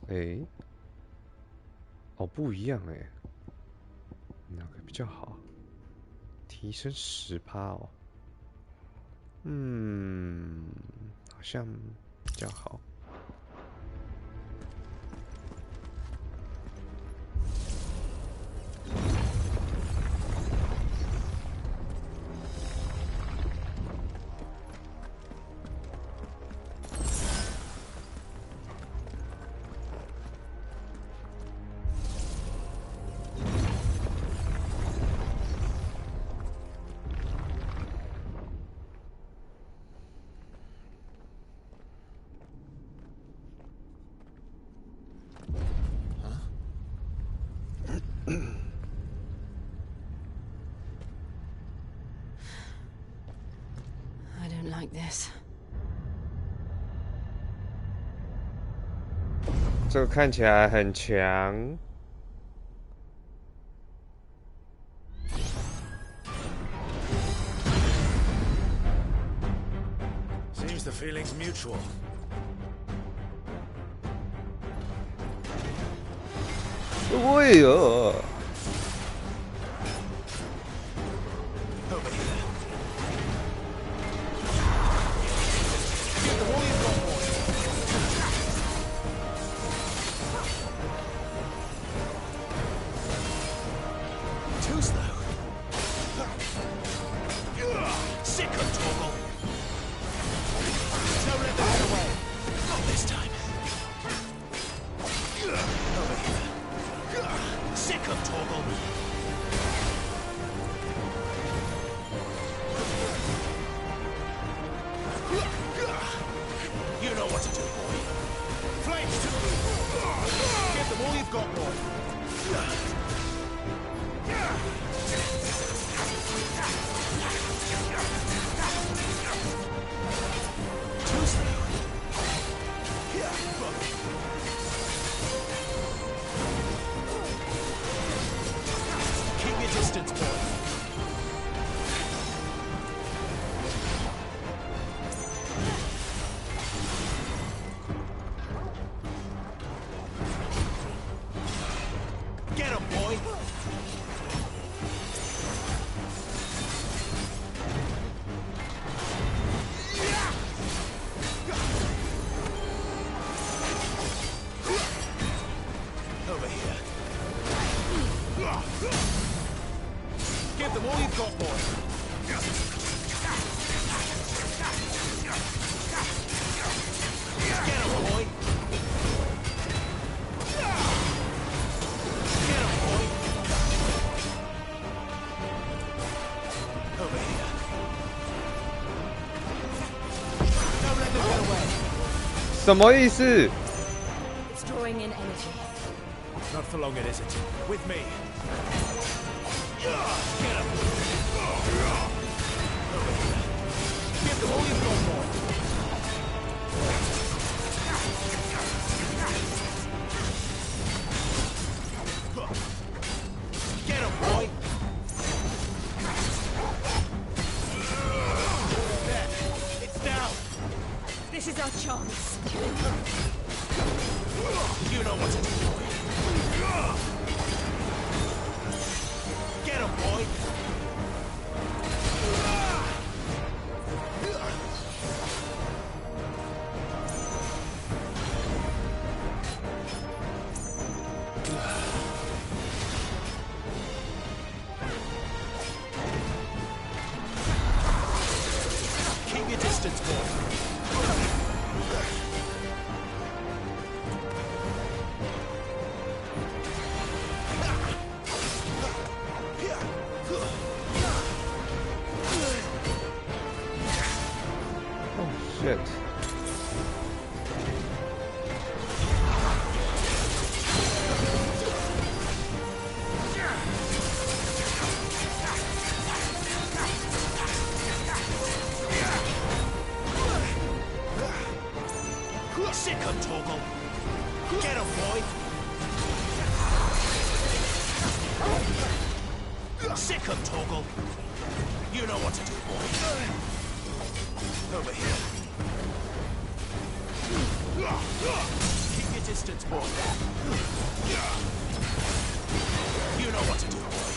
哎，哦，不一样哎，哪个比较好？提升10%哦，好像比较好。 I don't like this. 这个看起来很强。 Seems the feeling's mutual. 哎呦！ Too slow. Sick of Torgal. Don't let them get away. Not this time. Over here. Sick of Torgal. You know what to do, boy. Flames to the roof. Give them all you've got, boy. Too slow. Keep your distance, boy. Get him, boy! Give them all you've got, boy. Get him, boy. Get him, boy. Over here. Don't let them get away. 什么意思？ It's drawing in energy. Not for long, it isn't. With me. Get him. Over here. Give them all you've got, boy. Get him, boy. There. It's down. This is our chance. You know what to do, boy. Get him, boy. Keep your distance, boy. Shit. Sick him, Torgal. Get him, boy. Sick him, Torgal. You know what to do, boy. Over here. Keep your distance, boy. You know what to do, boy.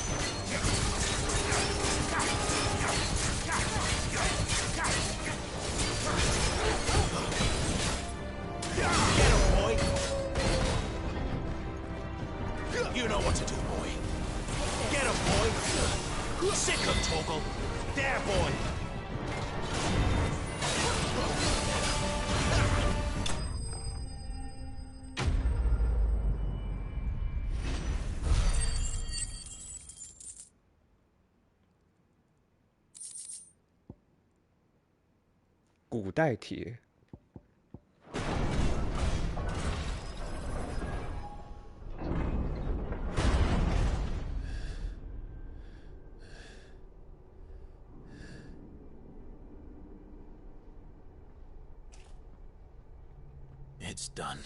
Get him, boy. You know what to do, boy. Get him, boy. Sick him, Torgal. There, boy.古代铁。It's done.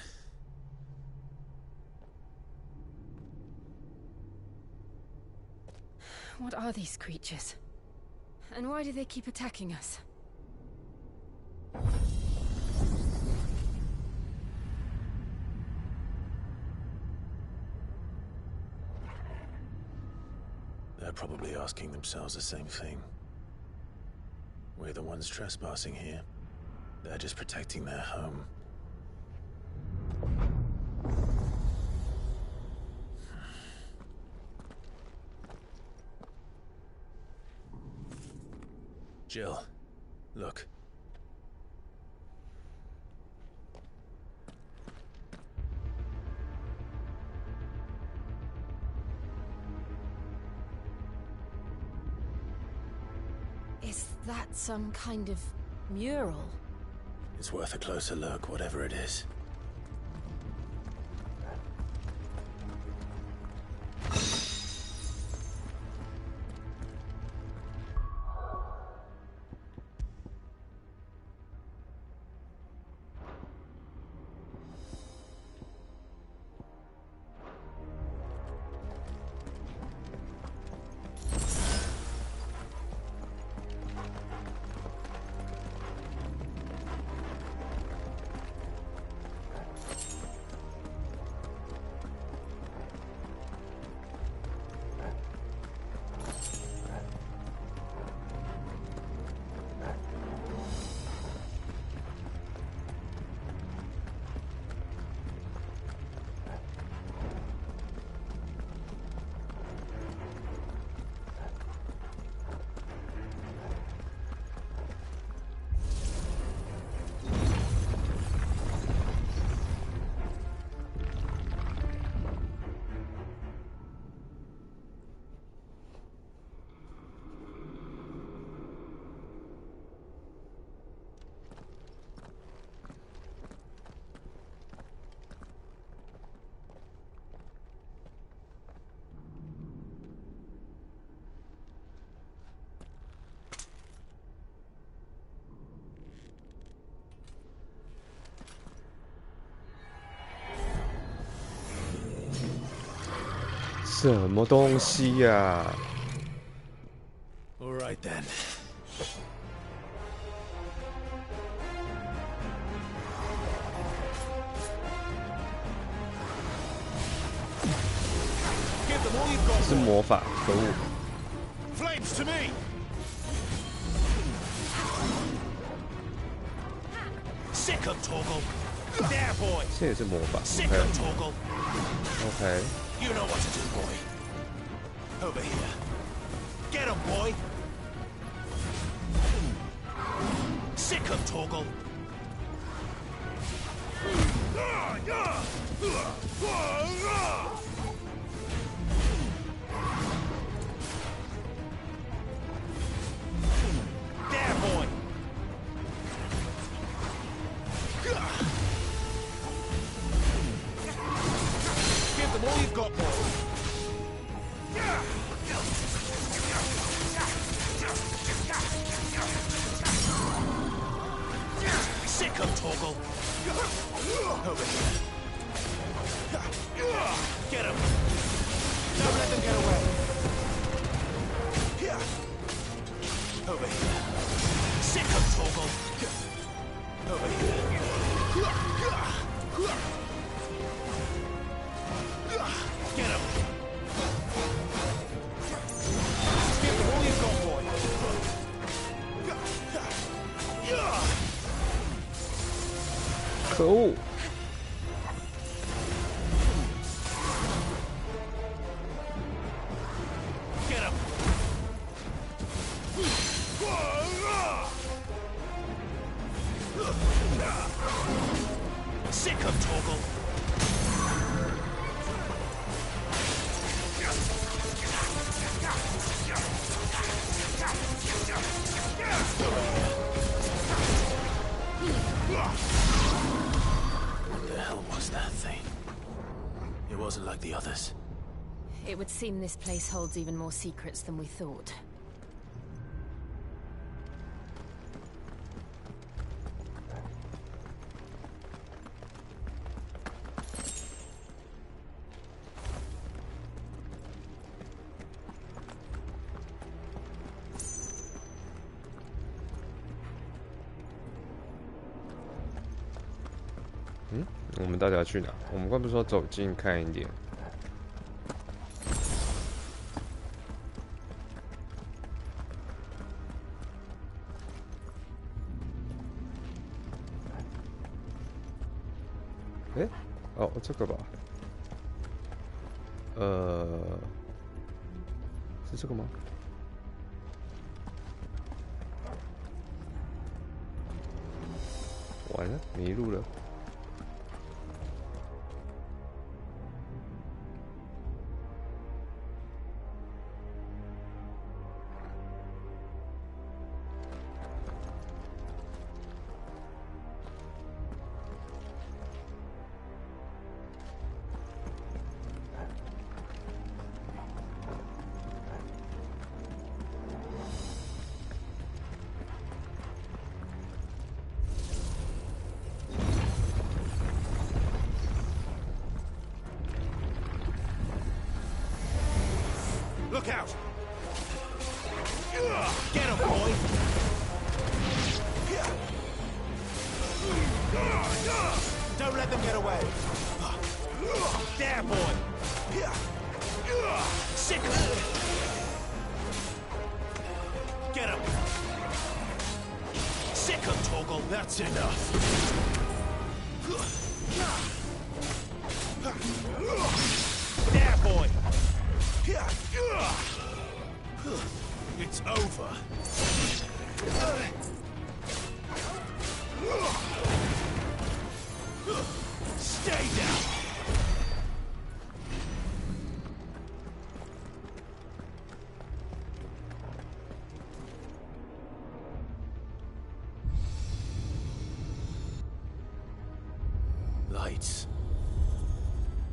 What are these creatures? And why do they keep attacking us? They're probably asking themselves the same thing. We're the ones trespassing here. They're just protecting their home. Jill, look. Is that some kind of mural? It's worth a closer look, whatever it is. 什么东西呀？All right then. Give them all you've got. 是魔法，可恶！ Flames to me. Sick of Torgal. There, boy. 这也是魔法。Sick of Torgal. OK。 You know what to do, boy. Over here. Get him, boy. Sick of Torgal. There, boy. Give them all you've got, boy. Sick of Torgal. Over here. Get him. Don't let them get away. Over here. Sick of Torgal. Over here. Get him. Give them all you've got, boy.可恶！ Get him. Sick of Torgal. What the hell was that thing? It wasn't like the others. It would seem this place holds even more secrets than we thought.嗯，我们到底要去哪？我们刚不是说走近看一点？哎，哦，这个吧？是这个吗？完了，迷路了。Look out! Get him, boy! Don't let them get away! There, boy! Sick of it! Get him! Sick of Torgal! That's enough! There, boy! It's over. Stay down. Lights.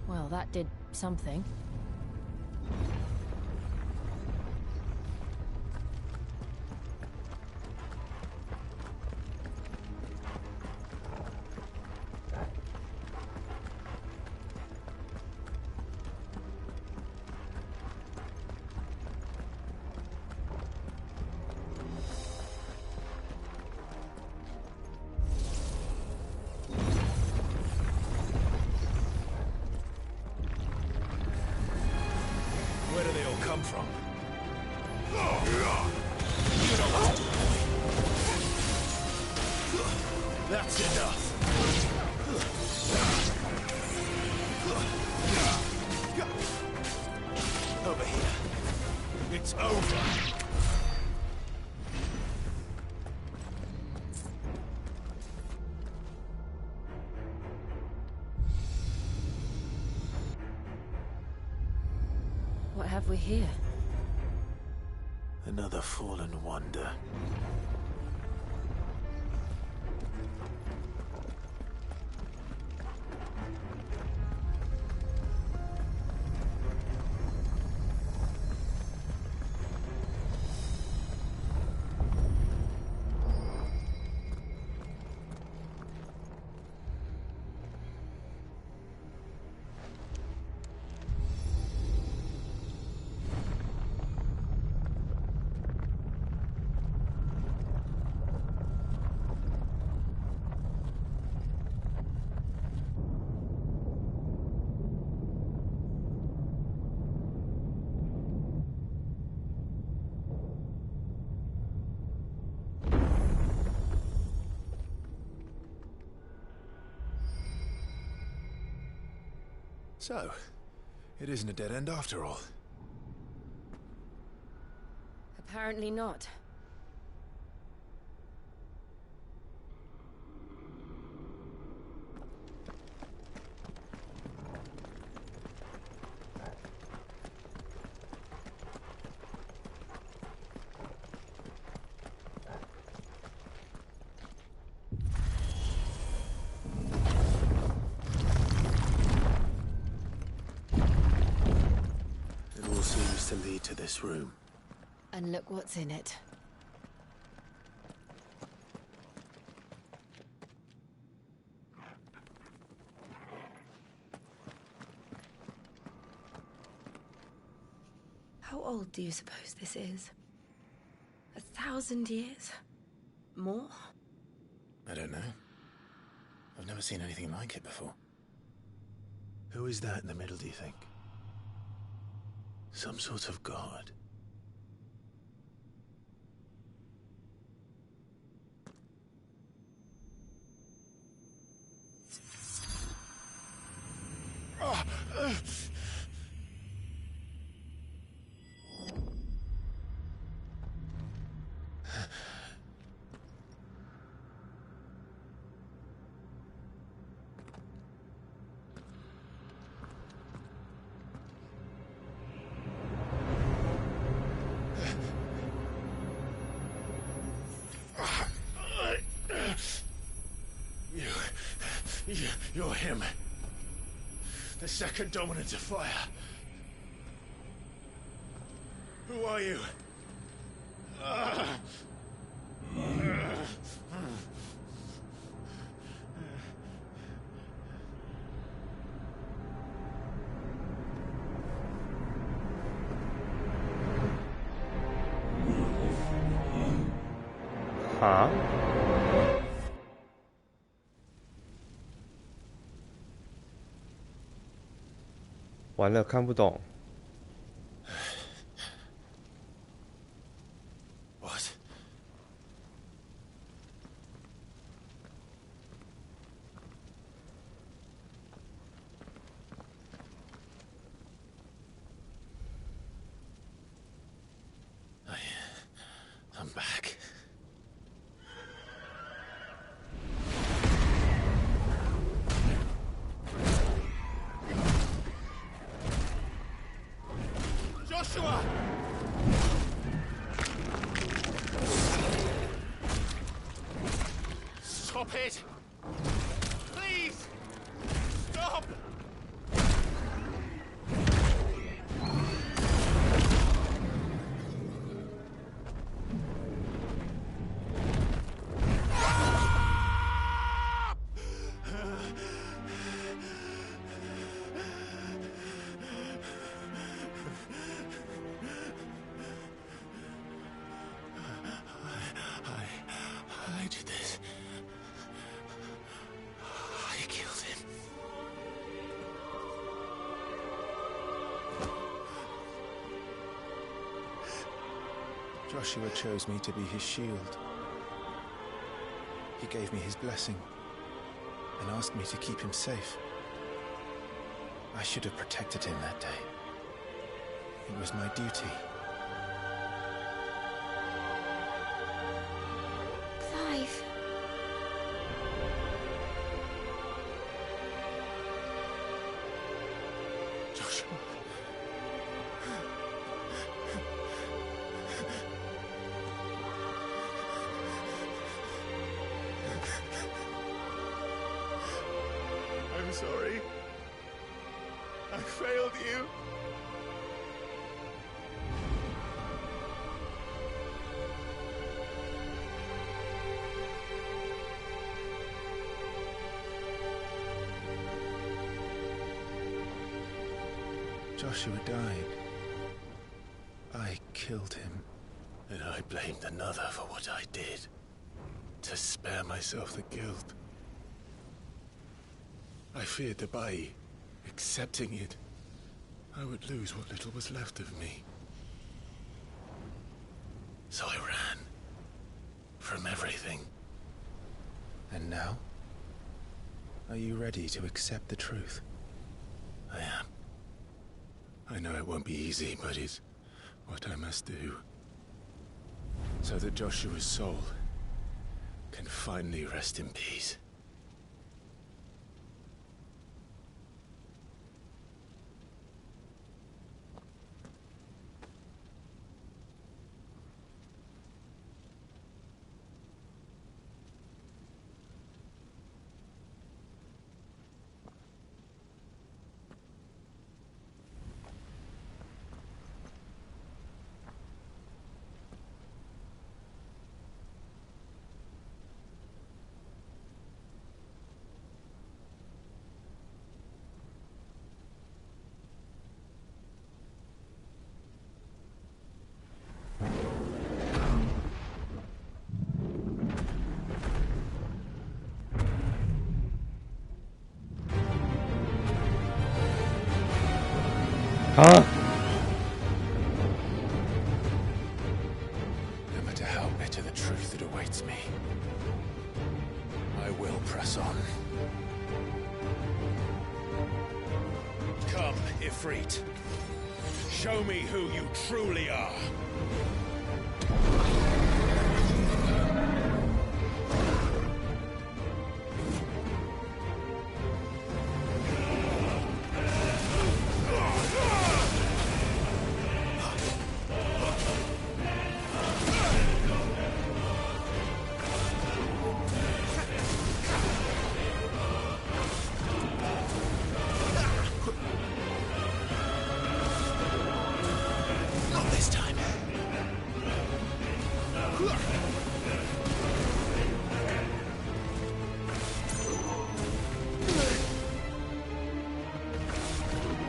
Well, that did something. come from? That's enough. Over here. It's over. What have we here? Another fallen wonder. So, it isn't a dead end after all. Apparently not. It all seems to lead to this room. And look what's in it. How old do you suppose this is? 1,000 years? More? I don't know. I've never seen anything like it before. Who is that in the middle, do you think? Some sort of god? You're him. The second dominant of fire. Who are you?哈？完了，看不懂。What? I'm back. Joshua! Stop it! Please! Stop! I did this. Joshua chose me to be his shield. He gave me his blessing and asked me to keep him safe. I should have protected him that day. It was my duty. Clive. Joshua. I'm sorry. I failed you. Joshua died. I killed him. And I blamed another for what I did, to spare myself the guilt. I feared that by accepting it, I would lose what little was left of me. So I ran from everything. And now? Are you ready to accept the truth? I am. I know it won't be easy, but it's what I must do. So that Joshua's soul can finally rest in peace. Huh? No matter how bitter the truth that awaits me, I will press on. Come, Ifrit. Show me who you truly are. Not this time.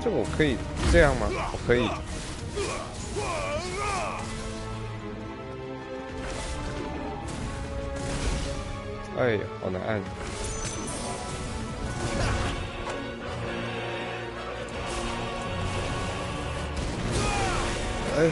这我可以这样吗？我可以。哎呀，好难按。哎。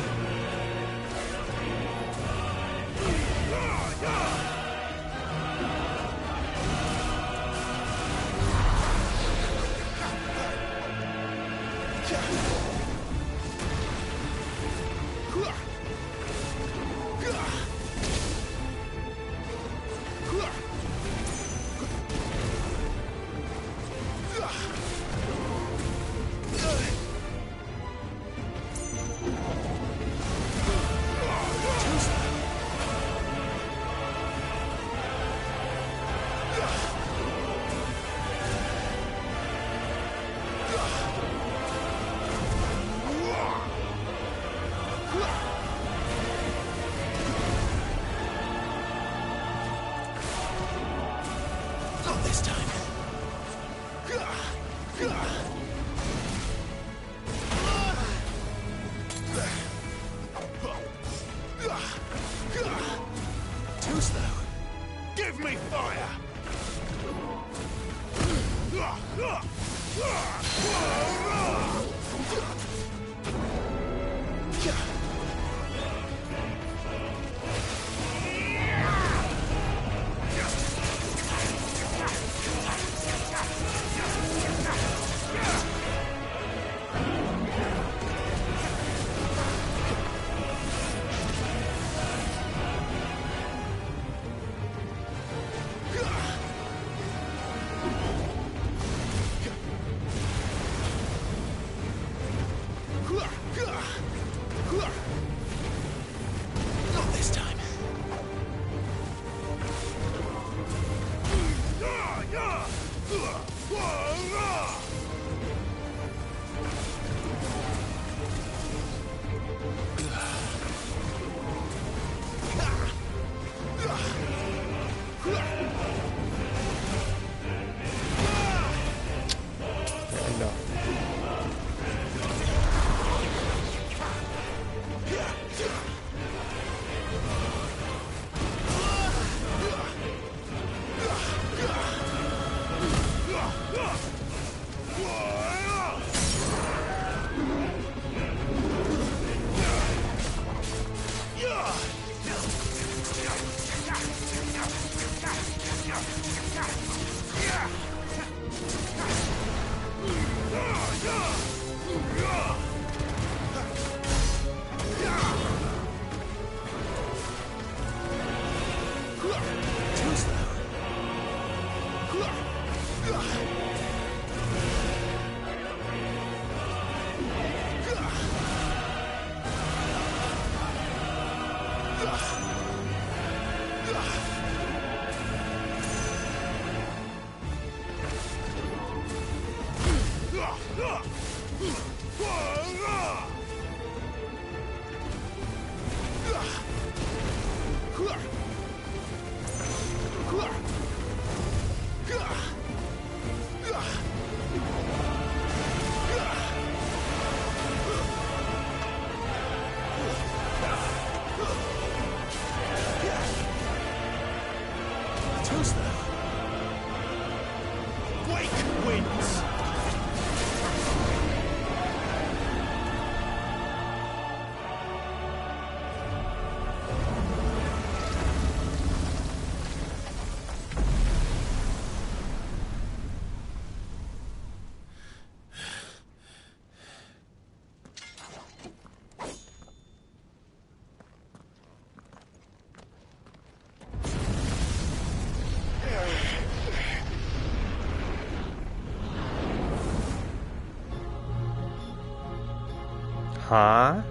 Huh?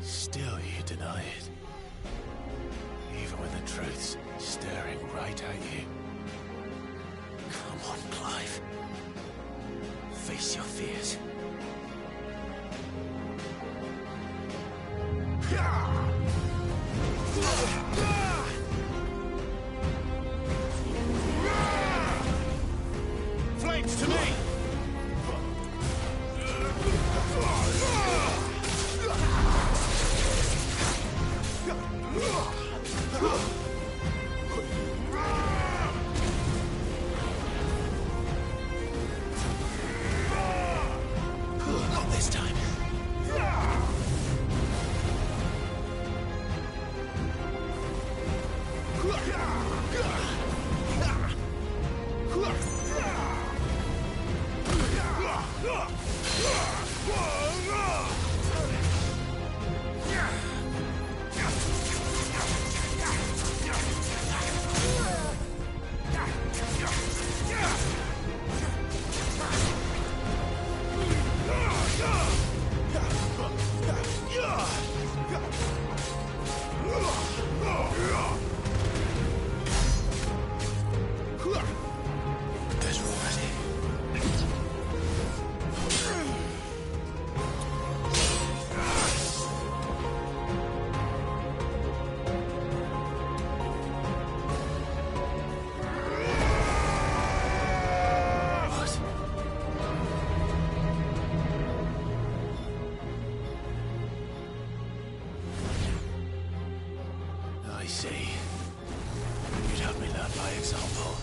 Still you deny it. Even when the truth's staring right at you. Come on, Clive. Face your fears. Flames to me! Not this time. I see. You'd have me learn by example.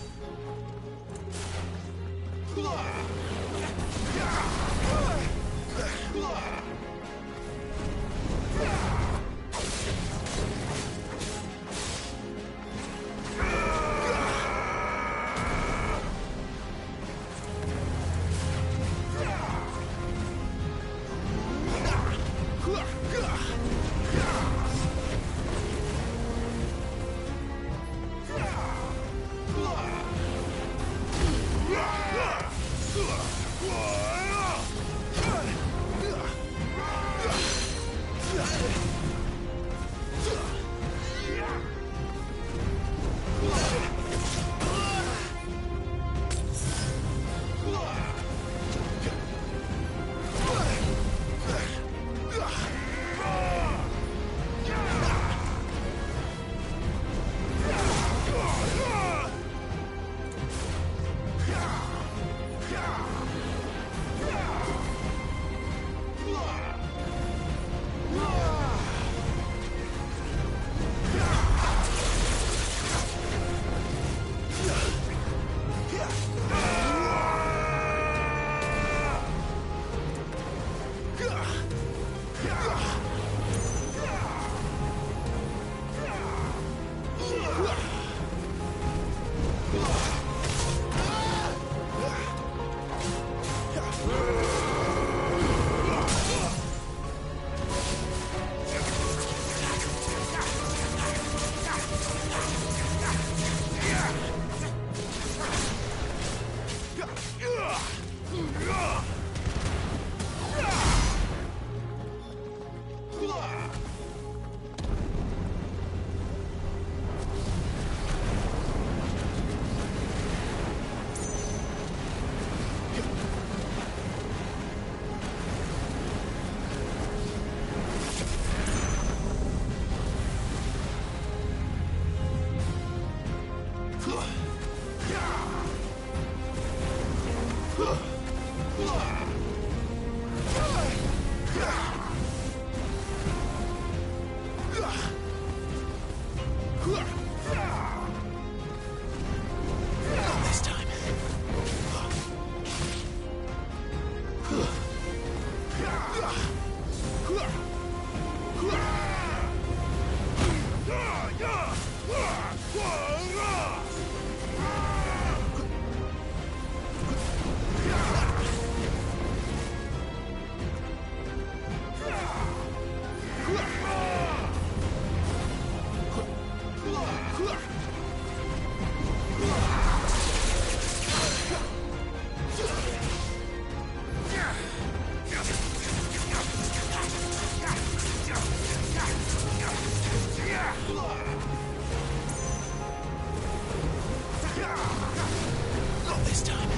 Not this time.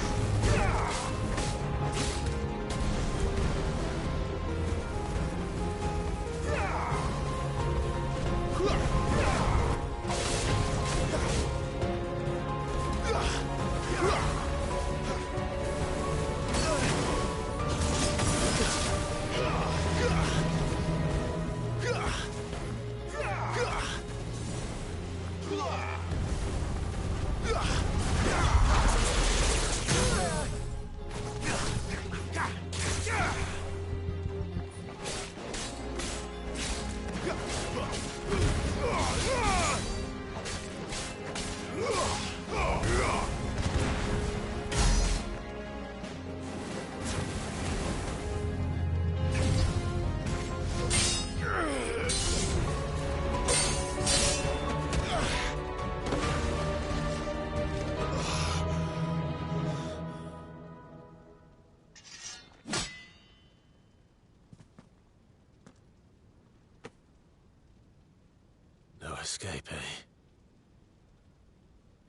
No escape, eh?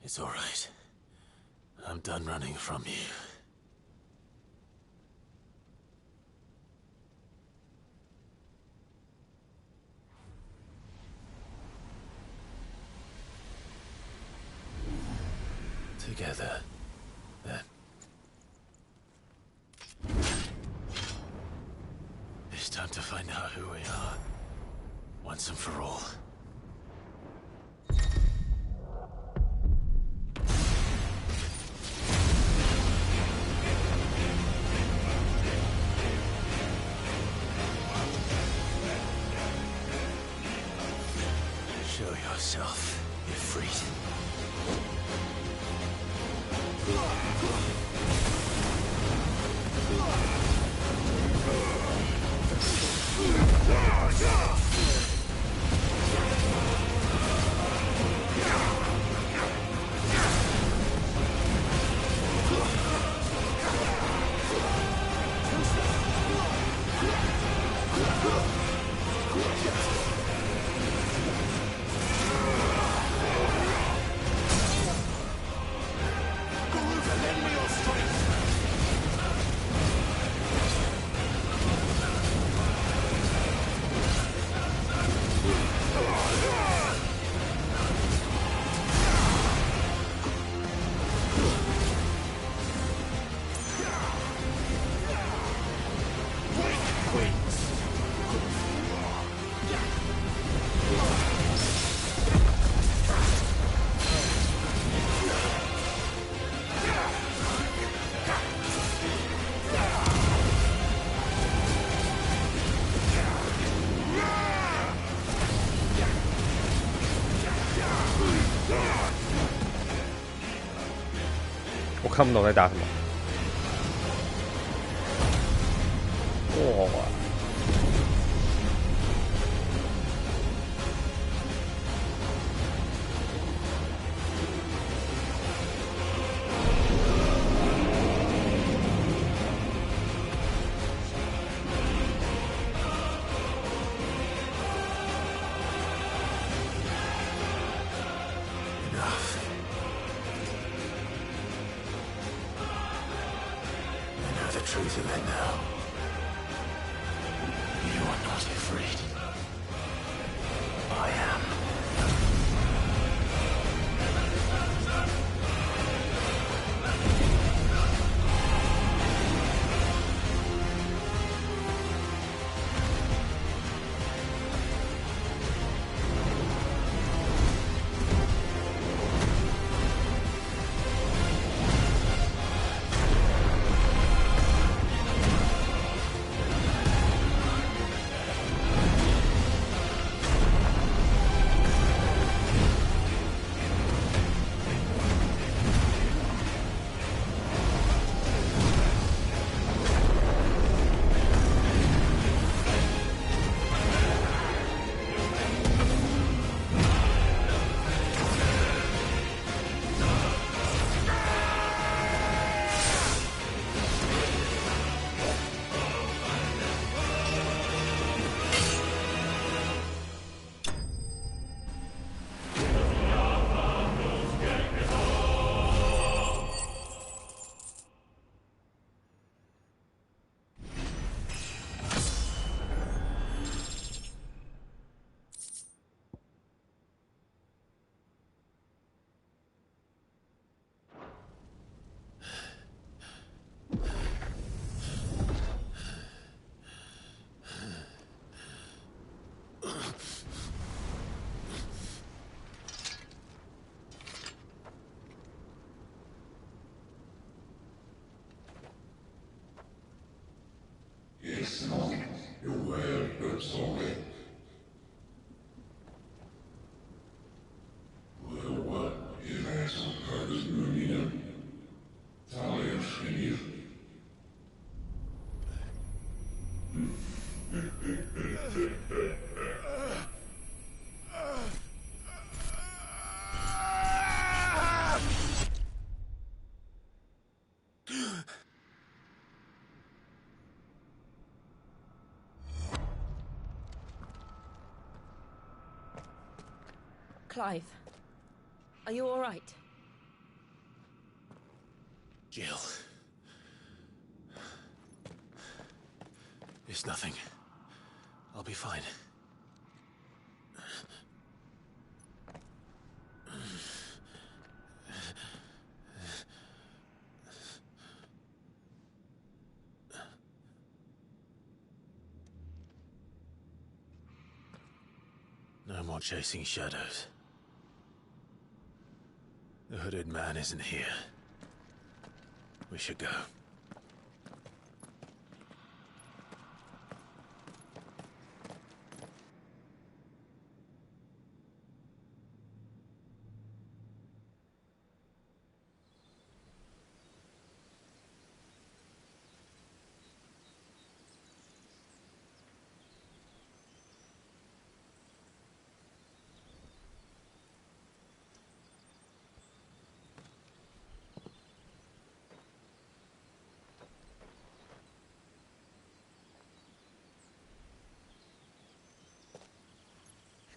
It's all right. I'm done running from you. Together, then. It's time to find out who we are, once and for all. Show yourself, Ifrit.我看不懂在打什么。哇！Truth of it now. You are not afraid. I am. Clive, are you all right? Jill. It's nothing. I'll be fine. No more chasing shadows. The hooded man isn't here. We should go.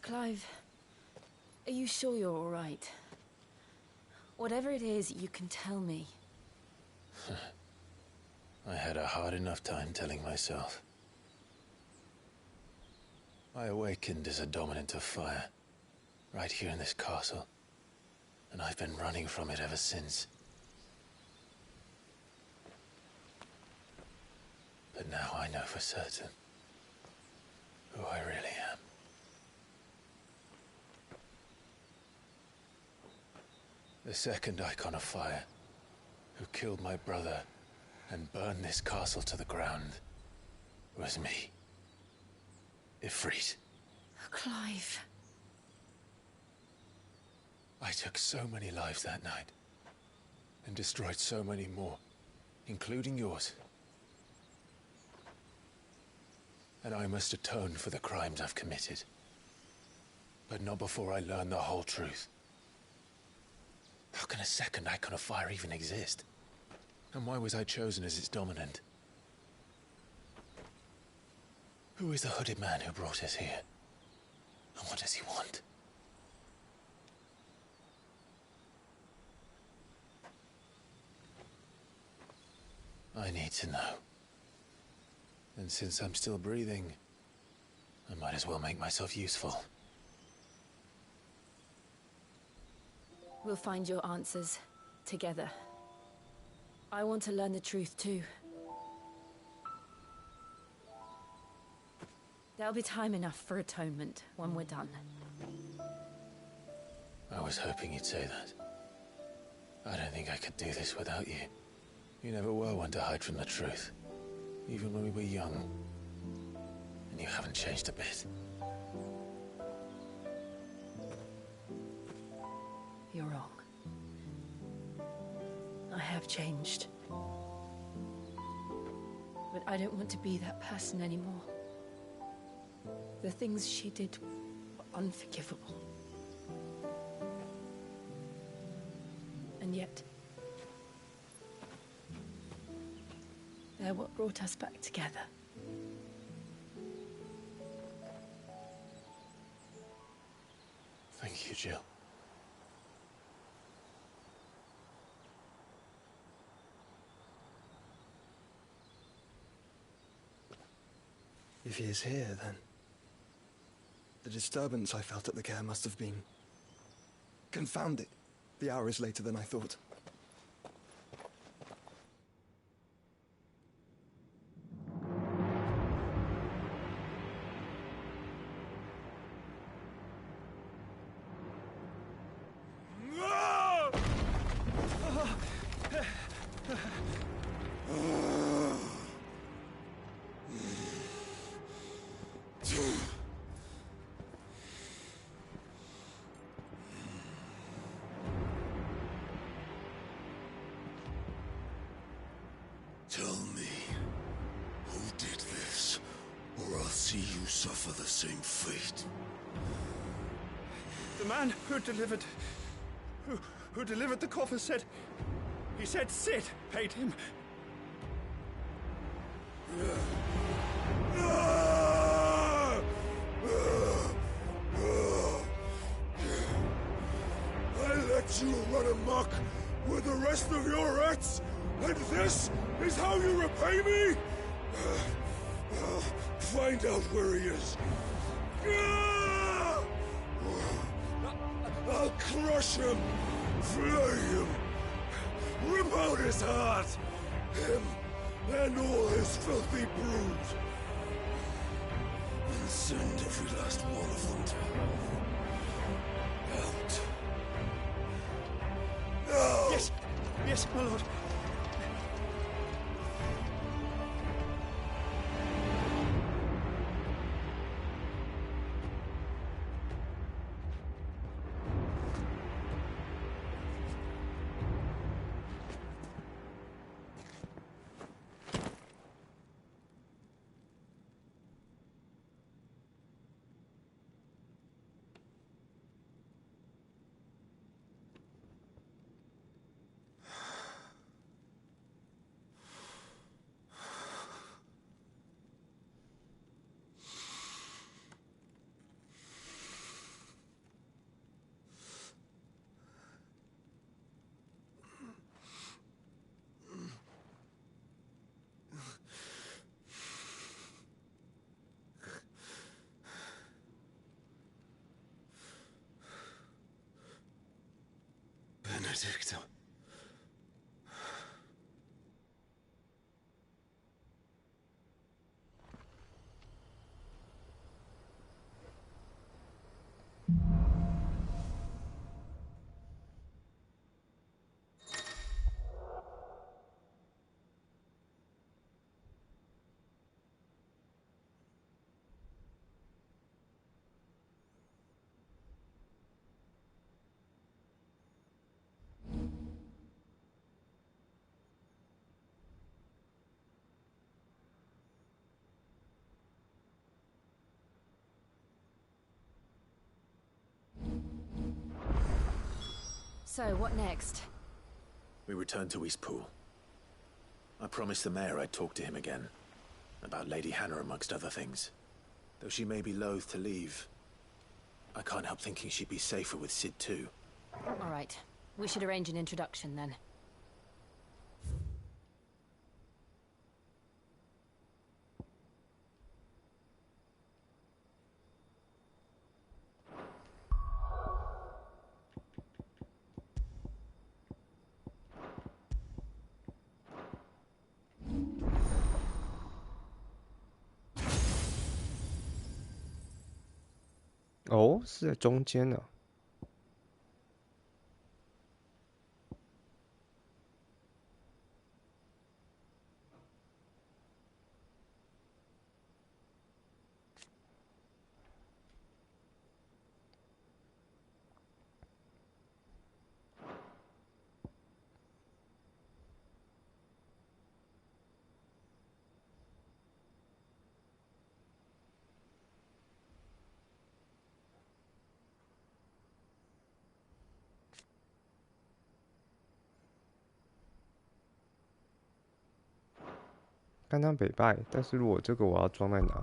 Clive, are you sure you're all right? Whatever it is, you can tell me. I had a hard enough time telling myself. I awakened as a dominant of fire, right here in this castle, and I've been running from it ever since. But now I know for certain who I really am. The second icon of fire, who killed my brother and burned this castle to the ground, was me. Ifrit. Clive. I took so many lives that night, and destroyed so many more, including yours. And I must atone for the crimes I've committed. But not before I learn the whole truth. How can a second icon of fire even exist? And why was I chosen as its dominant? Who is the hooded man who brought us here? And what does he want? I need to know. And since I'm still breathing, I might as well make myself useful. We'll find your answers together. I want to learn the truth too. There'll be time enough for atonement when we're done. I was hoping you'd say that. I don't think I could do this without you. You never were one to hide from the truth, even when we were young. And you haven't changed a bit. You're wrong. I have changed. But I don't want to be that person anymore. The things she did were unforgivable. And yet, they're what brought us back together. Thank you, Jill. If he is here, then the disturbance I felt at the care must have been confounded. The hour is later than I thought. Tell me, who did this, or I'll see you suffer the same fate. The man who delivered the coffer said... He said Sid paid him. I let you run amok with the rest of your rats, and this is how you repay me? Find out where he is. I'll crush him, flay him, rip out his heart, him and all his filthy brood, and send every last one of them to hell. Out. Now! Yes, yes, my lord. Benedicta. So, what next? We return to Eastpool. I promised the mayor I'd talk to him again. About Lady Hannah, amongst other things. Though she may be loath to leave, I can't help thinking she'd be safer with Sid too. All right. We should arrange an introduction then.哦，是在中间呢。刚刚北拜，但是如果这个我要装在哪？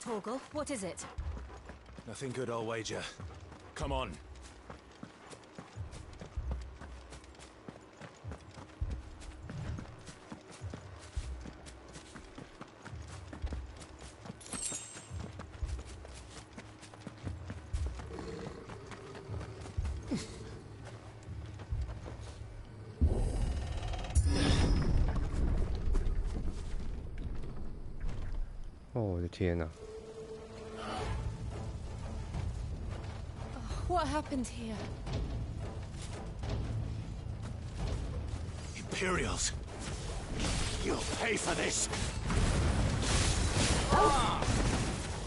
Torgal, what is it? Nothing good, I'll wager. Come on.哦，我的天哪！ What happened here? Imperials. You'll pay for this.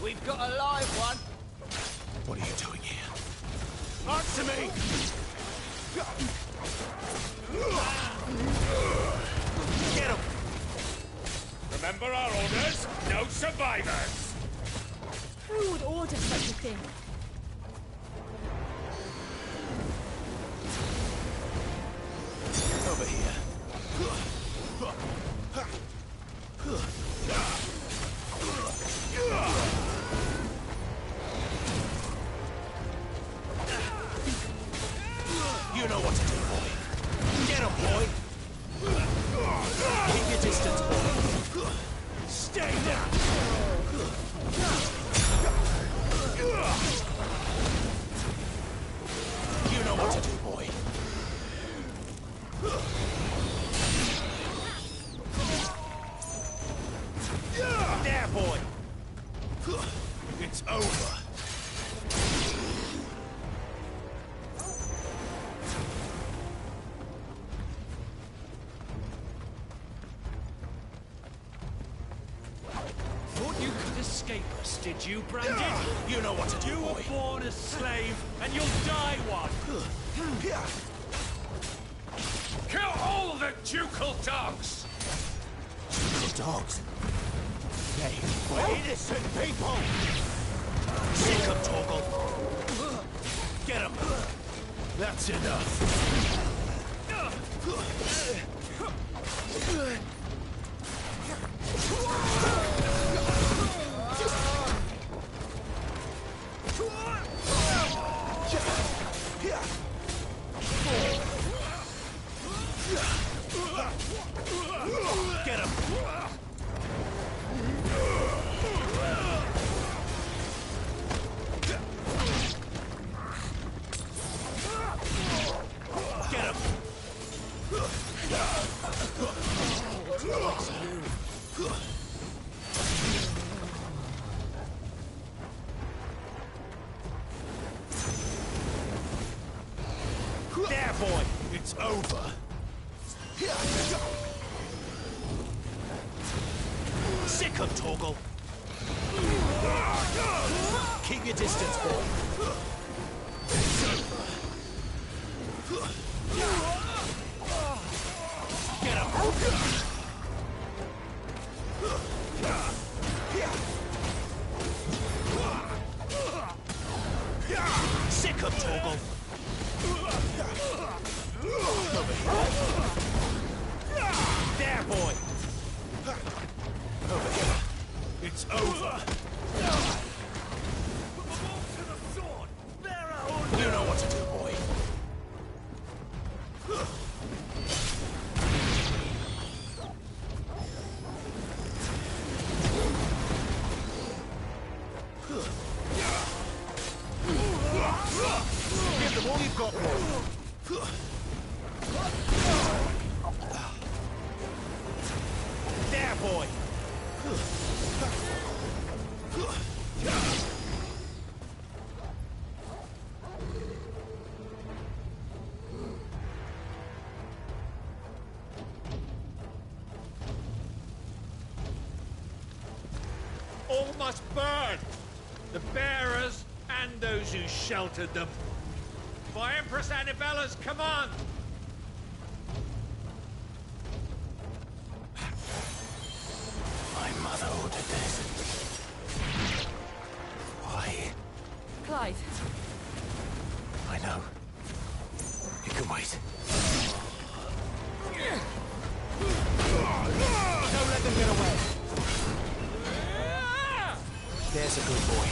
We've got a live one. What are you doing here? Answer me! Get him! Remember our orders? No survivors! Who would order such a thing? Over here. You know what to do, boy. Get him, boy. Keep your distance, boy. Stay down. You know what to do, boy. There, boy. It's over. Thought you could escape us, did you, Brandon? You know what to do, You boy. were born a slave, and you'll die one. Kill all the ducal dogs! Ducal dogs? They were innocent people! Sick of Torgal! Get him! That's enough! Get him! Get him! There, boy! It's over! Sick of Torgal! Keep your distance, boy! Get him! Sick of Torgal! There, boy! Over here. It's over. You know what to do, boy. Give them all you've got, boy. There, boy. All must burn! The bearers and those who sheltered them. By Empress Annabella's command! My mother ordered this. Why? Clive. I know. You can wait. Don't let them get away. They're There's a good boy.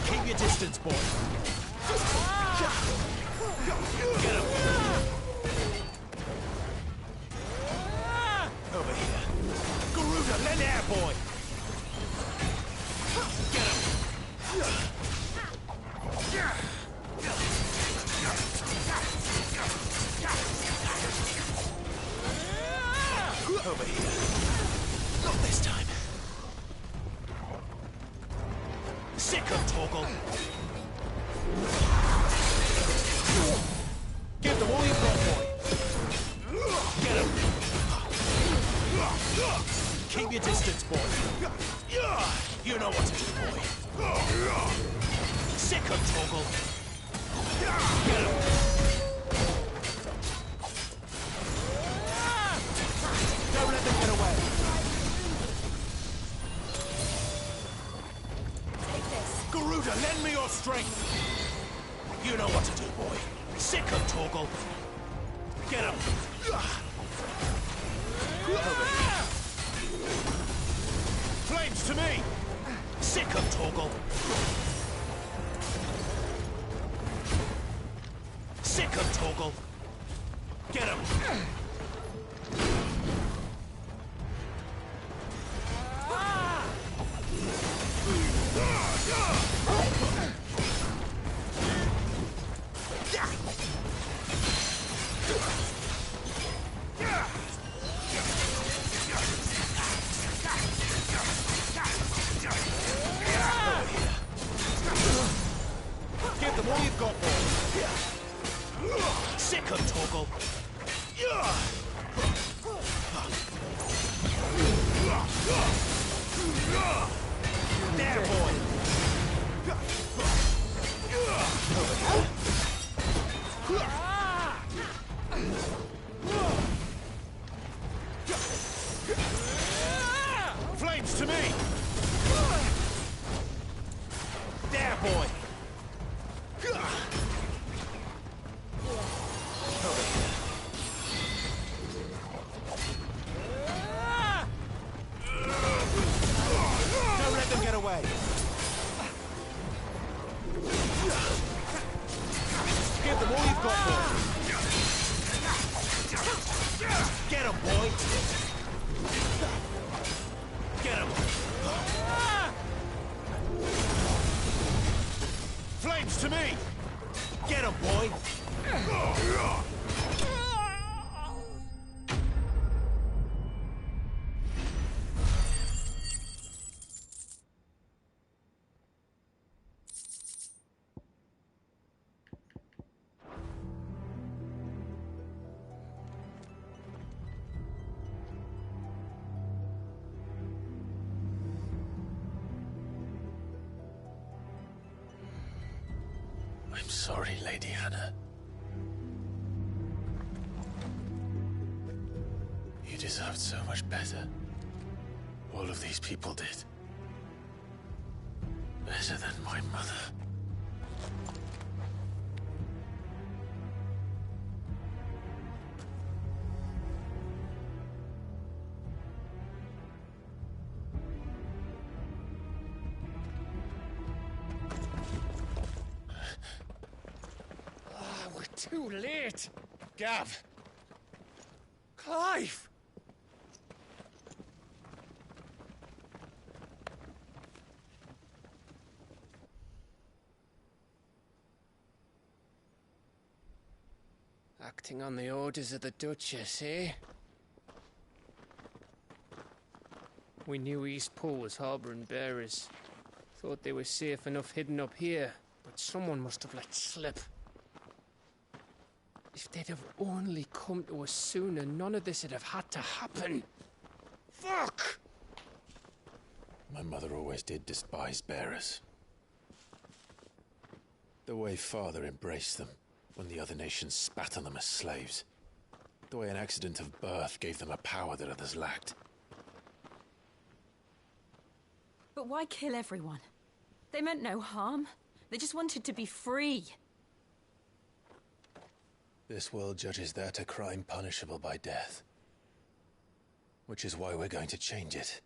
Keep your distance, boy. Get him. Over here. Garuda, lend air, boy. Get him. Over here. Not this time. Sick of Torgal. Give them all you've got, boy. Get him. Keep your distance, boy. You know what to do, boy. Sick of Torgal. Get him. Don't let them get away. Take this. Garuda, lend me your strength. You know what to do, boy. Sick of Torgal. Get him. Flames to me. Sick of Torgal. Sick of Torgal. Get him. Give them all you've got, boy. Sick of Torgal. There, boy. Flames to me. There, boy. Don't let them get away. Give them all you've got, boy. Get him, boy. Get him. Flames to me. Get him, boy. I'm sorry, Lady Hannah. You deserved so much better. All of these people did. Better than my mother. Too late! Gav! Clive! Acting on the orders of the Duchess, eh? We knew East Pool was harbouring bearers. Thought they were safe enough hidden up here, but someone must have let slip. If they'd have only come to us sooner, none of this would have had to happen. Fuck! My mother always did despise bearers. The way Father embraced them when the other nations spat on them as slaves. The way an accident of birth gave them a power that others lacked. But why kill everyone? They meant no harm. They just wanted to be free. This world judges that a crime punishable by death. Which is why we're going to change it.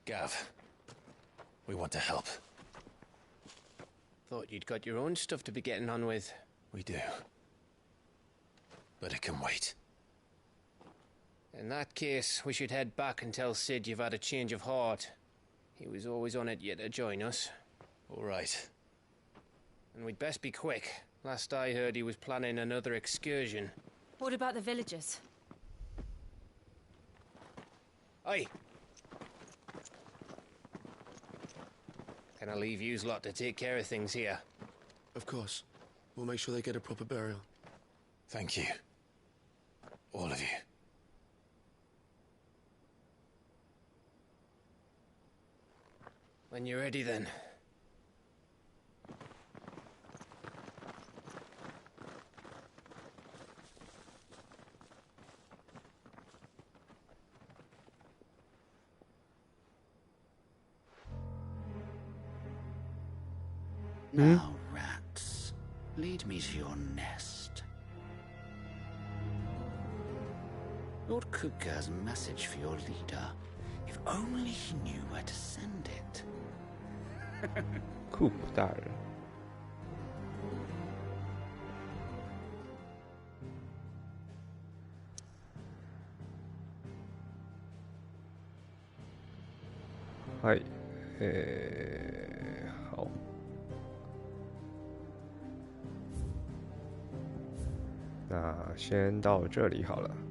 Gav, we want to help. Thought you'd got your own stuff to be getting on with. We do. But it can wait. In that case, we should head back and tell Sid you've had a change of heart. He was always on it yet to join us. All right. And we'd best be quick. Last I heard, he was planning another excursion. What about the villagers? Aye. Can I leave yous lot to take care of things here? Of course. We'll make sure they get a proper burial. Thank you. All of you. When you're ready, then. Now, rats, lead me to your nest. Lord Kuka has a message for your leader. If only he knew where to send it. 库普大人。はい、好。那先到这里好了。